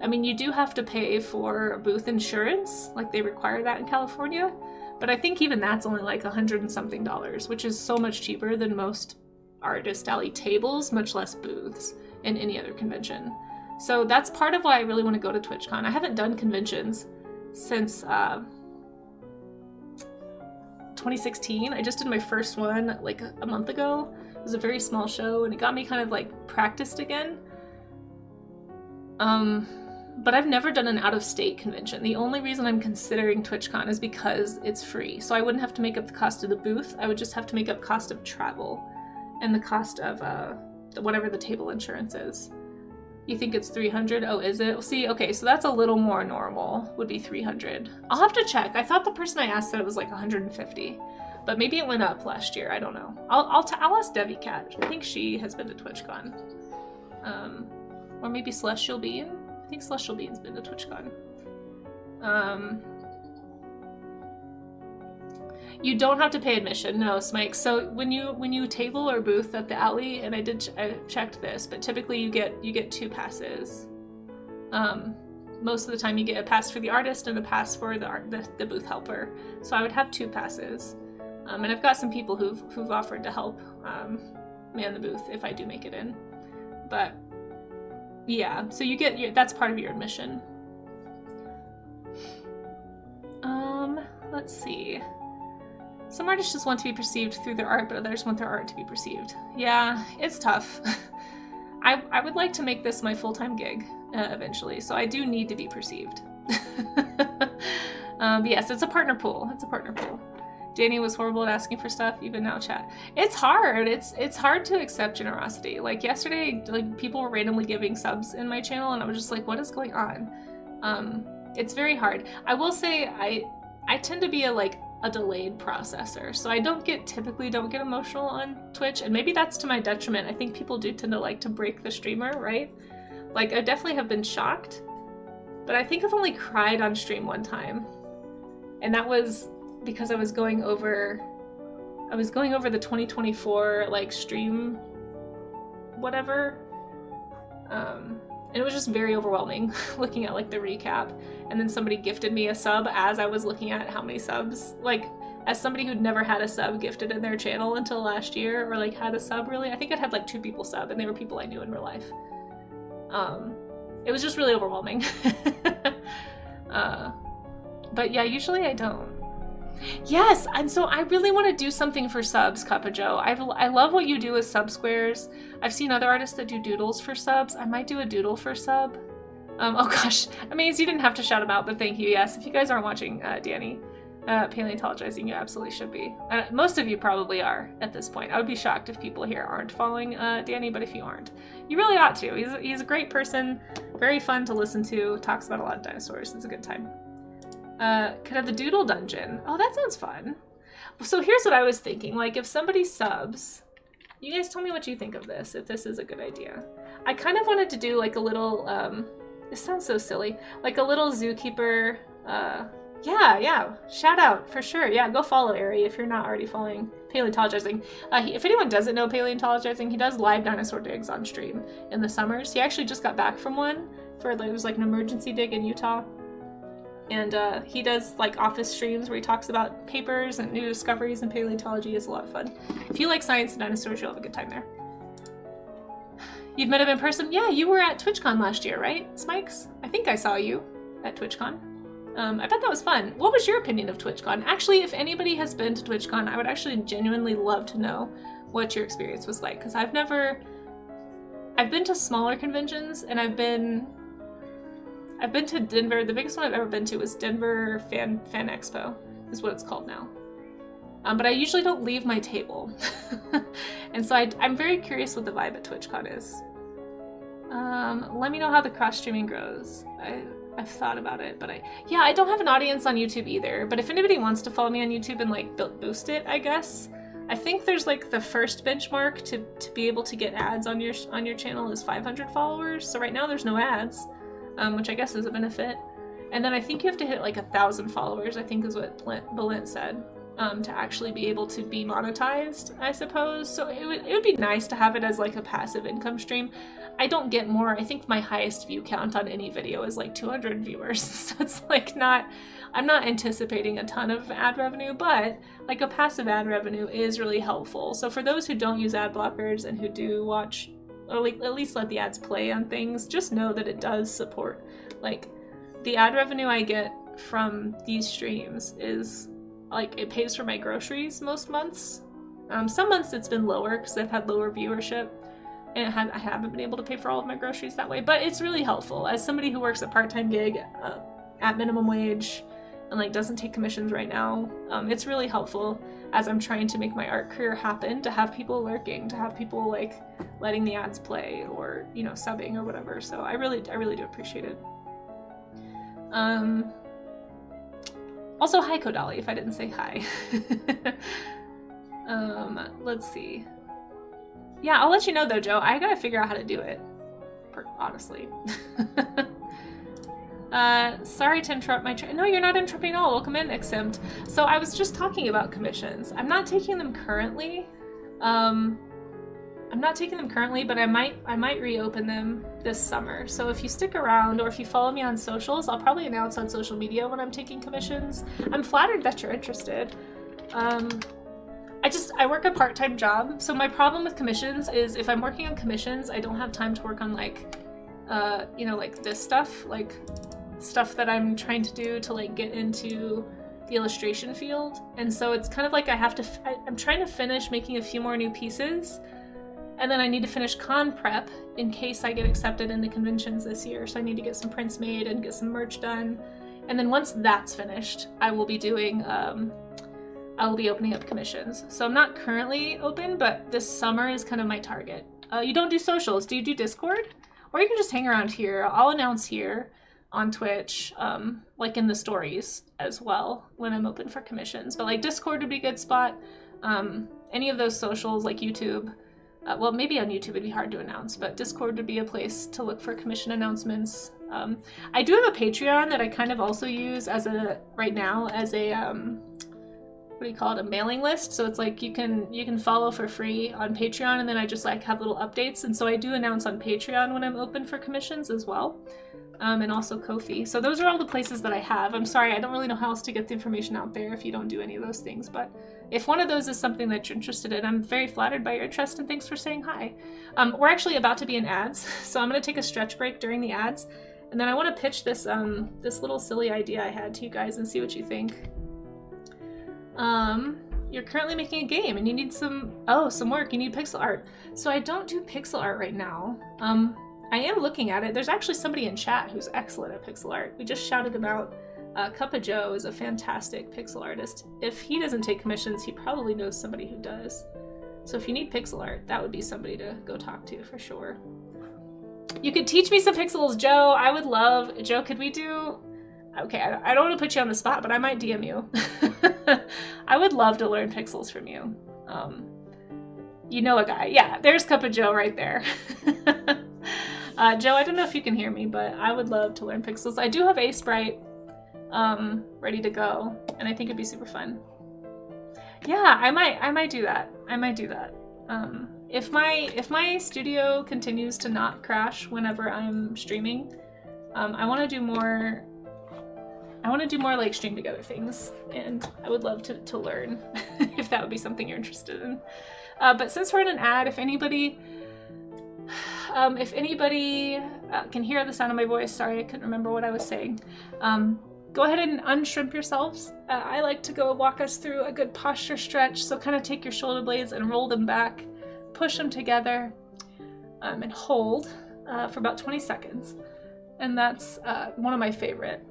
I mean, you do have to pay for booth insurance, like they require that in California, but I think even that's only like $100 and something, which is so much cheaper than most Artist Alley tables, much less booths in any other convention. So that's part of why I really want to go to TwitchCon. I haven't done conventions since 2016. I just did my first one like a month ago. It was a very small show and it got me kind of like practiced again. But I've never done an out-of-state convention. The only reason I'm considering TwitchCon is because it's free. So I wouldn't have to make up the cost of the booth. I would just have to make up cost of travel and the cost of whatever the table insurance is. You think it's 300? Oh, is it? See, okay, so that's a little more normal, would be 300. I'll have to check. I thought the person I asked said it was like 150, but maybe it went up last year. I don't know. I'll ask Debbie Cat. I think she has been to TwitchCon. Or maybe Celestial Bean. I think Celestial Bean's been to TwitchCon. You don't have to pay admission, no, Smike. So when you table or booth at the alley, and I checked this, but typically you get 2 passes. Most of the time you get a pass for the artist and a pass for the booth helper. So I would have 2 passes. And I've got some people who've offered to help man the booth if I do make it in. But yeah, so that's part of your admission. Let's see. Some artists just want to be perceived through their art, but others want their art to be perceived. Yeah, it's tough. I would like to make this my full-time gig eventually, so I do need to be perceived. But yes, it's a partner pool. Danny was horrible at asking for stuff, even now chat. It's hard. It's hard to accept generosity. Like yesterday, like people were randomly giving subs in my channel and I was just like, what is going on? It's very hard. I will say I tend to be a delayed processor. So I typically don't get emotional on Twitch, and maybe that's to my detriment. I think people do tend to like to break the streamer, right? Like I definitely have been shocked, but I think I've only cried on stream one time. And that was because I was going over the 2024 like stream whatever. And it was just very overwhelming looking at like the recap, and then somebody gifted me a sub as I was looking at how many subs, like as somebody who'd never had a sub gifted in their channel until last year, or like had a sub really. I think I'd had like 2 people sub and they were people I knew in real life. It was just really overwhelming. But yeah, usually I don't. Yes, and so I really want to do something for subs, Cuppa Joe. I love what you do with sub squares. I've seen other artists that do doodles for subs. I might do a doodle for sub. Oh gosh, Amaze, you didn't have to shout them out, but thank you. Yes, if you guys aren't watching Danny paleontologizing, you absolutely should be. Most of you probably are at this point. I would be shocked if people here aren't following Danny, but if you aren't, you really ought to. He's a great person, very fun to listen to, talks about a lot of dinosaurs. It's a good time. Could have the doodle dungeon. Oh, that sounds fun. So here's what I was thinking. Like if somebody subs, you guys tell me what you think of this, if this is a good idea. I kind of wanted to do like a little, this sounds so silly, like a little zookeeper, yeah, shout out for sure. Yeah, go follow Ari if you're not already following paleontologizing. If anyone doesn't know paleontologizing, he does live dinosaur digs on stream in the summers. He actually just got back from one for it was like an emergency dig in Utah. And he does like office streams where he talks about papers and new discoveries in paleontology. It's a lot of fun. If you like science and dinosaurs, you'll have a good time there. You've met him in person? Yeah, you were at TwitchCon last year, right, Smikes? I think I saw you at TwitchCon. I bet that was fun. What was your opinion of TwitchCon? Actually, if anybody has been to TwitchCon, I would actually genuinely love to know what your experience was like, because I've been to smaller conventions, and I've been to Denver. The biggest one I've ever been to was Denver Fan Expo, is what it's called now. But I usually don't leave my table. And so I'm very curious what the vibe at TwitchCon is. Let me know how the cross-streaming grows. I've thought about it, but I don't have an audience on YouTube either. But if anybody wants to follow me on YouTube and like boost it, I guess. I think there's like the first benchmark to be able to get ads on your channel is 500 followers. So right now there's no ads. Which I guess is a benefit. And then I think you have to hit like 1,000 followers, I think is what Balint said, to actually be able to be monetized, I suppose. So it would be nice to have it as like a passive income stream. I don't get more. I think my highest view count on any video is like 200 viewers. So it's like I'm not anticipating a ton of ad revenue, but like a passive ad revenue is really helpful. So for those who don't use ad blockers and who do watch, or like at least let the ads play on things, just know that it does support. Like the ad revenue I get from these streams is like it pays for my groceries most months. Some months it's been lower because I've had lower viewership and I haven't been able to pay for all of my groceries that way, but it's really helpful as somebody who works a part-time gig at minimum wage and like doesn't take commissions right now. It's really helpful as I'm trying to make my art career happen, to have people lurking, to have people like letting the ads play or, you know, subbing or whatever. So I really do appreciate it. Also, hi Kodali, if I didn't say hi. Let's see. Yeah, I'll let you know though, Joe. I gotta figure out how to do it, honestly. Sorry to interrupt my no, you're not interrupting at all. Welcome in, Exempt. So I was just talking about commissions. I'm not taking them currently. But I might reopen them this summer. So if you stick around or if you follow me on socials, I'll probably announce on social media when I'm taking commissions. I'm flattered that you're interested. I work a part-time job. So my problem with commissions is if I'm working on commissions, I don't have time to work on like, you know, like this stuff, like stuff that I'm trying to do to like get into the illustration field. And so it's kind of like I'm trying to finish making a few more new pieces, and then I need to finish con prep in case I get accepted into conventions this year. So I need to get some prints made and get some merch done. And then once that's finished, I will be doing I'll be opening up commissions. So I'm not currently open, but this summer is kind of my target. You don't do socials. Do you do Discord? Or you can just hang around here. I'll announce here on Twitch, like in the stories as well when I'm open for commissions. But like Discord would be a good spot. Any of those socials like YouTube. Well, maybe on YouTube it'd be hard to announce, but Discord would be a place to look for commission announcements. I do have a Patreon that I kind of also use as right now as a what do you call it, a mailing list. So it's like you can follow for free on Patreon, and then I just like have little updates. And so I do announce on Patreon when I'm open for commissions as well. And also Ko-fi. So those are all the places that I have. I'm sorry, I don't really know how else to get the information out there if you don't do any of those things, but if one of those is something that you're interested in, I'm very flattered by your interest, and thanks for saying hi. We're actually about to be in ads, so I'm gonna take a stretch break during the ads, and then I wanna pitch this this little silly idea I had to you guys and see what you think. You're currently making a game and you need some work, you need pixel art. So I don't do pixel art right now. I am looking at it. There's actually somebody in chat who's excellent at pixel art. We just shouted him out. Cup of Joe is a fantastic pixel artist. If he doesn't take commissions, he probably knows somebody who does. So if you need pixel art, that would be somebody to go talk to for sure. You could teach me some pixels, Joe. I would love, Joe, could we do, okay, I don't want to put you on the spot, but I might DM you. I would love to learn pixels from you. You know a guy. Yeah, there's Cup of Joe right there. Joe, I don't know if you can hear me, but I would love to learn pixels. I do have a sprite ready to go, and I think it'd be super fun. Yeah, I might do that. I might do that. If my studio continues to not crash whenever I'm streaming, I want to do more. I want to do more like stream together things, and I would love to learn if that would be something you're interested in. But since we're in an ad, if anybody can hear the sound of my voice, sorry, I couldn't remember what I was saying. Go ahead and unshrimp yourselves. I like to go walk us through a good posture stretch. So kind of take your shoulder blades and roll them back, push them together, and hold for about 20 seconds. And that's one of my favorite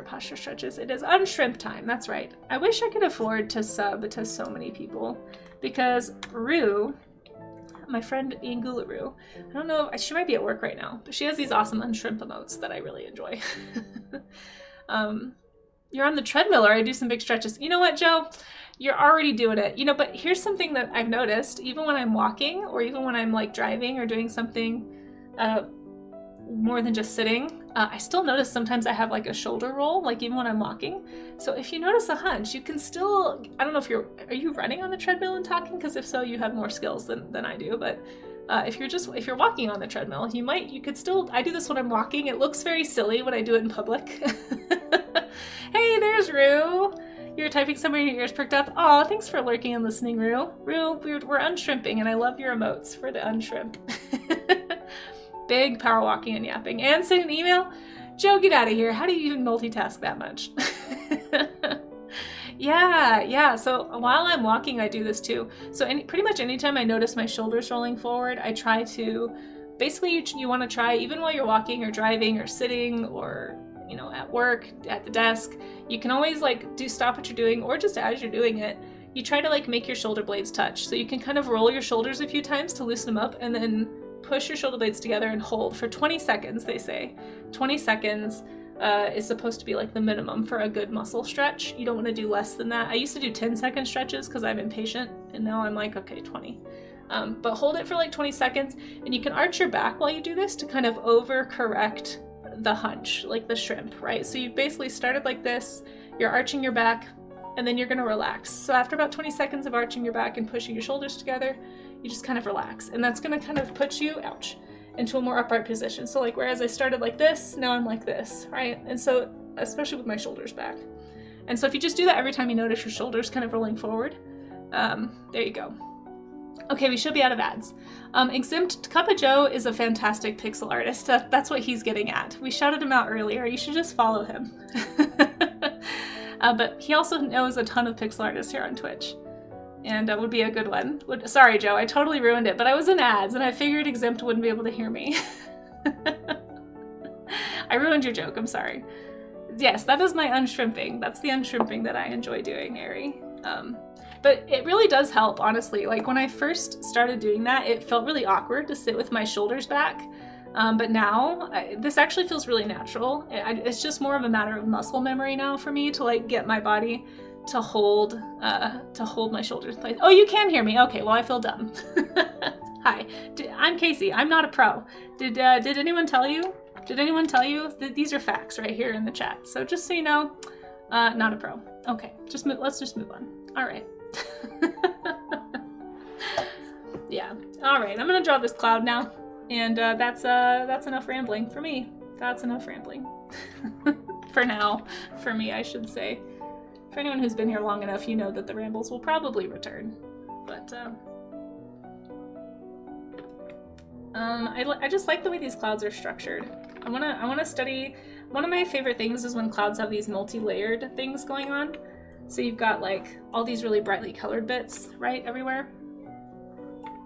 posture stretches. It is unshrimp time, that's right. I wish I could afford to sub to so many people, because Rue, my friend Ingularu, I don't know, she might be at work right now, but she has these awesome unshrimp emotes that I really enjoy. You're on the treadmill, or I do some big stretches. You know what, Joe? You're already doing it. You know, but here's something that I've noticed, even when I'm walking, or even when I'm like driving or doing something more than just sitting, I still notice sometimes I have like a shoulder roll, like even when I'm walking. So if you notice a hunch, you can still, I don't know if are you running on the treadmill and talking? Because if so, you have more skills than I do. But if you're walking on the treadmill, you could still, I do this when I'm walking. It looks very silly when I do it in public. Hey, there's Rue. You're typing somewhere and your ears perked up. Aw, thanks for lurking and listening, Rue. Rue, we're unshrimping, and I love your emotes for the unshrimp. Big power walking and yapping. And send an email? Joe, get out of here. How do you even multitask that much? Yeah. So while I'm walking, I do this too. So pretty much anytime I notice my shoulders rolling forward, I try to, basically you want to try, even while you're walking or driving or sitting or, you know, at work, at the desk, you can always like stop what you're doing, or just as you're doing it, you try to like make your shoulder blades touch. So you can kind of roll your shoulders a few times to loosen them up, and then push your shoulder blades together and hold for 20 seconds, they say. 20 seconds is supposed to be like the minimum for a good muscle stretch. You don't want to do less than that. I used to do 10-second stretches because I'm impatient, and now I'm like, okay, 20. But hold it for like 20 seconds, and you can arch your back while you do this to kind of overcorrect the hunch, like the shrimp, right? So you basically started like this, you're arching your back, and then you're going to relax. So after about 20 seconds of arching your back and pushing your shoulders together, you just kind of relax, and that's going to kind of put you, into a more upright position. So like, whereas I started like this, now I'm like this, right? And so, especially with my shoulders back. And so if you just do that every time you notice your shoulders kind of rolling forward, there you go. Okay, we should be out of ads. Exempt Cup of Joe is a fantastic pixel artist. That's what he's getting at. We shouted him out earlier. You should just follow him. But he also knows a ton of pixel artists here on Twitch, and would be a good one. Sorry, Joe, I totally ruined it, but I was in ads, and I figured Exempt wouldn't be able to hear me. I ruined your joke, I'm sorry. Yes, that is my unshrimping. That's the unshrimping that I enjoy doing, Ari. But it really does help, honestly. Like when I first started doing that, it felt really awkward to sit with my shoulders back. But now this actually feels really natural. It's just more of a matter of muscle memory now for me to like get my body to hold my shoulders. Like, oh, you can hear me. Okay, well I feel dumb. Hi, I'm Casey. I'm not a pro. Did anyone tell you? Did anyone tell you that these are facts right here in the chat? So just so you know, not a pro. Okay, let's just move on. All right. Yeah. All right. I'm gonna draw this cloud now, and that's enough rambling for me. That's enough rambling for now. For me, I should say. For anyone who's been here long enough, you know that the rambles will probably return. But I just like the way these clouds are structured. I wanna study. One of my favorite things is when clouds have these multi-layered things going on. So you've got like all these really brightly colored bits, right, everywhere.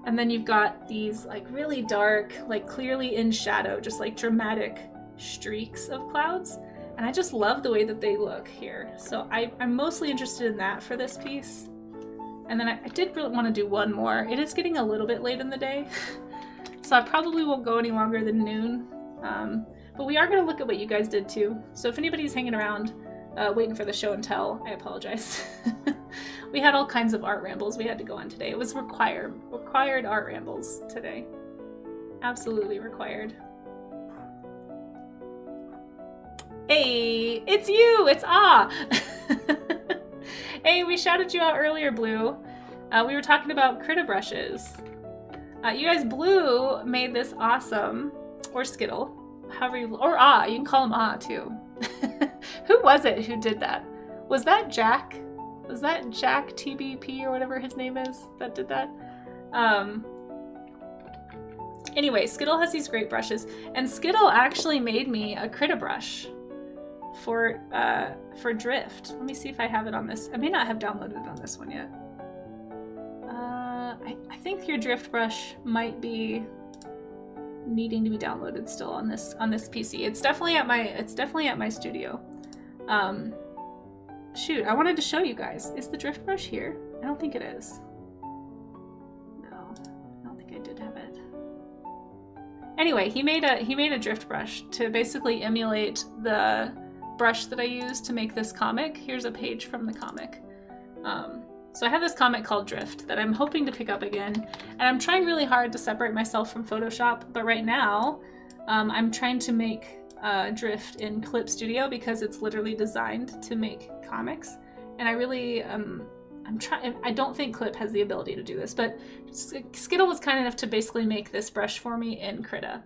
And then you've got these like really dark, like clearly in shadow, just like dramatic streaks of clouds. And I just love the way that they look here. So I'm mostly interested in that for this piece. And then I did really want to do one more. It is getting a little bit late in the day, so I probably won't go any longer than noon. But we are going to look at what you guys did too. So if anybody's hanging around waiting for the show and tell, I apologize. We had all kinds of art rambles we had to go on today. It was required art rambles today. Absolutely required. Hey, it's you! It's Hey, we shouted you out earlier, Blue. We were talking about Krita brushes. You guys, Blue made this awesome, or Skittle, however you, or you can call him too. Who was it who did that? Was that Jack? Was that Jack TBP or whatever his name is that did that? Anyway, Skittle has these great brushes, and Skittle actually made me a Krita brush for Drift. Let me see if I have it on this. I may not have downloaded it on this one yet. I think your Drift brush might be needing to be downloaded still on this PC. It's definitely at my studio. Shoot, I wanted to show you guys. Is the Drift brush here? I don't think it is. No, I don't think I did have it. Anyway, he made a Drift brush to basically emulate the brush that I used to make this comic. Here's a page from the comic. So I have this comic called Drift that I'm hoping to pick up again, and I'm trying really hard to separate myself from Photoshop, but right now I'm trying to make Drift in Clip Studio because it's literally designed to make comics, and I really I don't think Clip has the ability to do this, but Skittle was kind enough to basically make this brush for me in Krita.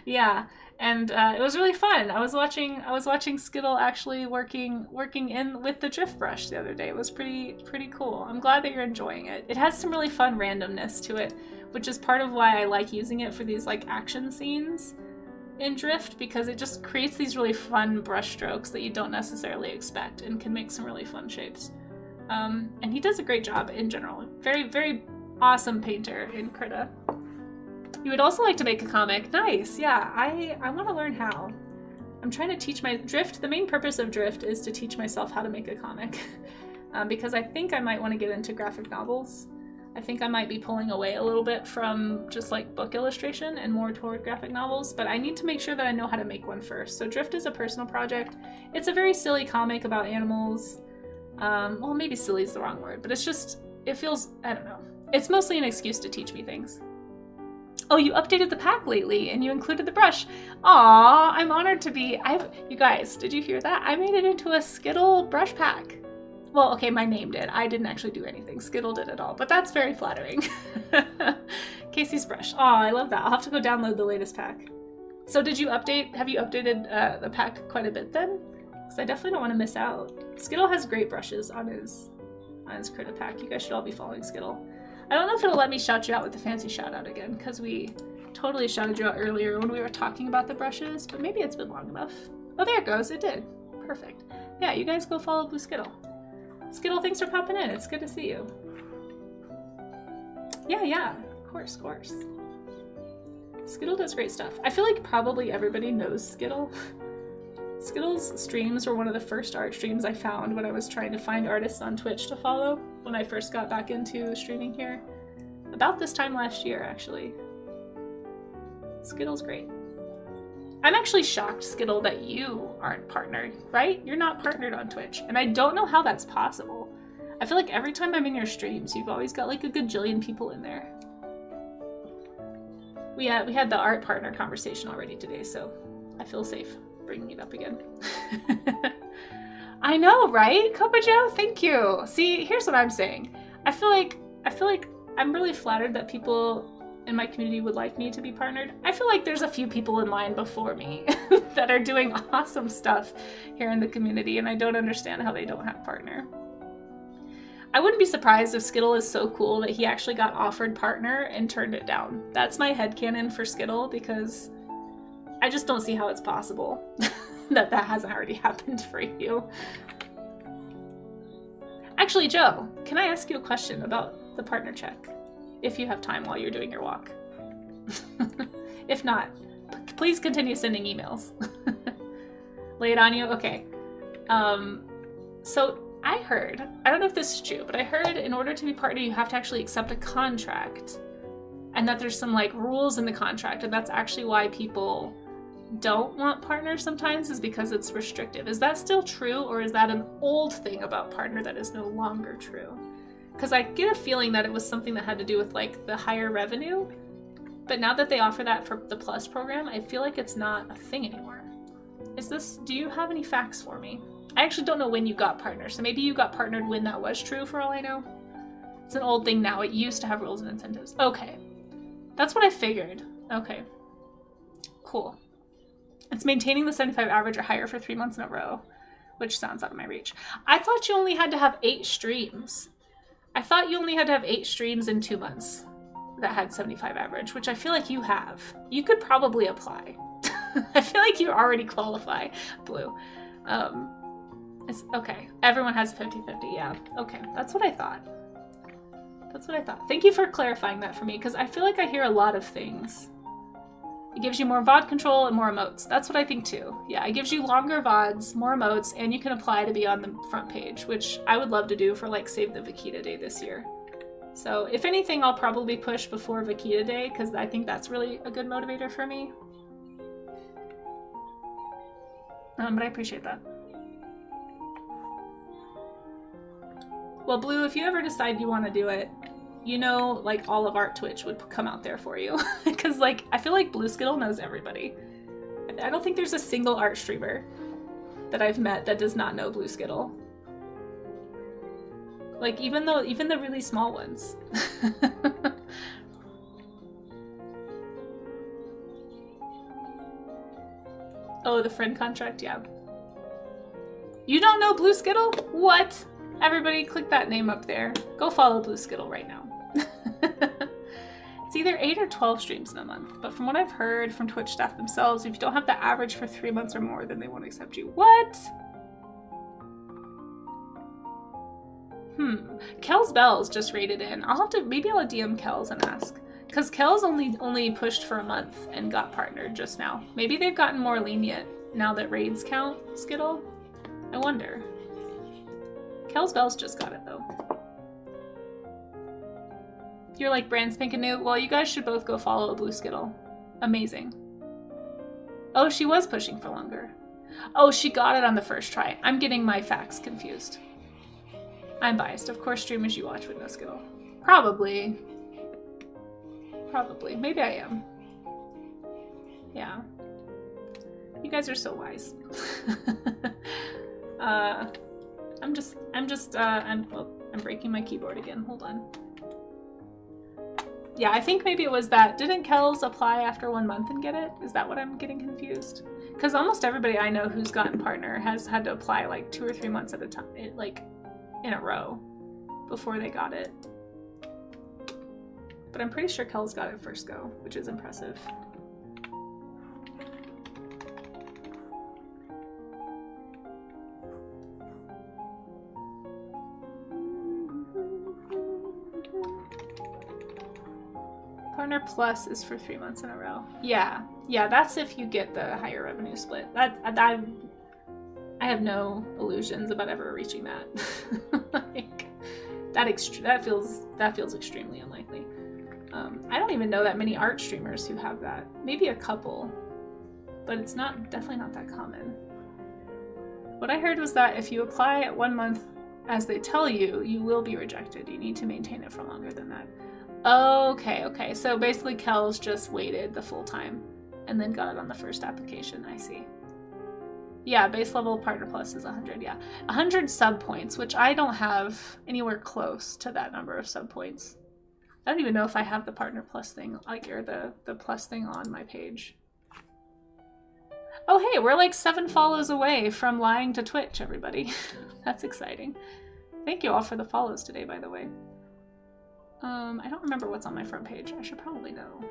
Yeah. And it was really fun. I was watching Skittle actually working in with the Drift brush the other day. It was pretty cool. I'm glad that you're enjoying it. It has some really fun randomness to it, which is part of why I like using it for these like action scenes in Drift, because it just creates these really fun brush strokes that you don't necessarily expect and can make some really fun shapes. And he does a great job in general. Very, very awesome painter in Krita. You would also like to make a comic. Nice, yeah, I want to learn how. I'm trying to teach my Drift. The main purpose of Drift is to teach myself how to make a comic. Because I think I might want to get into graphic novels. I think I might be pulling away a little bit from just like book illustration and more toward graphic novels, but I need to make sure that I know how to make one first. So Drift is a personal project. It's a very silly comic about animals. Well, maybe silly is the wrong word, but it feels, I don't know. It's mostly an excuse to teach me things. Oh, you updated the pack lately and you included the brush. Aw, I'm honored to be. You guys, did you hear that? I made it into a Skittle brush pack. Well, okay, my name did. I didn't actually do anything. Skittle did it all, but that's very flattering. Casey's brush. Aw, I love that. I'll have to go download the latest pack. So did you update? Have you updated the pack quite a bit then? Because I definitely don't want to miss out. Skittle has great brushes on his Krita pack. You guys should all be following Skittle. I don't know if it'll let me shout you out with the fancy shout out again, because we totally shouted you out earlier when we were talking about the brushes, but maybe it's been long enough. Oh, there it goes. It did. Perfect. Yeah, you guys go follow Blue Skittle. Skittle, thanks for popping in. It's good to see you. Yeah. Of course. Skittle does great stuff. I feel like probably everybody knows Skittle. Skittles streams were one of the first art streams I found when I was trying to find artists on Twitch to follow when I first got back into streaming here. About this time last year, actually. Skittle's great. I'm actually shocked, Skittle, that you aren't partnered, right? You're not partnered on Twitch, and I don't know how that's possible. I feel like every time I'm in your streams, you've always got like a gajillion people in there. We had the art partner conversation already today, so I feel safe bringing it up again. I know, right? Kopajo, thank you. See, here's what I'm saying. I feel like I'm really flattered that people in my community would like me to be partnered. I feel like there's a few people in line before me that are doing awesome stuff here in the community, and I don't understand how they don't have partner. I wouldn't be surprised if Skittle is so cool that he actually got offered partner and turned it down. That's my headcanon for Skittle, because I just don't see how it's possible that hasn't already happened for you. Actually, Joe, can I ask you a question about the partner check? If you have time while you're doing your walk. If not, please continue sending emails. Lay it on you? Okay. So I heard, I don't know if this is true, but I heard in order to be partner, you have to actually accept a contract, and that there's some like rules in the contract, and that's actually why people don't want partners sometimes, is because it's restrictive. Is that still true, or is that an old thing about partner that is no longer true? Because I get a feeling that it was something that had to do with like the higher revenue, but now that they offer that for the Plus program, I feel like it's not a thing anymore. Do you have any facts for me? I actually don't know when you got partnered, so maybe you got partnered when that was true for all I know. It's an old thing now. It used to have rules and incentives. Okay. That's what I figured. Okay. Cool. It's maintaining the 75 average or higher for 3 months in a row, which sounds out of my reach. I thought you only had to have 8 streams. I thought you only had to have 8 streams in 2 months that had 75 average, which I feel like you have. You could probably apply. I feel like you already qualify, Blue. It's okay. Everyone has a 50-50, yeah. Okay, that's what I thought. That's what I thought. Thank you for clarifying that for me, because I feel like I hear a lot of things. It gives you more VOD control and more emotes. That's what I think too. Yeah, it gives you longer VODs, more emotes, and you can apply to be on the front page, which I would love to do for like Save the Vaquita Day this year. So if anything, I'll probably push before Vaquita Day, because I think that's really a good motivator for me. But I appreciate that. Well, Blue, if you ever decide you want to do it, you know, like all of Art Twitch would come out there for you. Because like, I feel like Blue Skittle knows everybody. I don't think there's a single art streamer that I've met that does not know Blue Skittle. Like even the really small ones. Oh, the friend contract, yeah. You don't know Blue Skittle? What? Everybody click that name up there. Go follow Blue Skittle right now. It's either 8 or 12 streams in a month, but from what I've heard from Twitch staff themselves, if you don't have the average for 3 months or more, then they won't accept you. What? Kel's Bells just raided in. Maybe I'll DM Kel's and ask. Because Kel's only pushed for a month and got partnered just now. Maybe they've gotten more lenient now that raids count, Skittle? I wonder. Kel's Bells just got it though. You're like brand spanking new? Well, you guys should both go follow Blue Skittle. Amazing. Oh, she was pushing for longer. Oh, she got it on the first try. I'm getting my facts confused. I'm biased. Of course, streamers you watch with no Skittle. Probably. Probably. Maybe I am. Yeah. You guys are so wise. I'm breaking my keyboard again. Hold on. Yeah, I think maybe it was that. Didn't Kells apply after 1 month and get it? Is that what I'm getting confused? Because almost everybody I know who's gotten partner has had to apply like 2 or 3 months at a time, like in a row, before they got it. But I'm pretty sure Kells got it first go, which is impressive. Partner Plus is for 3 months in a row. Yeah, that's if you get the higher revenue split. I have no illusions about ever reaching that. Like, that feels extremely unlikely. I don't even know that many art streamers who have that. Maybe a couple, but it's definitely not that common. What I heard was that if you apply at 1 month as they tell you, you will be rejected. You need to maintain it for longer than that. Okay. So basically Kel's just waited the full time and then got it on the first application. I see. Yeah, base level partner plus is 100, yeah. 100 sub points, which I don't have anywhere close to that number of sub points. I don't even know if I have the partner plus thing, like, or the plus thing on my page. Oh hey, we're like 7 follows away from lying to Twitch, everybody. That's exciting. Thank you all for the follows today, by the way. I don't remember what's on my front page. I should probably know.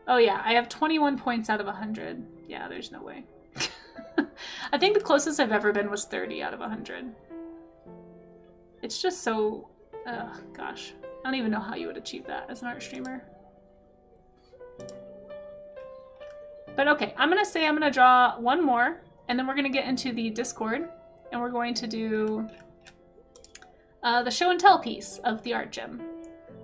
Oh yeah, I have 21 points out of 100. Yeah, there's no way. I think the closest I've ever been was 30 out of 100. It's just so... gosh. I don't even know how you would achieve that as an art streamer. But okay, I'm gonna draw one more, and then we're gonna get into the Discord, and we're going to do the show and tell piece of the art gym.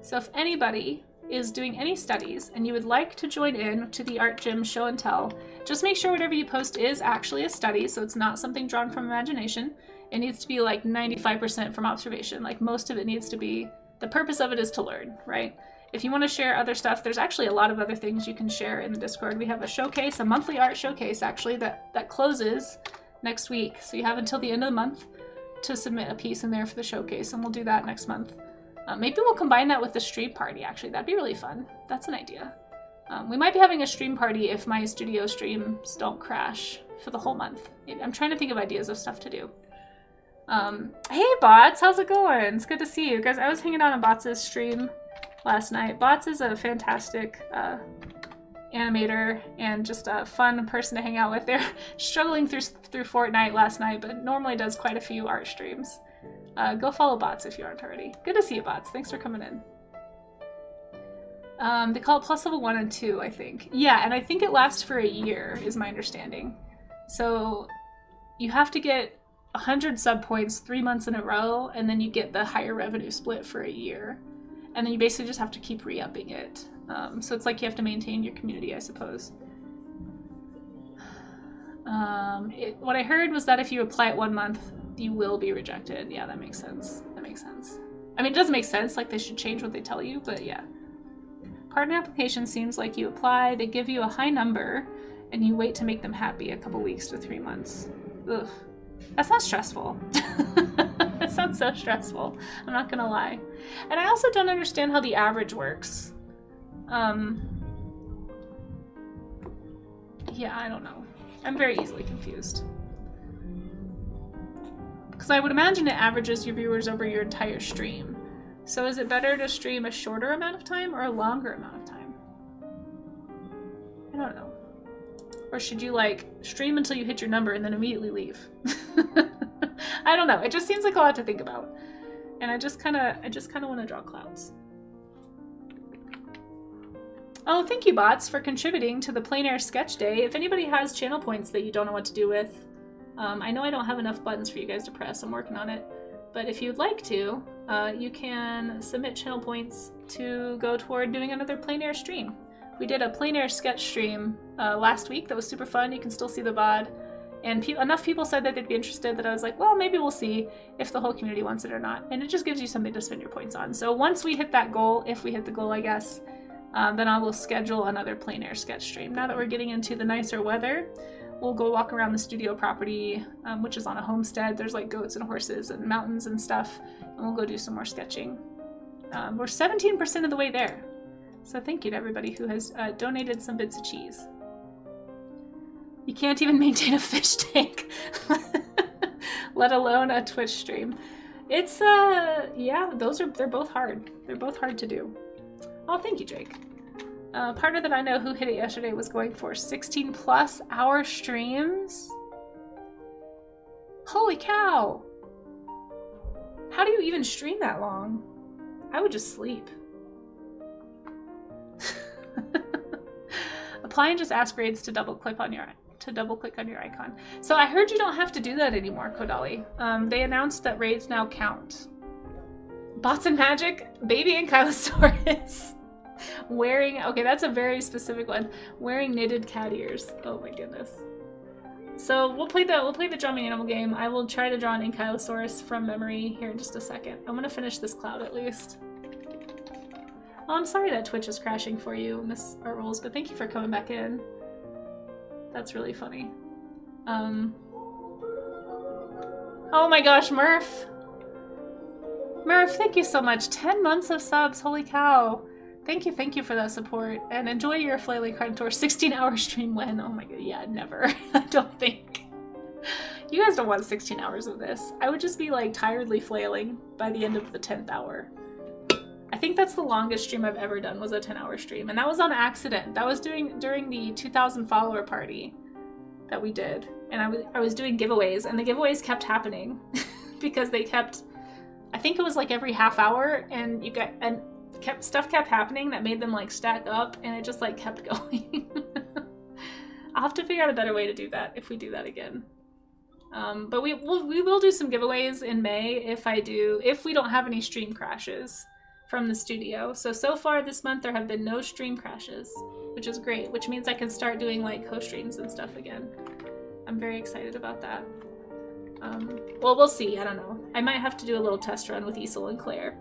So if anybody is doing any studies and you would like to join in to the art gym show and tell, just make sure whatever you post is actually a study, so it's not something drawn from imagination. It needs to be like 95% from observation. Like, most of it needs to be, the purpose of it is to learn, right? If you want to share other stuff, there's actually a lot of other things you can share in the Discord. We have a showcase, a monthly art showcase actually, that closes next week. So you have until the end of the month to submit a piece in there for the showcase, and we'll do that next month. Maybe we'll combine that with the stream party, actually. That'd be really fun. That's an idea. We might be having a stream party if my studio streams don't crash for the whole month. I'm trying to think of ideas of stuff to do. Hey Bots, how's it going? It's good to see you guys. I was hanging out on Bots' stream last night. Bots is a fantastic animator and just a fun person to hang out with. They're struggling through Fortnite last night, but normally does quite a few art streams. Go follow Bots if you aren't already. Good to see you, Bots. Thanks for coming in. They call it plus level 1 and 2, I think. Yeah, and I think it lasts for a year, is my understanding. So you have to get 100 sub points 3 months in a row, and then you get the higher revenue split for a year. And then you basically just have to keep re-upping it. So it's like you have to maintain your community, I suppose. What I heard was that if you apply it 1 month, you will be rejected. Yeah, that makes sense. That makes sense. I mean, it doesn't make sense, like they should change what they tell you, but yeah. Partner application seems like you apply, they give you a high number, and you wait to make them happy a couple weeks to 3 months. Ugh. That sounds stressful. That sounds so stressful. I'm not gonna lie. And I also don't understand how the average works. Yeah, I don't know. I'm very easily confused. Because I would imagine it averages your viewers over your entire stream. So is it better to stream a shorter amount of time or a longer amount of time? I don't know. Or should you like stream until you hit your number and then immediately leave? I don't know. It just seems like a lot to think about. And I just kind of want to draw clouds. Oh, thank you, Bots, for contributing to the plein air sketch day. If anybody has channel points that you don't know what to do with, I know I don't have enough buttons for you guys to press. I'm working on it. But if you'd like to, you can submit channel points to go toward doing another plein air stream. We did a plein air sketch stream last week that was super fun. You can still see the VOD. And enough people said that they'd be interested that I was like, well, maybe we'll see if the whole community wants it or not. And it just gives you something to spend your points on. So once we hit that goal, if we hit the goal, I guess, then I will schedule another plein air sketch stream. Now that we're getting into the nicer weather, we'll go walk around the studio property, which is on a homestead. There's like goats and horses and mountains and stuff. And we'll go do some more sketching. We're 17% of the way there. So thank you to everybody who has donated some bits of cheese. You can't even maintain a fish tank, let alone a Twitch stream. It's, yeah, they're both hard. They're both hard to do. Oh, thank you, Jake. Partner that I know who hit it yesterday was going for 16+ hour streams. Holy cow. How do you even stream that long? I would just sleep. reply and just ask raids to double click on your icon. So I heard you don't have to do that anymore, Kodali. They announced that raids now count. Bots and Magic, Baby and Kylosaurus. Wearing, okay, that's a very specific one. Wearing knitted cat ears. Oh my goodness. So we'll play the drumming animal game. I will try to draw an Ankylosaurus from memory here in just a second. I'm gonna finish this cloud at least. Oh, I'm sorry that Twitch is crashing for you, Miss Art Rolls, but thank you for coming back in. That's really funny. Oh my gosh, Murph! Murph, thank you so much. 10 months of subs, holy cow. Thank you for that support. And enjoy your Flailing Carnotaur 16-hour stream when? Oh my god, yeah, never. I don't think. You guys don't want 16 hours of this. I would just be like tiredly flailing by the end of the 10th hour. I think that's the longest stream I've ever done was a 10-hour stream. And that was on accident. That was during the 2,000 follower party that we did. And I was doing giveaways and the giveaways kept happening because they kept, I think it was like every half hour and stuff kept happening that made them like stack up and it just like kept going. I'll have to figure out a better way to do that if we do that again. But we will do some giveaways in May if we don't have any stream crashes from the studio. So far this month there have been no stream crashes, which is great, which means I can start doing like co-streams and stuff again. I'm very excited about that. Well, we'll see. I don't know. I might have to do a little test run with Isel and Claire.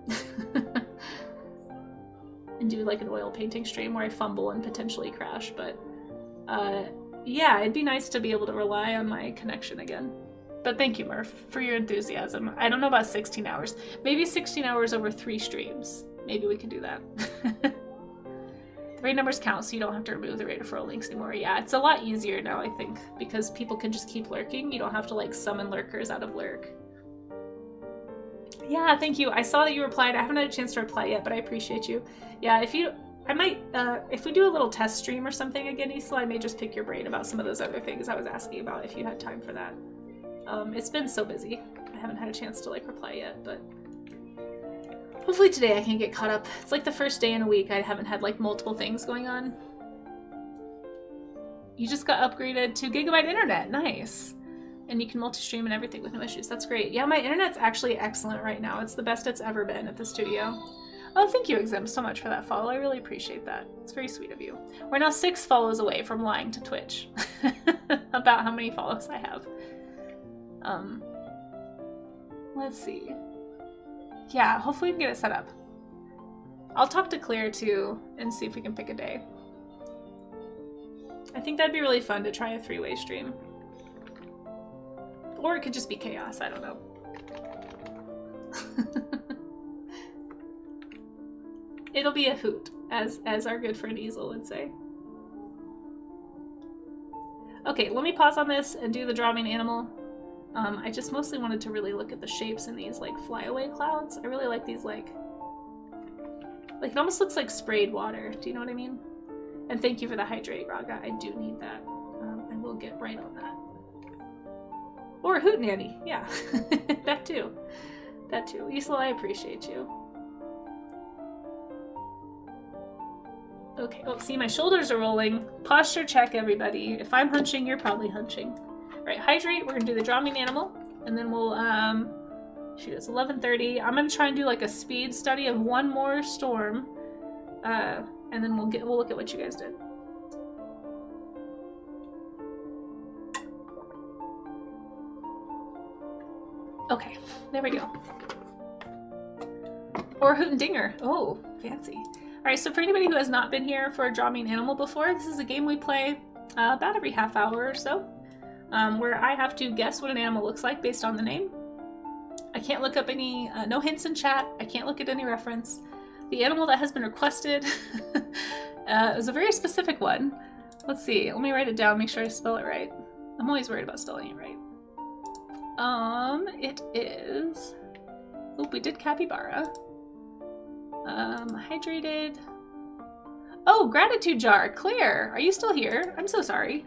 And do like an oil painting stream where I fumble and potentially crash, but yeah, it'd be nice to be able to rely on my connection again. But thank you, Murph, for your enthusiasm. I don't know about 16 hours. Maybe 16 hours over 3 streams. Maybe we can do that. The raid numbers count, so you don't have to remove the raid referral links anymore. Yeah, it's a lot easier now, I think, because people can just keep lurking. You don't have to like summon lurkers out of lurk. Yeah, thank you. I saw that you replied. I haven't had a chance to reply yet, but I appreciate you. Yeah, if we do a little test stream or something again, Isla, I may just pick your brain about some of those other things I was asking about if you had time for that. It's been so busy. I haven't had a chance to like reply yet, but hopefully today I can get caught up. It's like the first day in a week I haven't had like multiple things going on. You just got upgraded to gigabyte internet. Nice. And you can multi-stream and everything with no issues. That's great. Yeah, my internet's actually excellent right now. It's the best it's ever been at the studio. Oh, thank you, Exim, so much for that follow. I really appreciate that. It's very sweet of you. We're now 6 follows away from lying to Twitch about how many follows I have. Let's see. Yeah, hopefully we can get it set up. I'll talk to Claire too and see if we can pick a day. I think that'd be really fun to try a 3-way stream. Or it could just be chaos, I don't know. It'll be a hoot, as our good friend Easel would say. Okay, let me pause on this and do the drawing animal. I just mostly wanted to really look at the shapes in these like flyaway clouds. I really like these like it almost looks like sprayed water. Do you know what I mean? And thank you for the hydrate, Raga. I do need that. I will get right on that. Or a hootenanny, yeah. That too. That too. Isla, I appreciate you. Okay, oh, see, my shoulders are rolling. Posture check, everybody. If I'm hunching, you're probably hunching. All right, hydrate, we're gonna do the drawing animal, and then we'll, shoot, it's 11:30. I'm gonna try and do like a speed study of one more storm, and then we'll look at what you guys did. Okay, there we go. Or Hoot and Dinger. Oh, fancy. Alright, so for anybody who has not been here for a Draw Me an Animal before, this is a game we play about every half hour or so, where I have to guess what an animal looks like based on the name. I can't look up any, no hints in chat, I can't look at any reference. The animal that has been requested is a very specific one. Let's see, let me write it down, make sure I spell it right. I'm always worried about spelling it right. It is... Oop, we did capybara. Hydrated. Oh, gratitude jar. Claire, are you still here? I'm so sorry.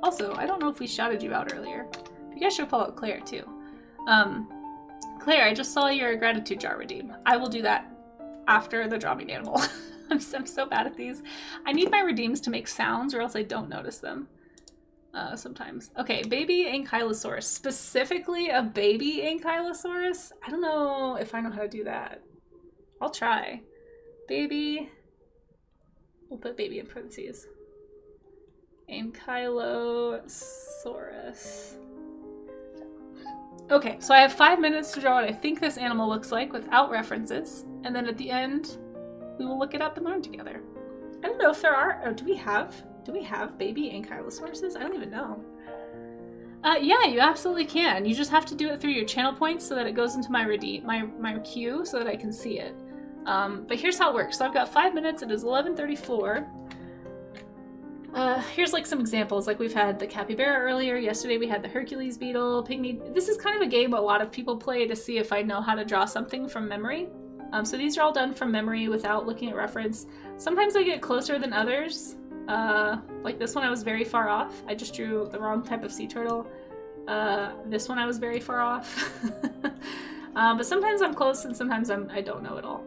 Also, I don't know if we shouted you out earlier. You guys should follow Claire too. Claire, I just saw your gratitude jar redeem. I will do that after the Draw Me an Animal. I'm so bad at these. I need my redeems to make sounds or else I don't notice them. Sometimes. Okay, baby Ankylosaurus. Specifically a baby Ankylosaurus? I don't know if I know how to do that. I'll try. Baby. We'll put baby in parentheses. Ankylosaurus. Okay, so I have 5 minutes to draw what I think this animal looks like without references, and then at the end, we will look it up and learn together. I don't know if there are, or do we have baby Ankylosauruses? I don't even know. Yeah, you absolutely can. You just have to do it through your channel points so that it goes into my queue so that I can see it. But here's how it works. So I've got 5 minutes. It is 11:34. Here's like some examples. Like we've had the capybara earlier. Yesterday we had the Hercules beetle, pygmy. This is kind of a game a lot of people play to see if I know how to draw something from memory. So these are all done from memory without looking at reference. Sometimes I get closer than others. Like this one I was very far off. I just drew the wrong type of sea turtle. This one I was very far off. But sometimes I'm close and sometimes I don't know at all.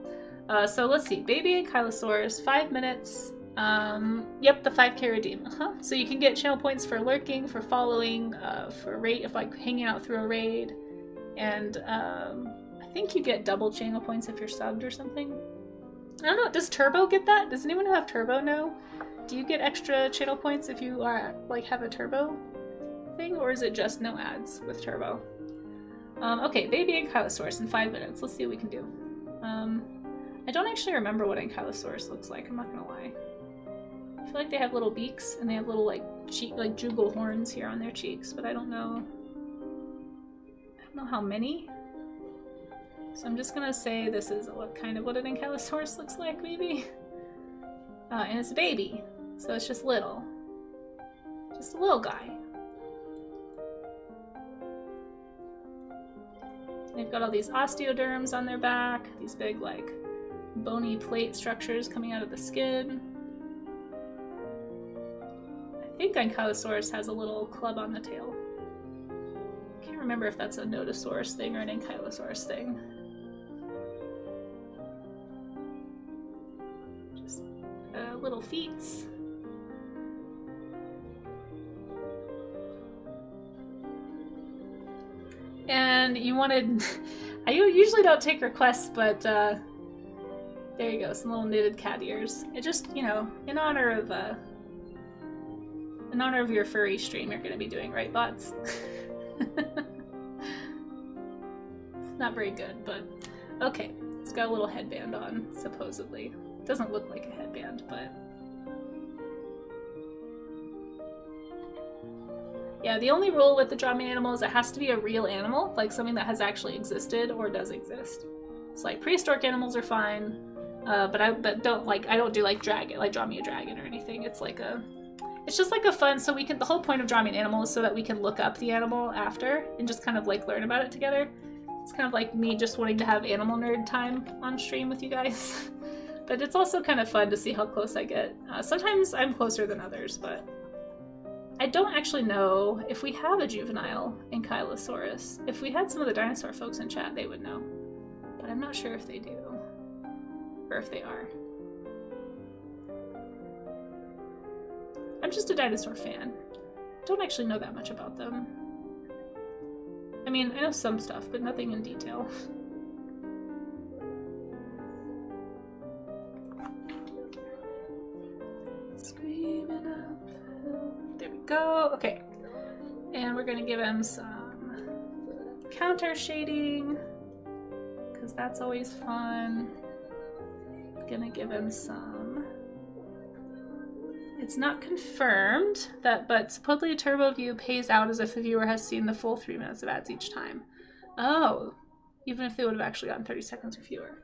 So let's see. Baby Ankylosaurus, 5 minutes. Yep, the 5K redeem. So you can get channel points for lurking, for following, for raid, if like hanging out through a raid, and I think you get double channel points if you're subbed or something. I don't know. Does Turbo get that? Does anyone who have Turbo know? Do you get extra channel points if you are like have a Turbo thing, or is it just no ads with Turbo? Okay, baby Ankylosaurus in 5 minutes. Let's see what we can do. I don't actually remember what Ankylosaurus looks like. I'm not gonna lie. I feel like they have little beaks and they have little like jugal horns here on their cheeks, but I don't know how many. So I'm just gonna say this is what an Ankylosaurus looks like, maybe. And it's a baby, so it's just little. Just a little guy. They've got all these osteoderms on their back, these big like bony plate structures coming out of the skin. I think Ankylosaurus has a little club on the tail. Can't remember if that's a Nodosaurus thing or an Ankylosaurus thing. Just little feets. And you wanted... I usually don't take requests, but there you go, some little knitted cat ears. It just, you know, in honor of your furry stream you're gonna be doing, right, bots? It's not very good, but okay. It's got a little headband on, supposedly. Doesn't look like a headband, but... Yeah, the only rule with the Draw Me animal is it has to be a real animal, like something that has actually existed or does exist. So like prehistoric animals are fine, but I don't do like dragon, like Draw Me a dragon or anything. It's just like a fun, so we can, the whole point of Draw Me an animal is so that we can look up the animal after and just kind of like learn about it together. It's kind of like me just wanting to have animal nerd time on stream with you guys. But it's also kind of fun to see how close I get. Sometimes I'm closer than others, but I don't actually know if we have a juvenile Ankylosaurus. If we had some of the dinosaur folks in chat, they would know. But I'm not sure if they do. Or if they are. I'm just a dinosaur fan. Don't actually know that much about them. I mean, I know some stuff, but nothing in detail. Screaming up. There we go. Okay. And we're gonna give him some counter shading, because that's always fun. Gonna give him some... It's not confirmed, but supposedly a turbo view pays out as if the viewer has seen the full 3 minutes of ads each time. Oh, even if they would have actually gotten 30 seconds or fewer.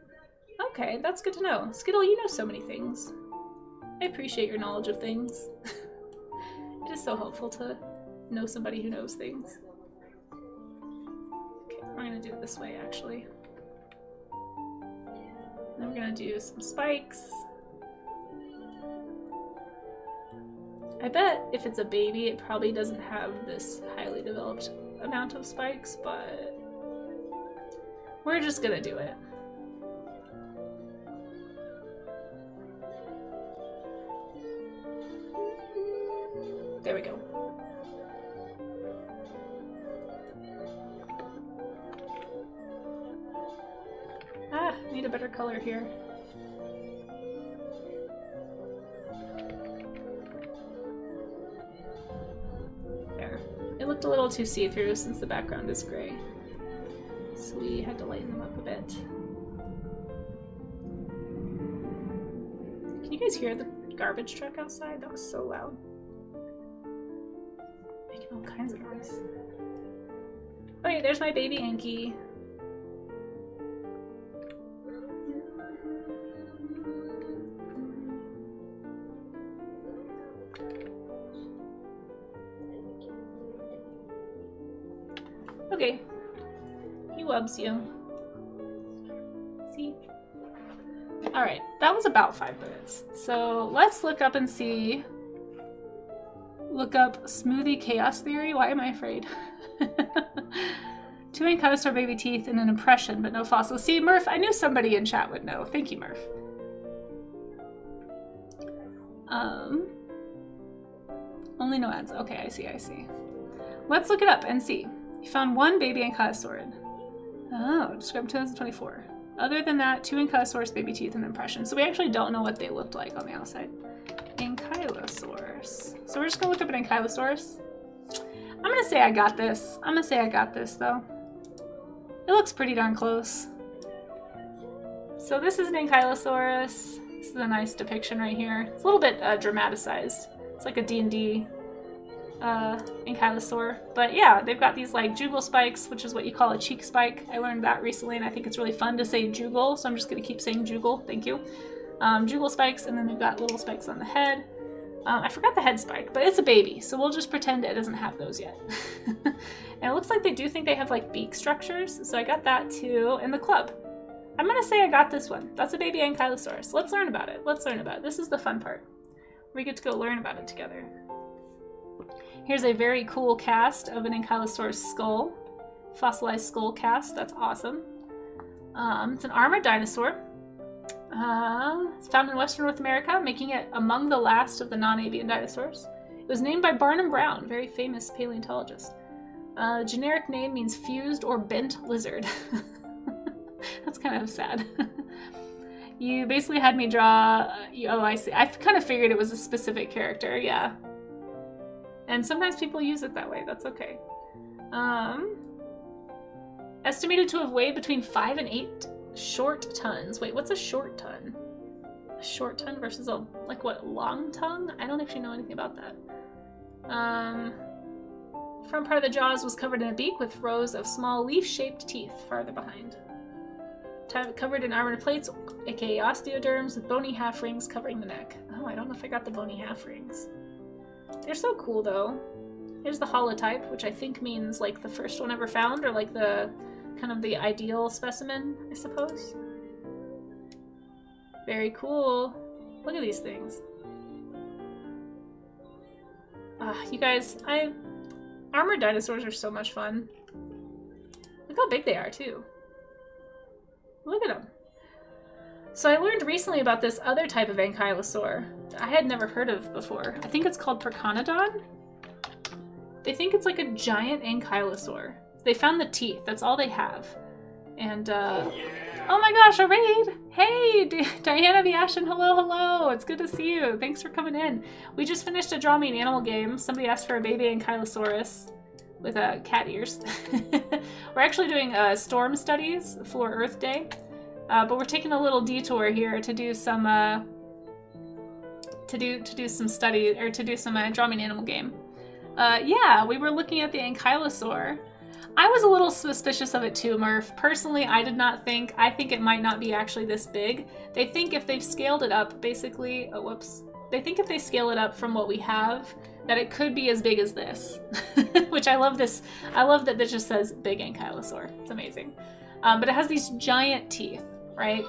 Okay, that's good to know. Skittle, you know so many things. I appreciate your knowledge of things. It is so helpful to know somebody who knows things. Okay, we're gonna do it this way, actually. Then we're gonna do some spikes. I bet if it's a baby, it probably doesn't have this highly developed amount of spikes, but we're just gonna do it. There we go. Ah, need a better color here. There. It looked a little too see-through since the background is gray. So we had to lighten them up a bit. Can you guys hear the garbage truck outside? That was so loud. Making all kinds of noise. Okay, there's my baby Anki. Okay. He loves you. See? Alright, that was about 5 minutes. So let's look up and see. Look up smoothie chaos theory. Why am I afraid? 2 ankylosaur baby teeth and an impression, but no fossils. See, Murph, I knew somebody in chat would know. Thank you, Murph. Only no ads. Okay, I see, I see. Let's look it up and see. You found 1 baby ankylosaurid. Oh, described 2024. Other than that, 2 ankylosaurs, baby teeth, and impression. So we actually don't know what they looked like on the outside. Ankylosaurs. So we're just gonna look up an ankylosaurus. I'm gonna say I got this. I'm gonna say I got this, though. It looks pretty darn close. So this is an ankylosaurus. This is a nice depiction right here. It's a little bit dramatized. It's like a D&D ankylosaur. But yeah, they've got these like jugal spikes, which is what you call a cheek spike. I learned that recently, and I think it's really fun to say jugal, so I'm just gonna keep saying jugal. Thank you. Jugal spikes, and then they've got little spikes on the head. I forgot the head spike, but it's a baby, so we'll just pretend it doesn't have those yet. And it looks like they do think they have like beak structures, so I got that too. And the club. I'm gonna say I got this one. That's a baby ankylosaurus. Let's learn about it. Let's learn about it. This is the fun part. We get to go learn about it together. Here's a very cool cast of an ankylosaurus skull. Fossilized skull cast. That's awesome. It's an armored dinosaur. It's found in Western North America, making it among the last of the non-avian dinosaurs. It was named by Barnum Brown, very famous paleontologist. The generic name means fused or bent lizard. That's kind of sad. You basically had me draw... oh, I see. I kind of figured it was a specific character, yeah. And sometimes people use it that way. That's okay. Estimated to have weighed between 5 and 8 short tons. Wait, what's a short ton? A short ton versus a, like what, long tongue? I don't actually know anything about that. Front part of the jaws was covered in a beak with rows of small leaf-shaped teeth farther behind. Covered in armored plates, aka osteoderms, with bony half rings covering the neck. Oh, I don't know if I got the bony half rings. They're so cool though. Here's the holotype, which I think means like the first one ever found, or like the kind of the ideal specimen, I suppose. Very cool. Look at these things. You guys, armored dinosaurs are so much fun. Look how big they are too. Look at them. So I learned recently about this other type of ankylosaur I had never heard of before. I think it's called Perconodon. They think it's like a giant ankylosaur. They found the teeth. That's all they have. And, oh my gosh, a raid! Hey, Diana the Ashen, hello, hello! It's good to see you. Thanks for coming in. We just finished a Draw Me an Animal game. Somebody asked for a baby ankylosaurus with cat ears. We're actually doing storm studies for Earth Day, but we're taking a little detour here to do some some study, or to do some Draw Me an Animal game. Yeah, we were looking at the ankylosaur. I was a little suspicious of it too, Murph. Personally, I did not think. I think it might not be actually this big. They think if they've scaled it up, basically. Oh, whoops. They think if they scale it up from what we have, that it could be as big as this. Which I love this. I love that this just says big ankylosaur. It's amazing. But it has these giant teeth, right?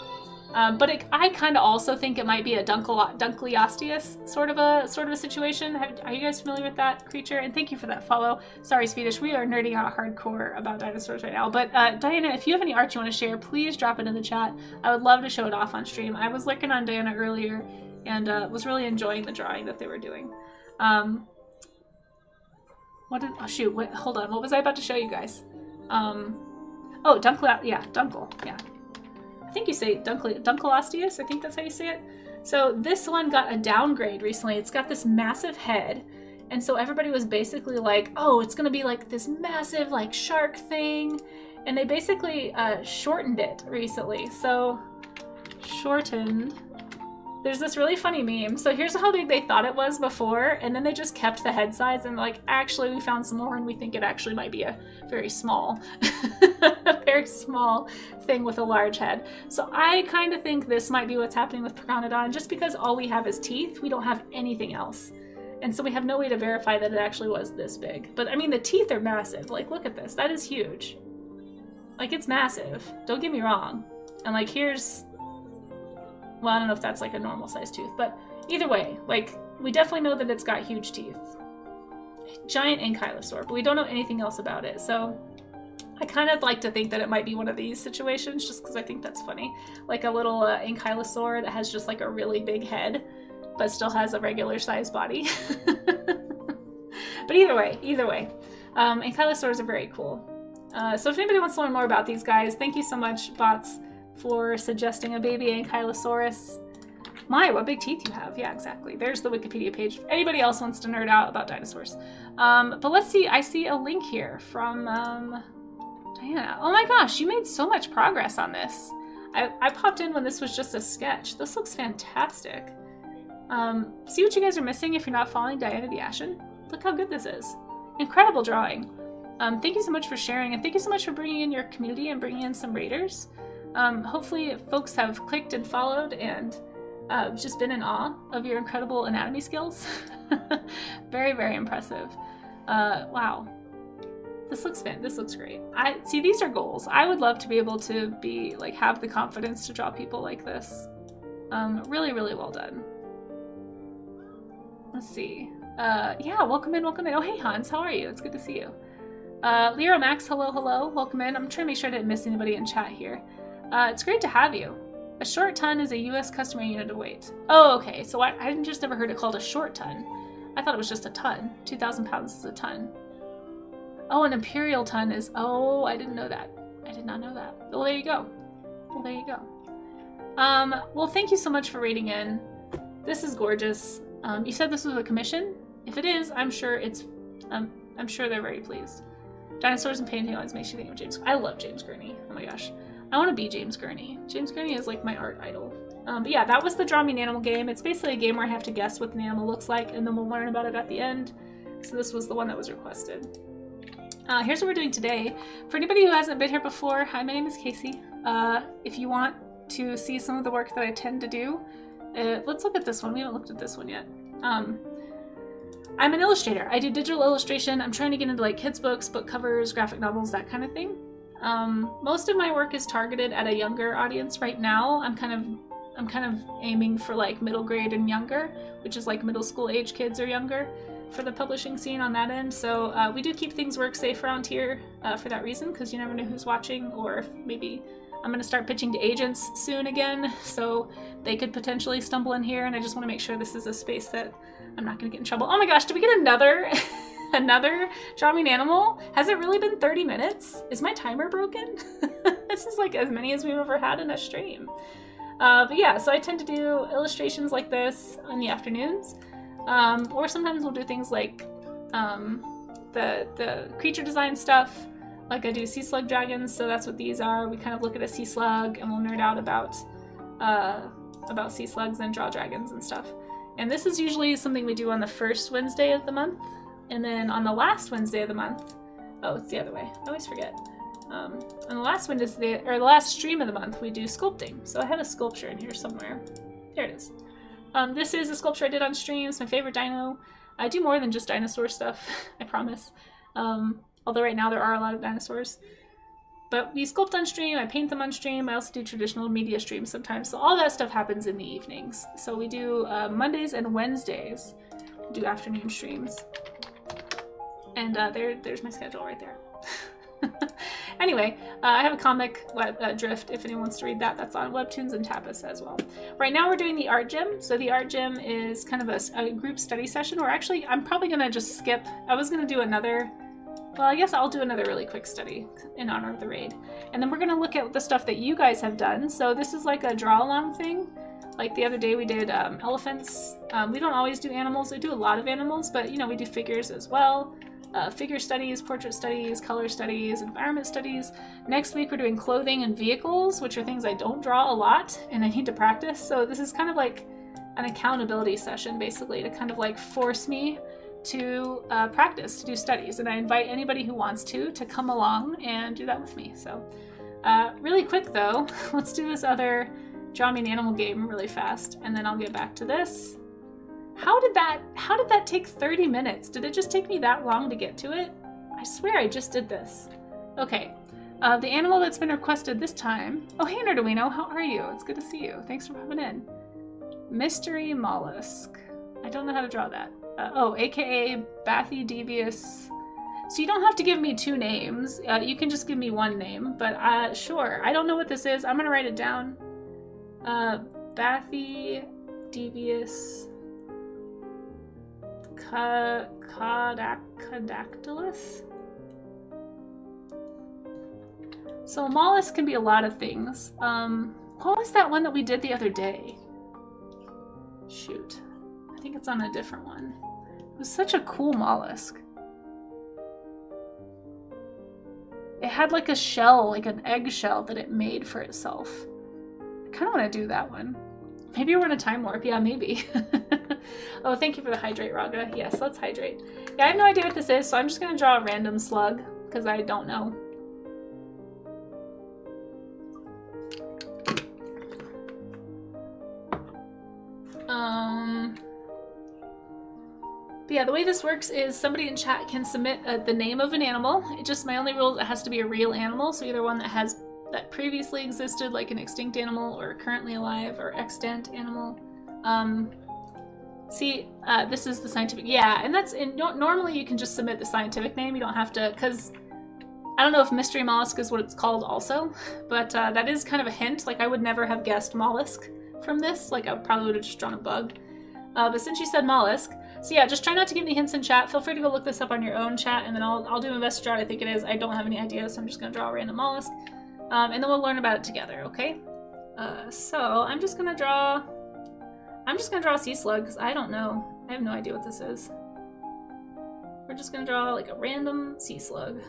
But I kind of also think it might be a Dunkleosteus sort of a situation. Are you guys familiar with that creature? And thank you for that follow. Sorry, Swedish, we are nerding out hardcore about dinosaurs right now. But Diana, if you have any art you want to share, please drop it in the chat. I would love to show it off on stream. I was looking on Diana earlier and was really enjoying the drawing that they were doing. oh shoot, wait, hold on. What was I about to show you guys? Oh, Dunkel, yeah, Dunkel, yeah. I think you say Dunkelosteus, I think that's how you say it. So this one got a downgrade recently. It's got this massive head. And so everybody was basically like, oh, it's gonna be like this massive like shark thing. And they basically shortened it recently. So, shortened. There's this really funny meme. So here's how big they thought it was before, and then they just kept the head size and like, actually we found some more and we think it actually might be a very small, very small thing with a large head. So I kind of think this might be what's happening with Pteranodon, just because all we have is teeth, we don't have anything else. And so we have no way to verify that it actually was this big. But I mean, the teeth are massive. Like, look at this, that is huge. Like, it's massive, don't get me wrong. And like, here's, well, I don't know if that's like a normal sized tooth, but either way, like, we definitely know that it's got huge teeth. Giant ankylosaur, but we don't know anything else about it. So I kind of like to think that it might be one of these situations, just because I think that's funny. Like a little ankylosaur that has just like a really big head, but still has a regular sized body. But either way, ankylosaurs are very cool. So if anybody wants to learn more about these guys, thank you so much, bots, for suggesting a baby ankylosaurus. My, what big teeth you have. Yeah, exactly. There's the Wikipedia page. If anybody else wants to nerd out about dinosaurs. But let's see. I see a link here from Diana. Oh my gosh, you made so much progress on this. I popped in when this was just a sketch. This looks fantastic. See what you guys are missing if you're not following Diana the Ashen? Look how good this is. Incredible drawing. Thank you so much for sharing, and thank you so much for bringing in your community and bringing in some raiders. Hopefully folks have clicked and followed and just been in awe of your incredible anatomy skills. Very, very impressive. Wow. This looks great. See, these are goals. I would love to be able to be like, have the confidence to draw people like this. Really, really well done. Let's see. Yeah, welcome in. Oh, hey Hans, how are you? It's good to see you. Lero Max, hello, welcome in. I'm trying to make sure I didn't miss anybody in chat here. It's great to have you. A short ton is a US customary unit of weight. Oh, okay, so I just never heard it called a short ton. I thought it was just a ton. 2,000 pounds is a ton. Oh, an imperial ton is, oh, I didn't know that. I did not know that. Well, there you go. Well, thank you so much for raiding in. This is gorgeous. You said this was a commission? If it is, I'm sure they're very pleased. Dinosaurs and painting always makes you think of James. I love James Gurney. Oh my gosh. I want to be James Gurney. James Gurney is like my art idol. But yeah, that was the Draw Me an Animal game. It's basically a game where I have to guess what an animal looks like, and then we'll learn about it at the end. So this was the one that was requested. Here's what we're doing today. For anybody who hasn't been here before, hi, my name is Casey. If you want to see some of the work that I tend to do, let's look at this one. We haven't looked at this one yet. I'm an illustrator. I do digital illustration. I'm trying to get into like kids books, book covers, graphic novels, that kind of thing. Most of my work is targeted at a younger audience right now. I'm kind of aiming for like middle grade and younger, which is like middle school age kids or younger for the publishing scene on that end. So we do keep things work safe around here for that reason, because you never know who's watching, or if maybe I'm going to start pitching to agents soon again, so they could potentially stumble in here, and I just want to make sure this is a space that I'm not going to get in trouble. Oh my gosh, did we get another Draw Me an Animal? Has it really been 30 minutes? Is my timer broken? This is like as many as we've ever had in a stream. But yeah, so I tend to do illustrations like this in the afternoons, or sometimes we'll do things like the creature design stuff. Like I do sea slug dragons, so that's what these are. We kind of look at a sea slug and we'll nerd out about sea slugs and draw dragons and stuff. And this is usually something we do on the first Wednesday of the month. And then on the last Wednesday of the month, oh, it's the other way. I always forget. On the last Wednesday, or the last stream of the month, we do sculpting. So I have a sculpture in here somewhere. There it is. This is a sculpture I did on stream. It's my favorite dino. I do more than just dinosaur stuff, I promise. Although right now there are a lot of dinosaurs. But we sculpt on stream, I paint them on stream, I also do traditional media streams sometimes. So all that stuff happens in the evenings. So we do Mondays and Wednesdays, do afternoon streams. And there's my schedule right there. Anyway, I have a comic drift if anyone wants to read that. That's on Webtoons and Tapas as well. Right now we're doing the art gym. So the art gym is kind of a group study session, or actually I'm probably gonna just skip. I was gonna do another, well, I guess I'll do another really quick study in honor of the raid. And then we're gonna look at the stuff that you guys have done. So this is like a draw along thing. Like the other day we did elephants. We don't always do animals. We do a lot of animals, but you know, we do figures as well. Figure studies, portrait studies, color studies, environment studies. Next week we're doing clothing and vehicles, which are things I don't draw a lot and I need to practice. So this is kind of like an accountability session, basically, to kind of like force me to practice, to do studies. And I invite anybody who wants to come along and do that with me. So really quick though, let's do this other draw me an animal game really fast, and then I'll get back to this. How did that take 30 minutes? Did it just take me that long to get to it? I swear I just did this. Okay, the animal that's been requested this time. Oh, hey Nerduino, how are you? It's good to see you. Thanks for popping in. Mystery mollusk. I don't know how to draw that. Oh, aka Bathy Devious. So you don't have to give me two names. You can just give me one name, but sure. I don't know what this is. I'm gonna write it down. Bathy Devious Caudactylus. So a mollusk can be a lot of things. What was that one that we did the other day? Shoot. I think it's on a different one. It was such a cool mollusk. It had like a shell, like an egg shell that it made for itself. I kind of want to do that one. Maybe we're in a time warp. Yeah, maybe. Oh, thank you for the hydrate, Raga. Yes, let's hydrate. Yeah, I have no idea what this is, so I'm just going to draw a random slug, because I don't know. But yeah, the way this works is somebody in chat can submit the name of an animal. My only rule is it has to be a real animal, so either one that previously existed, like an extinct animal, or currently alive, or extant animal. This is the scientific, yeah, and that's, normally you can just submit the scientific name. You don't have to, because I don't know if mystery mollusk is what it's called also, but that is kind of a hint. Like, I would never have guessed mollusk from this. Like, I probably would have just drawn a bug. But since you said mollusk, so yeah, just try not to give any hints in chat. Feel free to go look this up on your own, chat, and then I'll do investor draw. I think it is. I don't have any ideas, so I'm just gonna draw a random mollusk. And then we'll learn about it together, okay? So I'm just gonna draw a sea slug, because I don't know. I have no idea what this is. We're just gonna draw like a random sea slug.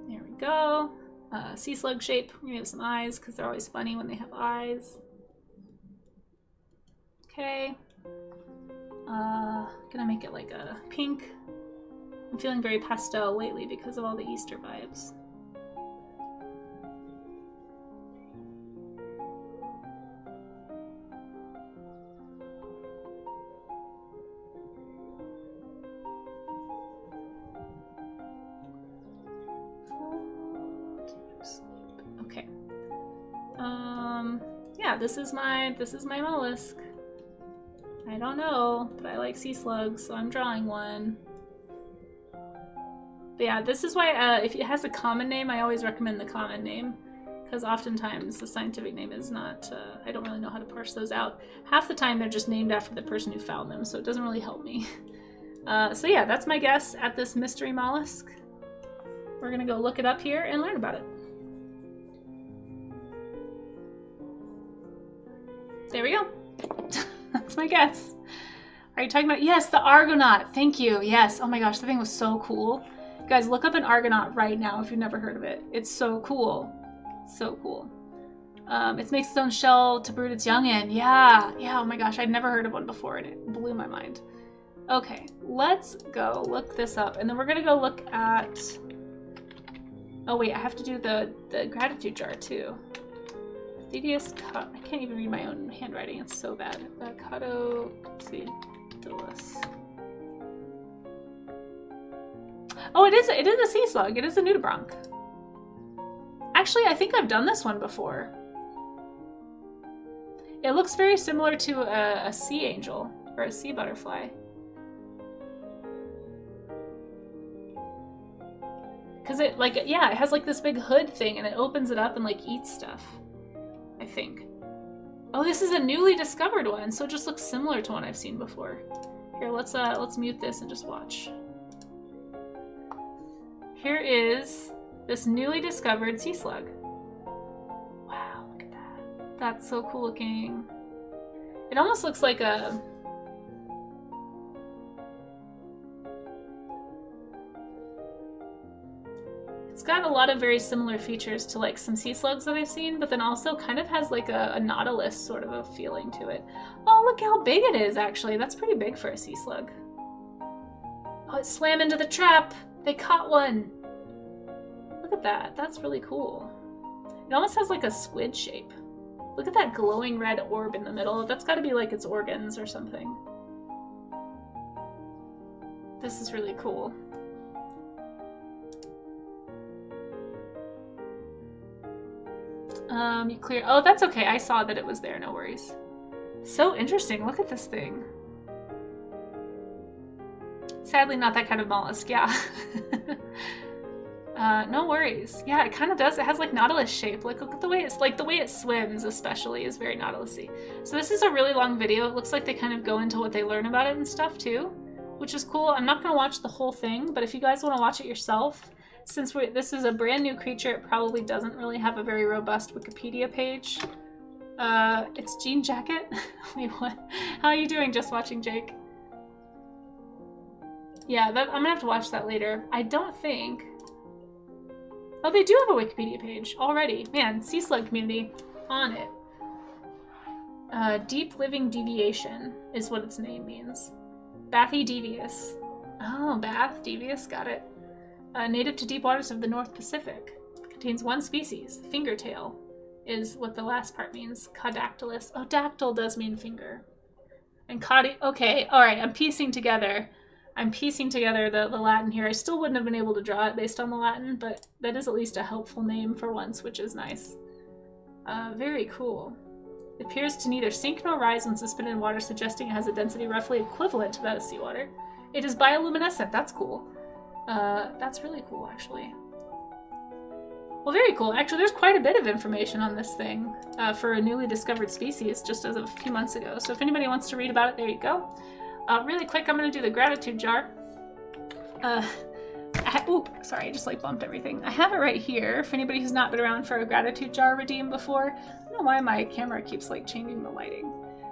There we go. Sea slug shape. We're gonna have some eyes, because they're always funny when they have eyes. Okay. Gonna make it like a pink. I'm feeling very pastel lately because of all the Easter vibes. Okay. Yeah, this is my mollusk. I don't know, but I like sea slugs, so I'm drawing one. But yeah, this is why if it has a common name, I always recommend the common name, because oftentimes the scientific name is not, I don't really know how to parse those out. Half the time they're just named after the person who found them, so it doesn't really help me. So yeah, that's my guess at this mystery mollusk. We're gonna go look it up here and learn about it. There we go. That's my guess. Are you talking about, yes, the Argonaut. Thank you. Yes. Oh my gosh, the thing was so cool. Guys, look up an Argonaut right now if you've never heard of it. It's so cool. So cool. It makes its own shell to brood its young in. Yeah. Yeah. Oh my gosh, I'd never heard of one before and it blew my mind. Okay, let's go look this up. And then we're gonna go look at, oh wait, I have to do the gratitude jar too. Devious, I can't even read my own handwriting, it's so bad. Caudactylus. Oh, it is a sea slug. It is a nudibranch. Actually, I think I've done this one before. It looks very similar to a sea angel or a sea butterfly. Because it, like, yeah, it has like this big hood thing and it opens it up and like eats stuff, I think. Oh, this is a newly discovered one, so it just looks similar to one I've seen before. Here, let's mute this and just watch. Here is this newly discovered sea slug. Wow, look at that. That's so cool looking. It almost looks like a... It's got a lot of very similar features to like some sea slugs that I've seen, but then also kind of has like a nautilus sort of a feeling to it. Oh, look how big it is, actually. That's pretty big for a sea slug. Oh, it swam into the trap. They caught one. Look at that. That's really cool. It almost has like a squid shape. Look at that glowing red orb in the middle. That's got to be like its organs or something. This is really cool. You clear. Oh, that's okay. I saw that it was there. No worries. So interesting. Look at this thing. Sadly, not that kind of mollusk. Yeah. No worries. Yeah, it kind of does. It has like nautilus shape. Like, look at the way it's like the way it swims, especially, is very nautilusy. So this is a really long video. It looks like they kind of go into what they learn about it and stuff too, which is cool. I'm not gonna watch the whole thing, but if you guys want to watch it yourself. Since this is a brand new creature, it probably doesn't really have a very robust Wikipedia page. It's Jean Jacket? Wait, what? How are you doing, Just Watching Jake? Yeah, I'm gonna have to watch that later. I don't think... Oh, they do have a Wikipedia page already. Man, sea slug community on it. Deep living deviation is what its name means. Bathy devious. Oh, Bath devious, got it. Native to deep waters of the North Pacific. Contains one species. Fingertail is what the last part means. Caudactylus. Oh, dactyl does mean finger. And okay, alright, I'm piecing together the Latin here. I still wouldn't have been able to draw it based on the Latin, but that is at least a helpful name for once, which is nice. Very cool. It appears to neither sink nor rise when suspended in water, suggesting it has a density roughly equivalent to that of seawater. It is bioluminescent. That's cool. That's really cool, actually. Well, very cool. Actually, there's quite a bit of information on this thing for a newly discovered species just as of a few months ago. So if anybody wants to read about it, there you go. Really quick, I'm going to do the gratitude jar. Ooh, sorry, I just like bumped everything. I have it right here for anybody who's not been around for a gratitude jar redeem before. I don't know why my camera keeps like changing the lighting.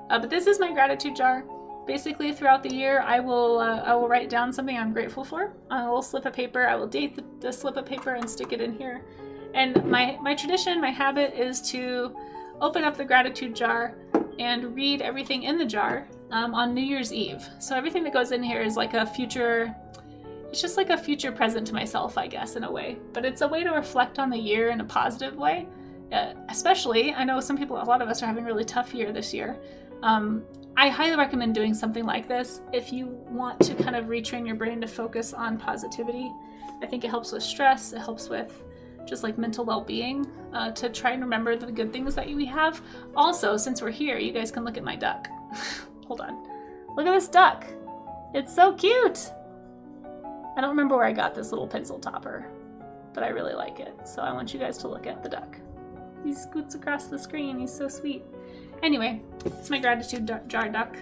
But this is my gratitude jar. Basically, throughout the year, I will write down something I'm grateful for on a little slip of paper. I will date the slip of paper and stick it in here. And my tradition, my habit is to open up the gratitude jar and read everything in the jar on New Year's Eve. So everything that goes in here is like a future, it's just like a future present to myself, I guess, in a way. But it's a way to reflect on the year in a positive way. Especially, I know a lot of us are having a really tough year this year. I highly recommend doing something like this if you want to kind of retrain your brain to focus on positivity. I think it helps with stress, it helps with just like mental well-being, to try and remember the good things that we have. Also, since we're here, you guys can look at my duck. Hold on. Look at this duck. It's so cute. I don't remember where I got this little pencil topper, but I really like it. So I want you guys to look at the duck. He scoots across the screen. He's so sweet. Anyway, it's my gratitude jar duck.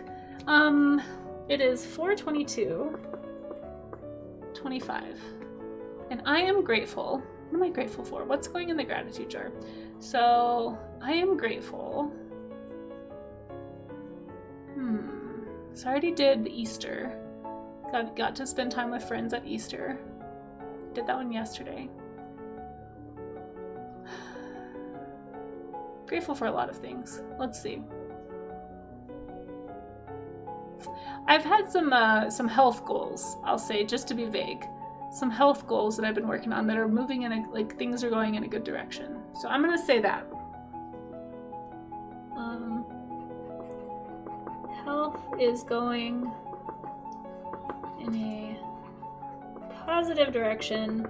It is 4/22/25, and I am grateful. What am I grateful for? What's going in the gratitude jar? So I am grateful. So I already did the Easter. Got to spend time with friends at Easter. Did that one yesterday. Grateful for a lot of things. Let's see. I've had some health goals, I'll say, just to be vague. Some health goals that I've been working on that are moving in like things are going in a good direction. So I'm gonna say that. Health is going in a positive direction.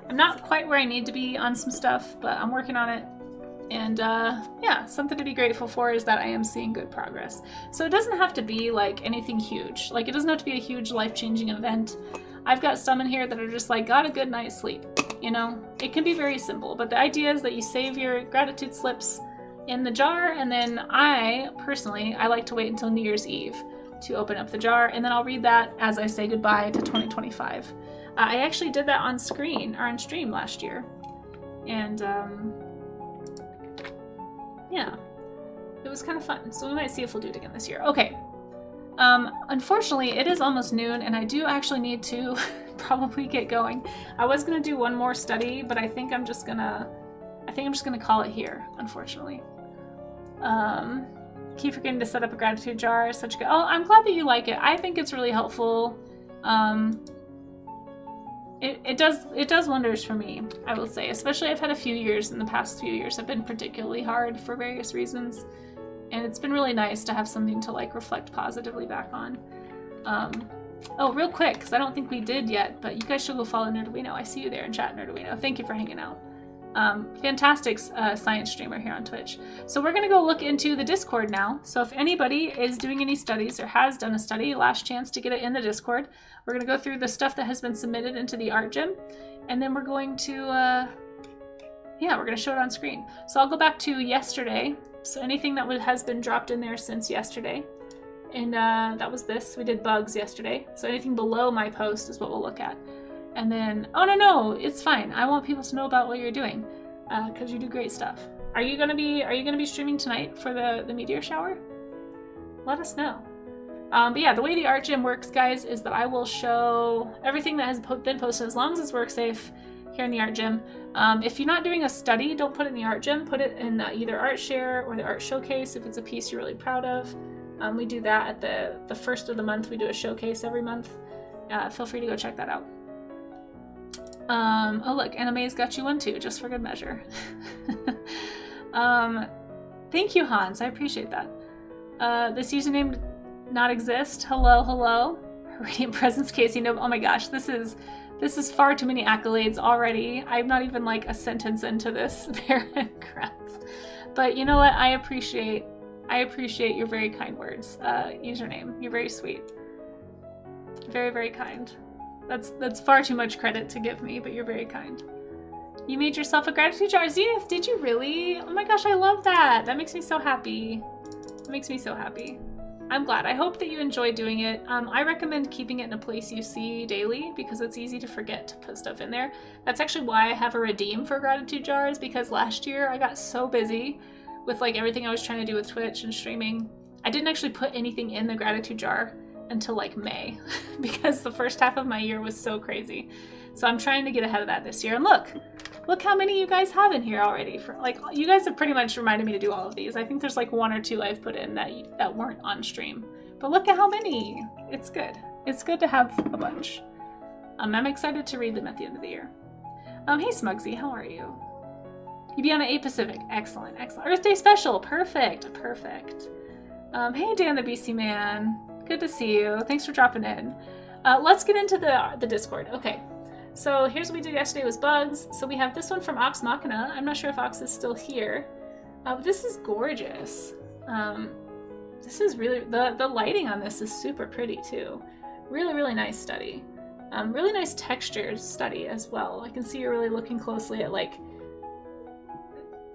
I'm not quite where I need to be on some stuff, but I'm working on it. And yeah, something to be grateful for is that I am seeing good progress. So it doesn't have to be like anything huge. Like it doesn't have to be a huge life-changing event. I've got some in here that are just like, got a good night's sleep. You know, it can be very simple, but the idea is that you save your gratitude slips in the jar, and then I like to wait until New Year's Eve to open up the jar, and then I'll read that as I say goodbye to 2025. I actually did that on stream last year, and yeah, it was kind of fun. So we might see if we'll do it again this year. Okay. Unfortunately, it is almost noon, and I do actually need to probably get going. I was gonna do one more study, but I think I'm just gonna call it here, unfortunately. Keep forgetting to set up a gratitude jar. Such a good. Oh, I'm glad that you like it. I think it's really helpful. It does wonders for me, I will say. Especially I've had a few years in the past few years have been particularly hard for various reasons. And it's been really nice to have something to like reflect positively back on. Oh, real quick, because I don't think we did yet, but you guys should go follow Nerduino. I see you there in chat, Nerduino. Thank you for hanging out. Fantastic science streamer here on Twitch. So we're going to go look into the Discord now. So if anybody is doing any studies or has done a study, last chance to get it in the Discord. We're going to go through the stuff that has been submitted into the art gym, and then we're going to, yeah, we're going to show it on screen. So I'll go back to yesterday. So anything that has been dropped in there since yesterday. And that was this. We did bugs yesterday. So anything below my post is what we'll look at. And then, oh no, it's fine. I want people to know about what you're doing because you do great stuff. Are you gonna be streaming tonight for the meteor shower? Let us know. But yeah, the way the art gym works, guys, is that I will show everything that has been posted as long as it's work safe here in the art gym. If you're not doing a study, don't put it in the art gym. Put it in either art share or the art showcase if it's a piece you're really proud of. We do that at the first of the month. We do a showcase every month. Feel free to go check that out. Oh look, Anime's got you one too, just for good measure. Thank you, Hans. I appreciate that. This username did not exist. Hello. Radiant Presence Casey. No, oh my gosh, this is far too many accolades already. I'm not even like a sentence into this paragraph. But you know what? I appreciate your very kind words. Username, you're very sweet. Very, very kind. That's far too much credit to give me, but you're very kind. You made yourself a gratitude jar. Zenith, did you really? Oh my gosh, I love that. That makes me so happy. It makes me so happy. I'm glad. I hope that you enjoy doing it. I recommend keeping it in a place you see daily because it's easy to forget to put stuff in there. That's actually why I have a redeem for gratitude jars, because last year I got so busy with like everything I was trying to do with Twitch and streaming. I didn't actually put anything in the gratitude jar until like May because the first half of my year was so crazy. So I'm trying to get ahead of that this year. And look how many you guys have in here already. Like, you guys have pretty much reminded me to do all of these. I think there's like one or two I've put in that weren't on stream. But look at how many. It's good. It's good to have a bunch. I'm excited to read them at the end of the year. Hey Smugsy, how are you? You be on an 8 Pacific. Excellent. Earth Day special. Perfect. Hey Dan the BC Man. Good to see you. Thanks for dropping in. Let's get into the Discord. Okay. So here's what we did yesterday was bugs. So we have this one from Ox Machina. I'm not sure if Ox is still here. But this is gorgeous. This is really, the lighting on this is super pretty too. Really, really nice study. Really nice textures study as well. I can see you're really looking closely at like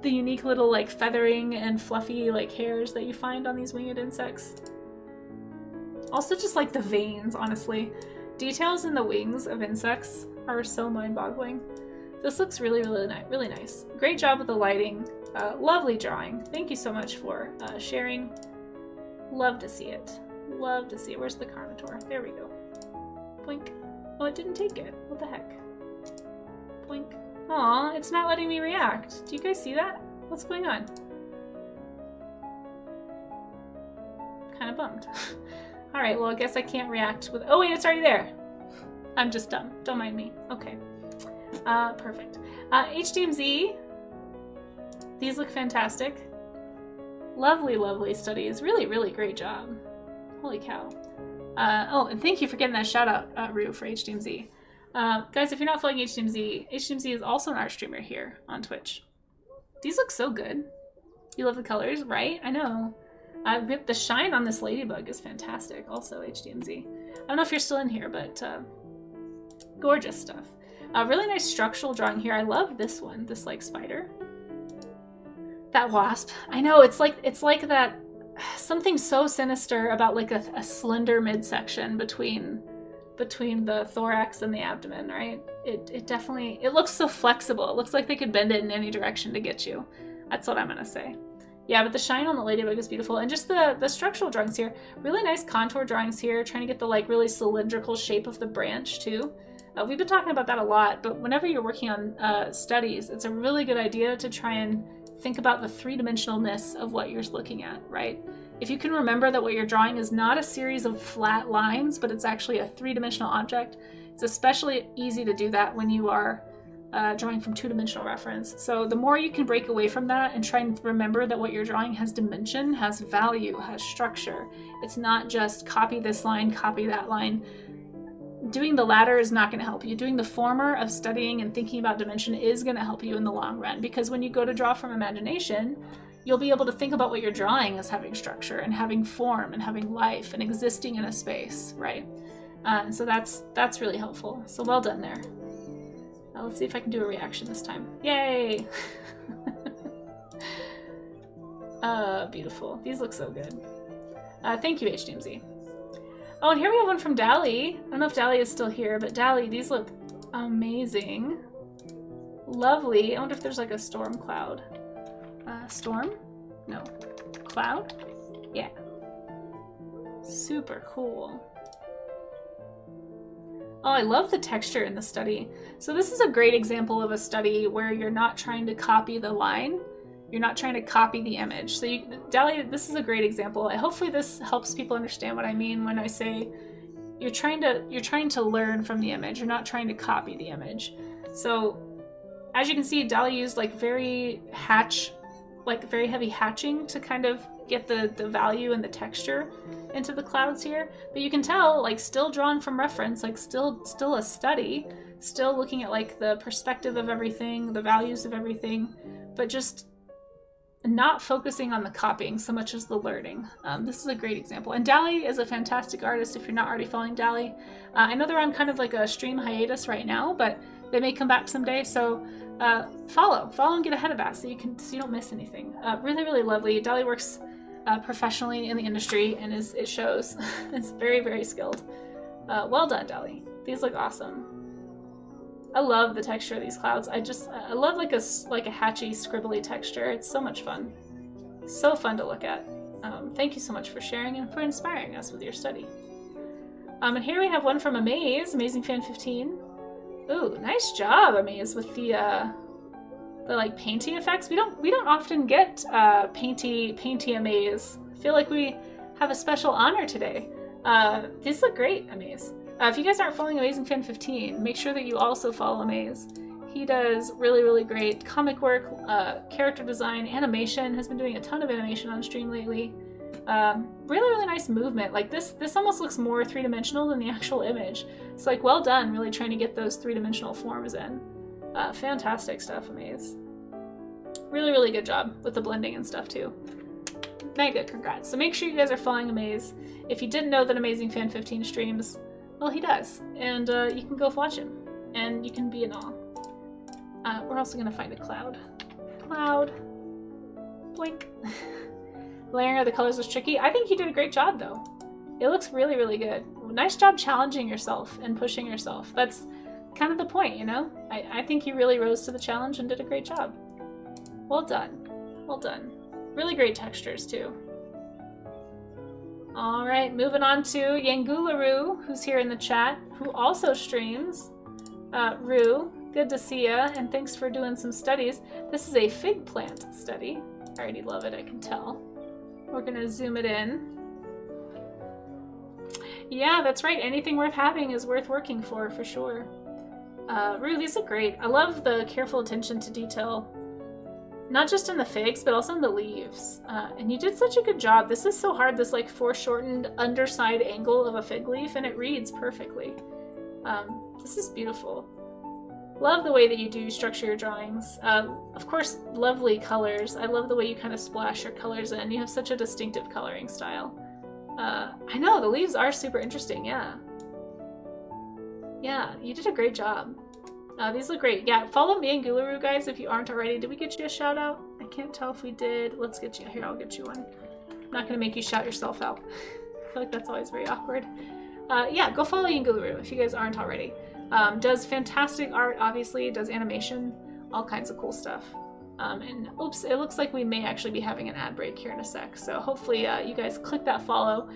the unique little like feathering and fluffy like hairs that you find on these winged insects. Also just like the veins, honestly. Details in the wings of insects are so mind-boggling. This looks really, really nice. Great job with the lighting. Lovely drawing. Thank you so much for sharing. Love to see it. Love to see it. Where's the Carnotaur? There we go. Boink. Oh, it didn't take it. What the heck? Boink. Aw, it's not letting me react. Do you guys see that? What's going on? Kind of bummed. Alright, well I guess I can't react with- oh wait, it's already there! I'm just dumb. Don't mind me. Okay. Perfect. HDMZ. These look fantastic. Lovely, lovely studies. Really, really great job. Holy cow. Oh, and thank you for getting that shout out, Rue, for HDMZ. Guys, if you're not following HDMZ, HDMZ is also an art streamer here on Twitch. These look so good. You love the colors, right? I know. The shine on this ladybug is fantastic. Also, HDMZ. I don't know if you're still in here, but Gorgeous stuff. Really nice structural drawing here. I love this one, this like spider. That wasp. I know, it's like that, something so sinister about like a slender midsection between the thorax and the abdomen, right? It definitely, it looks so flexible. It looks like they could bend it in any direction to get you. That's what I'm gonna say. Yeah, but the shine on the ladybug is beautiful. And just the structural drawings here, really nice contour drawings here, trying to get the like really cylindrical shape of the branch too. We've been talking about that a lot, but whenever you're working on studies, it's a really good idea to try and think about the three-dimensionalness of what you're looking at, right? If you can remember that what you're drawing is not a series of flat lines, but it's actually a three-dimensional object, it's especially easy to do that when you are drawing from two-dimensional reference. So the more you can break away from that and try and remember that what you're drawing has dimension, has value, has structure. It's not just copy this line, copy that line. Doing the latter is not going to help you. Doing the former of studying and thinking about dimension is going to help you in the long run, because when you go to draw from imagination, you'll be able to think about what you're drawing as having structure and having form and having life and existing in a space, right? And so that's really helpful. So well done there. Let's see if I can do a reaction this time. Yay! Beautiful. These look so good. Thank you, HDMZ. Oh, and here we have one from Dally. I don't know if Dally is still here, but Dally, these look amazing. Lovely. I wonder if there's like a storm cloud. Storm? No. Cloud? Yeah. Super cool. Oh, I love the texture in the study. So this is a great example of a study where you're not trying to copy the line. You're not trying to copy the image. So Dahlia, this is a great example. Hopefully this helps people understand what I mean when I say you're trying to learn from the image. You're not trying to copy the image. So as you can see, Dahlia used like very heavy hatching to kind of get the value and the texture into the clouds here. But you can tell, like, still drawn from reference, like still a study, still looking at like the perspective of everything, the values of everything, but just not focusing on the copying so much as the learning. This is a great example. And Dally is a fantastic artist if you're not already following Dally. I know they're on kind of like a stream hiatus right now, but they may come back someday, so follow and get ahead of that so you don't miss anything. Really, really lovely. Dally works professionally in the industry, and it shows. It's very, very skilled. Well done, Dally. These look awesome. I love the texture of these clouds. I love like a hatchy, scribbly texture. It's so much fun. So fun to look at. Thank you so much for sharing and for inspiring us with your study. And here we have one from Amaze, Amazing Fan 15. Ooh, nice job, Amaze, with the like painty effects. We don't often get painty Amaze. I feel like we have a special honor today. These look great, Amaze. If you guys aren't following Amazing Fan 15, make sure that you also follow Amaze. He does really, really great comic work, character design, animation. Has been doing a ton of animation on stream lately. Really, really nice movement. Like this almost looks more three-dimensional than the actual image. So like, well done, really trying to get those three-dimensional forms in. Fantastic stuff, Amaze. Really, really good job with the blending and stuff too. Mega congrats. So make sure you guys are following Amaze. If you didn't know that Amazing Fan 15 streams, well, he does, and you can go watch him, and you can be in awe. We're also gonna find a cloud. Cloud. Blink. Layering of the colors was tricky. I think you did a great job, though. It looks really, really good. Nice job challenging yourself and pushing yourself. That's kind of the point, you know? I think you really rose to the challenge and did a great job. Well done. Well done. Really great textures, too. All right, moving on to Yangularu, who's here in the chat, who also streams. Rue, good to see ya, and thanks for doing some studies. This is a fig plant study. I already love it, I can tell. We're gonna zoom it in. Yeah, that's right, anything worth having is worth working for sure. Rue, these look great. I love the careful attention to detail. Not just in the figs, but also in the leaves. And you did such a good job. This is so hard, this like foreshortened underside angle of a fig leaf, and it reads perfectly. This is beautiful. Love the way that you do structure your drawings. Of course, lovely colors. I love the way you kind of splash your colors in. You have such a distinctive coloring style. I know, the leaves are super interesting, yeah. Yeah, you did a great job. These look great. Yeah, follow me and Guluru, guys, if you aren't already. Did we get you a shout out? I can't tell if we did. Let's get you. Here, I'll get you one. I'm not going to make you shout yourself out. I feel like that's always very awkward. Yeah, go follow Guluru if you guys aren't already. Does fantastic art, obviously. Does animation. All kinds of cool stuff. And oops, it looks like we may actually be having an ad break here in a sec. So hopefully you guys click that follow.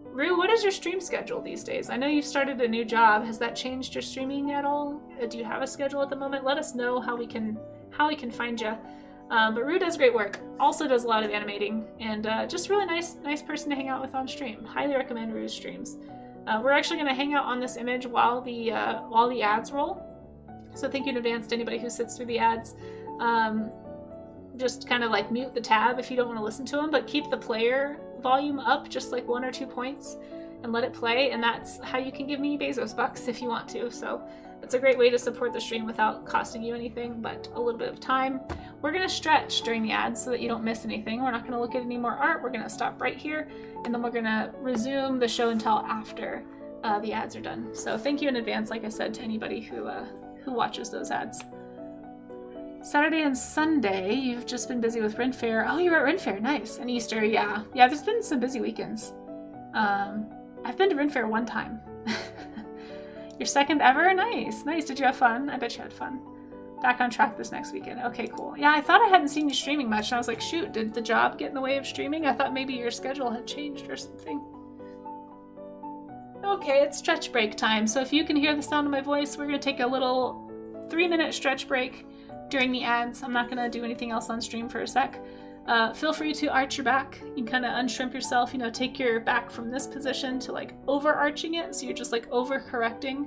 Rue, what is your stream schedule these days? I know you've started a new job. Has that changed your streaming at all? Do you have a schedule at the moment? Let us know how we can find you. But Rue does great work. Also does a lot of animating, and just really nice person to hang out with on stream. Highly recommend Rue's streams. We're actually going to hang out on this image while the ads roll. So thank you in advance to anybody who sits through the ads. Just kind of like mute the tab if you don't want to listen to them, but keep the player volume up just like 1 or 2 points and let it play, and that's how you can give me Bezos bucks if you want to. So it's a great way to support the stream without costing you anything but a little bit of time. We're going to stretch during the ads so that you don't miss anything. We're not going to look at any more art. We're going to stop right here, and then we're going to resume the show and tell after the ads are done. So thank you in advance, like I said, to anybody who watches those ads. Saturday and Sunday, you've just been busy with Ren Fair. Oh, you were at Ren Fair, nice. And Easter, yeah. Yeah, there's been some busy weekends. I've been to Ren Fair 1 time. Your second ever? Nice, nice. Did you have fun? I bet you had fun. Back on track this next weekend. Okay, cool. Yeah, I thought I hadn't seen you streaming much, and I was like, shoot, did the job get in the way of streaming? I thought maybe your schedule had changed or something. Okay, it's stretch break time. So if you can hear the sound of my voice, we're gonna take a little 3-minute stretch break during the ads. I'm not gonna do anything else on stream for a sec. Feel free to arch your back. You kind of unshrimp yourself, take your back from this position to like overarching it. So you're just like over-correcting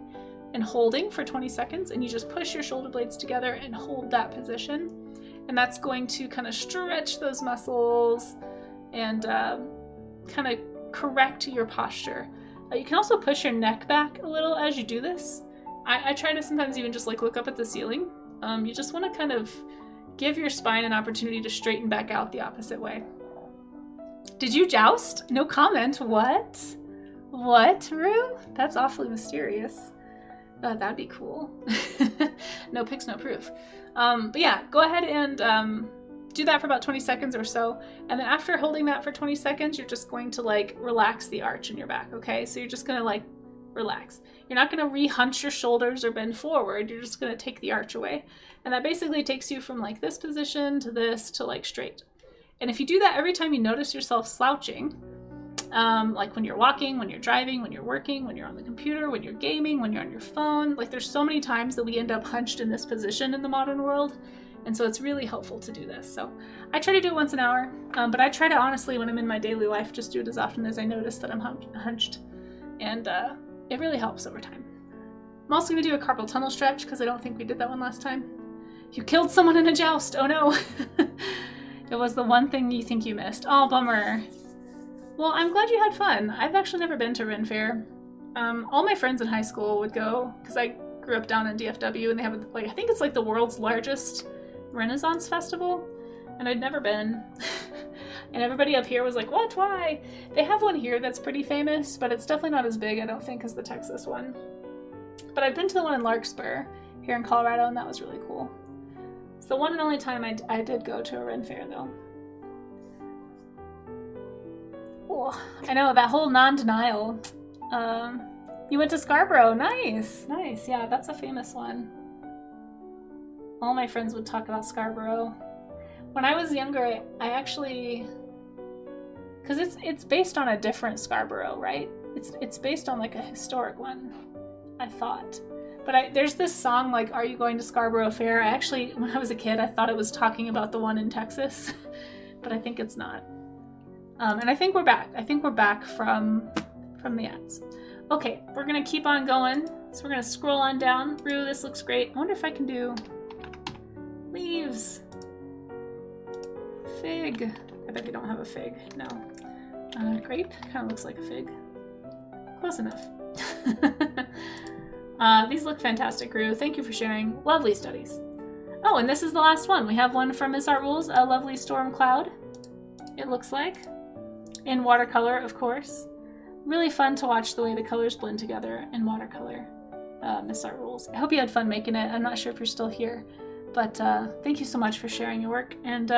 and holding for 20 seconds, and you just push your shoulder blades together and hold that position. And that's going to kind of stretch those muscles and kind of correct your posture. You can also push your neck back a little as you do this. I try to sometimes even just like look up at the ceiling. You just want to kind of give your spine an opportunity to straighten back out the opposite way. Did you joust? No comment. What? What, Rue? That's awfully mysterious. That'd be cool. No pics, no proof. But yeah, go ahead and do that for about 20 seconds or so. And then after holding that for 20 seconds, you're just going to like relax the arch in your back, okay? So you're just gonna like relax. You're not gonna re-hunch your shoulders or bend forward. You're just gonna take the arch away. And that basically takes you from like this position to this to like straight. And if you do that every time you notice yourself slouching, like when you're walking, when you're driving, when you're working, when you're on the computer, when you're gaming, when you're on your phone, like there's so many times that we end up hunched in this position in the modern world. And so it's really helpful to do this. So I try to do it once an hour, but I try to honestly, when I'm in my daily life, just do it as often as I notice that I'm hunched. And it really helps over time. I'm also going to do a carpal tunnel stretch because I don't think we did that one last time. You killed someone in a joust. Oh no. It was the one thing you think you missed. Oh, bummer. Well, I'm glad you had fun. I've actually never been to Ren Fair. All my friends in high school would go because I grew up down in DFW, and they have like, I think it's like the world's largest Renaissance festival, and I'd never been. And everybody up here was like, what, why? They have one here that's pretty famous, but it's definitely not as big, I don't think, as the Texas one. But I've been to the one in Larkspur here in Colorado, and that was really cool. It's the one and only time I did go to a Ren Fair, though. Oh, I know, that whole non-denial. You went to Scarborough. Nice, nice. Yeah, that's a famous one. All my friends would talk about Scarborough. When I was younger, I actually... Because it's based on a different Scarborough, right? It's based on like a historic one, I thought. But there's this song like, Are You Going to Scarborough Fair? I actually, when I was a kid, I thought it was talking about the one in Texas. But I think it's not. And I think we're back. I think we're back from the ads. Okay, we're going to keep on going. So we're going to scroll on down. Rue, this looks great. I wonder if I can do leaves. Fig. I bet they don't have a fig. No. Grape kind of looks like a fig. Close enough. These look fantastic, Rue. Thank you for sharing. Lovely studies. Oh, and this is the last one. We have one from Miss Art Rules, a lovely storm cloud, it looks like. In watercolor, of course. Really fun to watch the way the colors blend together in watercolor. Miss Art Rules. I hope you had fun making it. I'm not sure if you're still here, but thank you so much for sharing your work and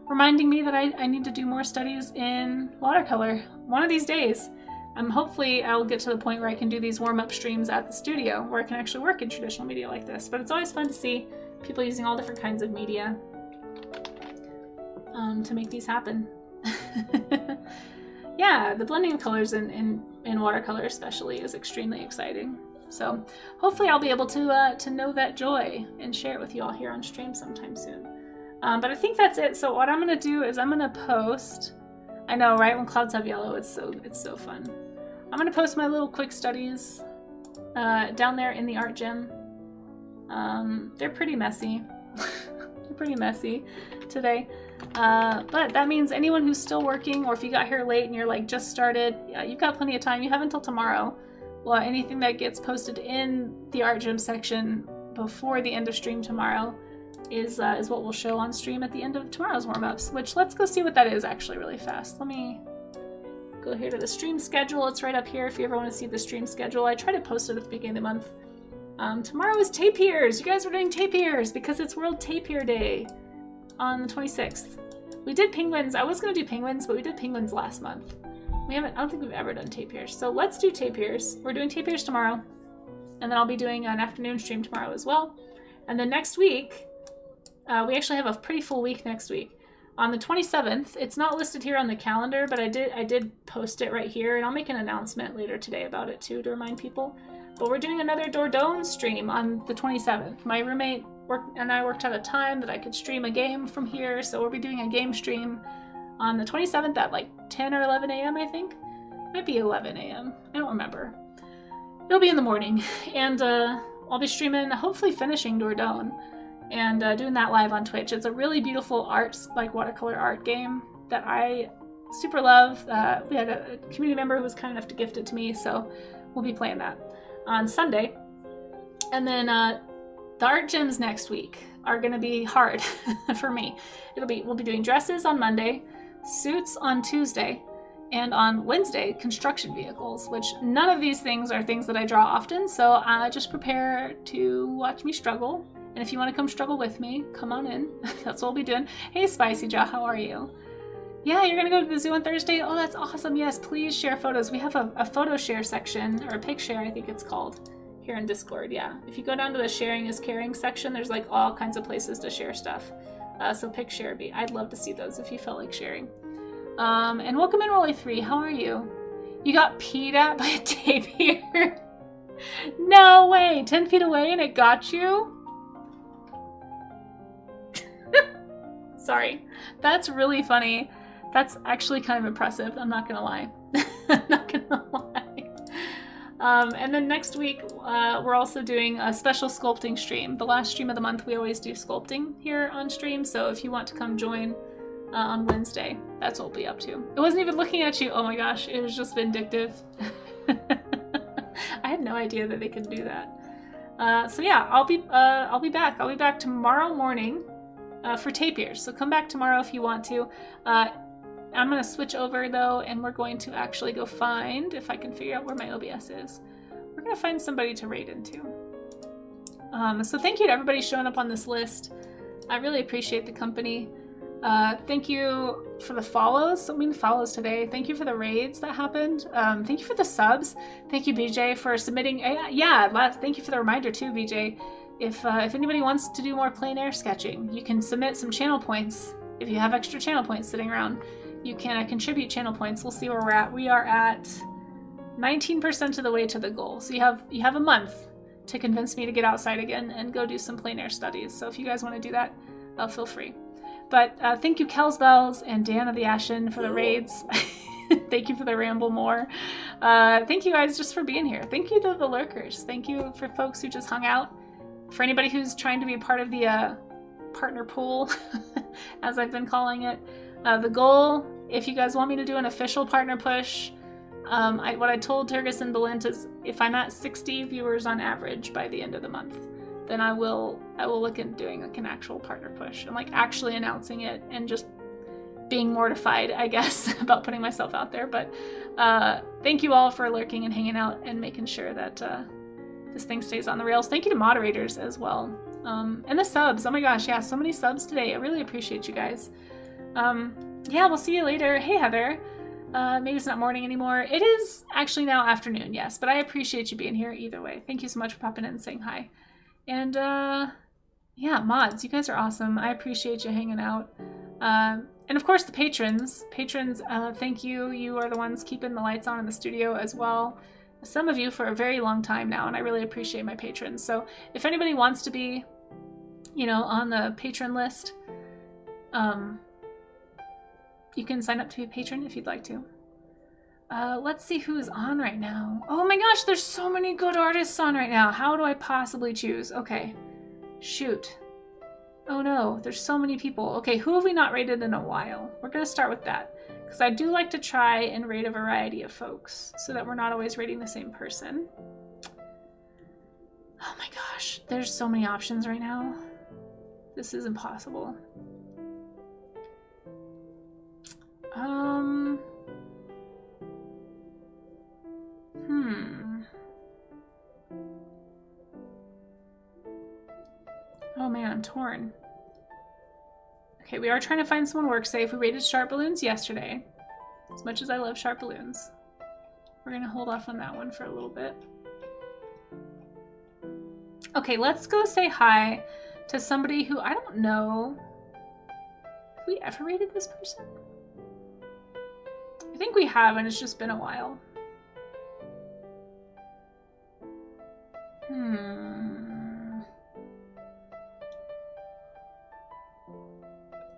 reminding me that I need to do more studies in watercolor one of these days. Hopefully I'll get to the point where I can do these warm-up streams at the studio where I can actually work in traditional media like this. But it's always fun to see people using all different kinds of media to make these happen. Yeah, the blending of colors in watercolor especially is extremely exciting. So hopefully I'll be able to know that joy and share it with you all here on stream sometime soon. But I think that's it. So what I'm gonna do is I'm gonna post. I know, right? When clouds have yellow, it's so fun. I'm gonna post my little quick studies down there in the art gym. They're pretty messy. They're pretty messy today. But that means anyone who's still working, or if you got here late and you're like just started, yeah, you've got plenty of time. You have until tomorrow. Well, anything that gets posted in the art gym section before the end of stream tomorrow is what we'll show on stream at the end of tomorrow's warm-ups, which let's go see what that is actually really fast. Let me go here to the stream schedule. It's right up here if you ever want to see the stream schedule. I try to post it at the beginning of the month. Tomorrow is tapirs. You guys are doing tapirs because it's World Tapir Day on the 26th. We did penguins. I was going to do penguins, but we did penguins last month. I don't think we've ever done tapirs. So let's do tapirs. We're doing tapirs tomorrow. And then I'll be doing an afternoon stream tomorrow as well. And then next week, we actually have a pretty full week next week. On the 27th, it's not listed here on the calendar, but I did post it right here, and I'll make an announcement later today about it too to remind people. But we're doing another Dordogne stream on the 27th. My roommate and I worked out a time that I could stream a game from here, so we'll be doing a game stream on the 27th at like 10 or 11 a.m. I think. It might be 11 a.m. I don't remember. It'll be in the morning, and I'll be streaming, hopefully finishing Dordogne, and doing that live on Twitch. It's a really beautiful watercolor art game that I super love. We had a community member who was kind enough to gift it to me, so we'll be playing that on Sunday. And then the art gyms next week are going to be hard for me. We'll be doing dresses on Monday, suits on Tuesday, and on Wednesday, construction vehicles, which none of these things are things that I draw often, so just prepare to watch me struggle. And if you want to come struggle with me, come on in. That's what we'll be doing. Hey, Spicy Jaw, how are you? Yeah, you're going to go to the zoo on Thursday? Oh, that's awesome. Yes, please share photos. We have a photo share section, or a pic share, I think it's called, here in Discord. Yeah, if you go down to the sharing is caring section, there's like all kinds of places to share stuff. So pic share, I'd love to see those if you felt like sharing. And welcome in, Rolly3. How are you? You got peed at by a tapir? No way! 10 feet away and it got you? Sorry. That's really funny. That's actually kind of impressive. I'm not gonna lie. I'm not gonna lie. And then next week, we're also doing a special sculpting stream. The last stream of the month, we always do sculpting here on stream. So if you want to come join on Wednesday, that's what we'll be up to. It wasn't even looking at you. Oh my gosh, it was just vindictive. I had no idea that they could do that. So yeah, I'll be back. I'll be back tomorrow morning for tapirs. So come back tomorrow if you want to. I'm going to switch over though, and we're going to actually go find, if I can figure out where my OBS is, we're going to find somebody to raid into. So thank you to everybody showing up on this list. I really appreciate the company. Thank you for the follows. So many follows today. Thank you for the raids that happened. Thank you for the subs. Thank you, BJ, for submitting. Thank you for the reminder too, BJ. If anybody wants to do more plein air sketching, you can submit some channel points. If you have extra channel points sitting around, you can contribute channel points. We'll see where we're at. We are at 19% of the way to the goal. So you have a month to convince me to get outside again and go do some plein air studies. So if you guys want to do that, feel free. But thank you, Kells Bells and Dan of the Ashen, for the raids. Thank you for the ramble more. Thank you guys just for being here. Thank you to the lurkers. Thank you for folks who just hung out. For anybody who's trying to be a part of the partner pool, as I've been calling it. The goal, if you guys want me to do an official partner push, what I told Turgis and Belint is if I'm at 60 viewers on average by the end of the month, then I will look at doing like an actual partner push and like actually announcing it and just being mortified, I guess, about putting myself out there. But thank you all for lurking and hanging out and making sure that this thing stays on the rails. Thank you to moderators as well. And the subs. Oh my gosh, yeah, so many subs today. I really appreciate you guys. Yeah, we'll see you later. Hey, Heather. Maybe it's not morning anymore. It is actually now afternoon, yes, but I appreciate you being here either way. Thank you so much for popping in and saying hi. And yeah, mods, you guys are awesome. I appreciate you hanging out. And of course the patrons. Patrons, thank you. You are the ones keeping the lights on in the studio as well. Some of you for a very long time now, and I really appreciate my patrons. So if anybody wants to be, you know, on the patron list, you can sign up to be a patron if you'd like to. Let's see who's on right now. Oh my gosh, there's so many good artists on right now. How do I possibly choose? Okay, shoot. Oh no, there's so many people. Okay, who have we not rated in a while? We're gonna start with that, because I do like to try and rate a variety of folks so that we're not always rating the same person. Oh my gosh, there's so many options right now. This is impossible. Oh man, I'm torn. Okay, we are trying to find someone work safe. We rated Sharp Balloons yesterday. As much as I love Sharp Balloons. We're gonna hold off on that one for a little bit. Okay, let's go say hi to somebody who I don't know. Have we ever rated this person? I think we have, and it's just been a while.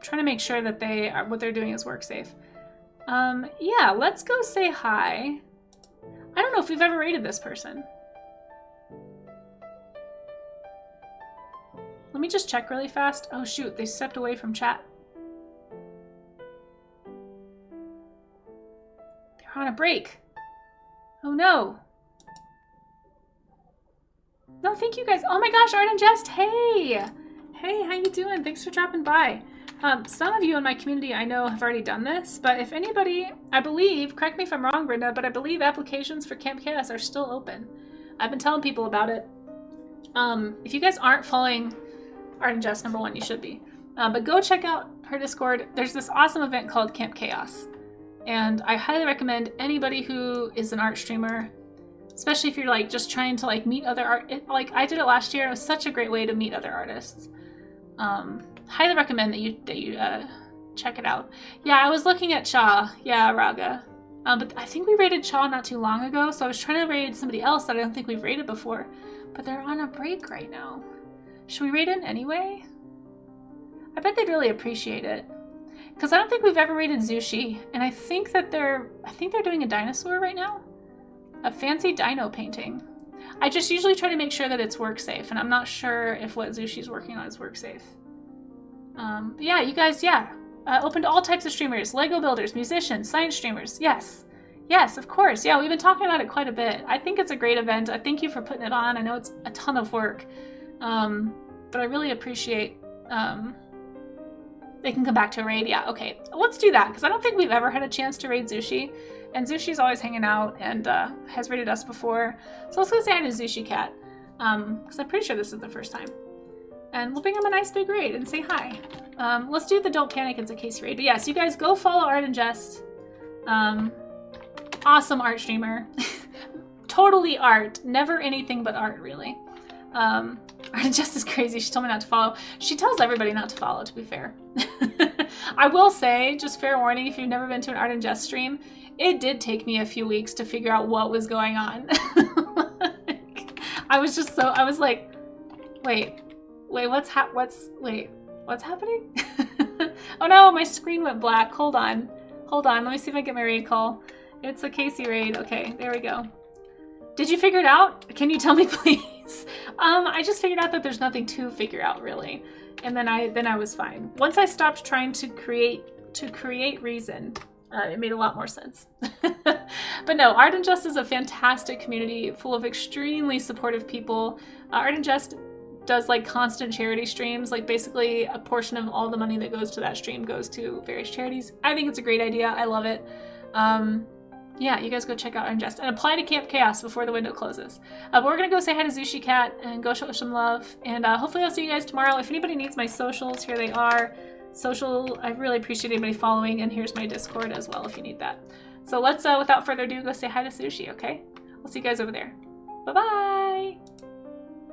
Trying to make sure that they are, what they're doing is work safe. Yeah, let's go say hi. I don't know if we've ever rated this person. Let me just check really fast. Oh shoot, they stepped away from chat. They're on a break. Oh no. No, thank you guys. Oh my gosh, Art and Jest, hey! Hey, how you doing? Thanks for dropping by. Some of you in my community I know have already done this, but if anybody, I believe, correct me if I'm wrong, Brenda, but I believe applications for Camp Chaos are still open. I've been telling people about it. If you guys aren't following Art and Jess, number one, you should be. But go check out her Discord. There's this awesome event called Camp Chaos. And I highly recommend anybody who is an art streamer, especially if you're like just trying to like meet other art, like I did it last year. It was such a great way to meet other artists. Highly recommend that you check it out. Yeah, I was looking at Cha. Yeah, Raga. But I think we rated Cha not too long ago, so I was trying to rate somebody else that I don't think we've rated before. But they're on a break right now. Should we rate in anyway? I bet they'd really appreciate it. Because I don't think we've ever rated Zushi, and I think they're doing a dinosaur right now. A fancy dino painting. I just usually try to make sure that it's work safe, and I'm not sure if what Zushi's working on is work safe. But yeah, you guys, yeah. Open to all types of streamers, Lego builders, musicians, science streamers. Yes. Yes, of course. Yeah, we've been talking about it quite a bit. I think it's a great event. I thank you for putting it on. I know it's a ton of work. But I really appreciate they can come back to a raid. Yeah, okay. Let's do that, because I don't think we've ever had a chance to raid Zushi. And Zushi's always hanging out and has raided us before. So let's go say hi to Zushi Cat, because I'm pretty sure this is the first time. And we'll bring him a nice big raid and say hi. Let's do the Don't Panic, It's a Casey raid. But yes, you guys go follow Art and Jest. Awesome art streamer. Totally art. Never anything but art, really. Art and Jest is crazy. She told me not to follow. She tells everybody not to follow, to be fair. I will say, just fair warning, if you've never been to an Art and Jest stream, it did take me a few weeks to figure out what was going on. I was like, wait, what's happening? Oh no, my screen went black. Hold on, let me see if I get my raid call. It's a Casey raid. Okay, there we go. Did you figure it out? Can you tell me, please? I just figured out that there's nothing to figure out, really. And then I was fine. Once I stopped trying to create reason, it made a lot more sense. But no, Art and Jest is a fantastic community full of extremely supportive people. Art and Jest does like constant charity streams. Like basically a portion of all the money that goes to that stream goes to various charities. I think it's a great idea. I love it. yeah, you guys go check out Ingest and apply to Camp Chaos before the window closes. But we're gonna go say hi to Zushi Cat and go show some love. And hopefully I'll see you guys tomorrow. If anybody needs my socials, here they are. Social, I really appreciate anybody following, and here's my Discord as well if you need that. So let's, without further ado, go say hi to Sushi, okay? I'll see you guys over there. Bye-bye!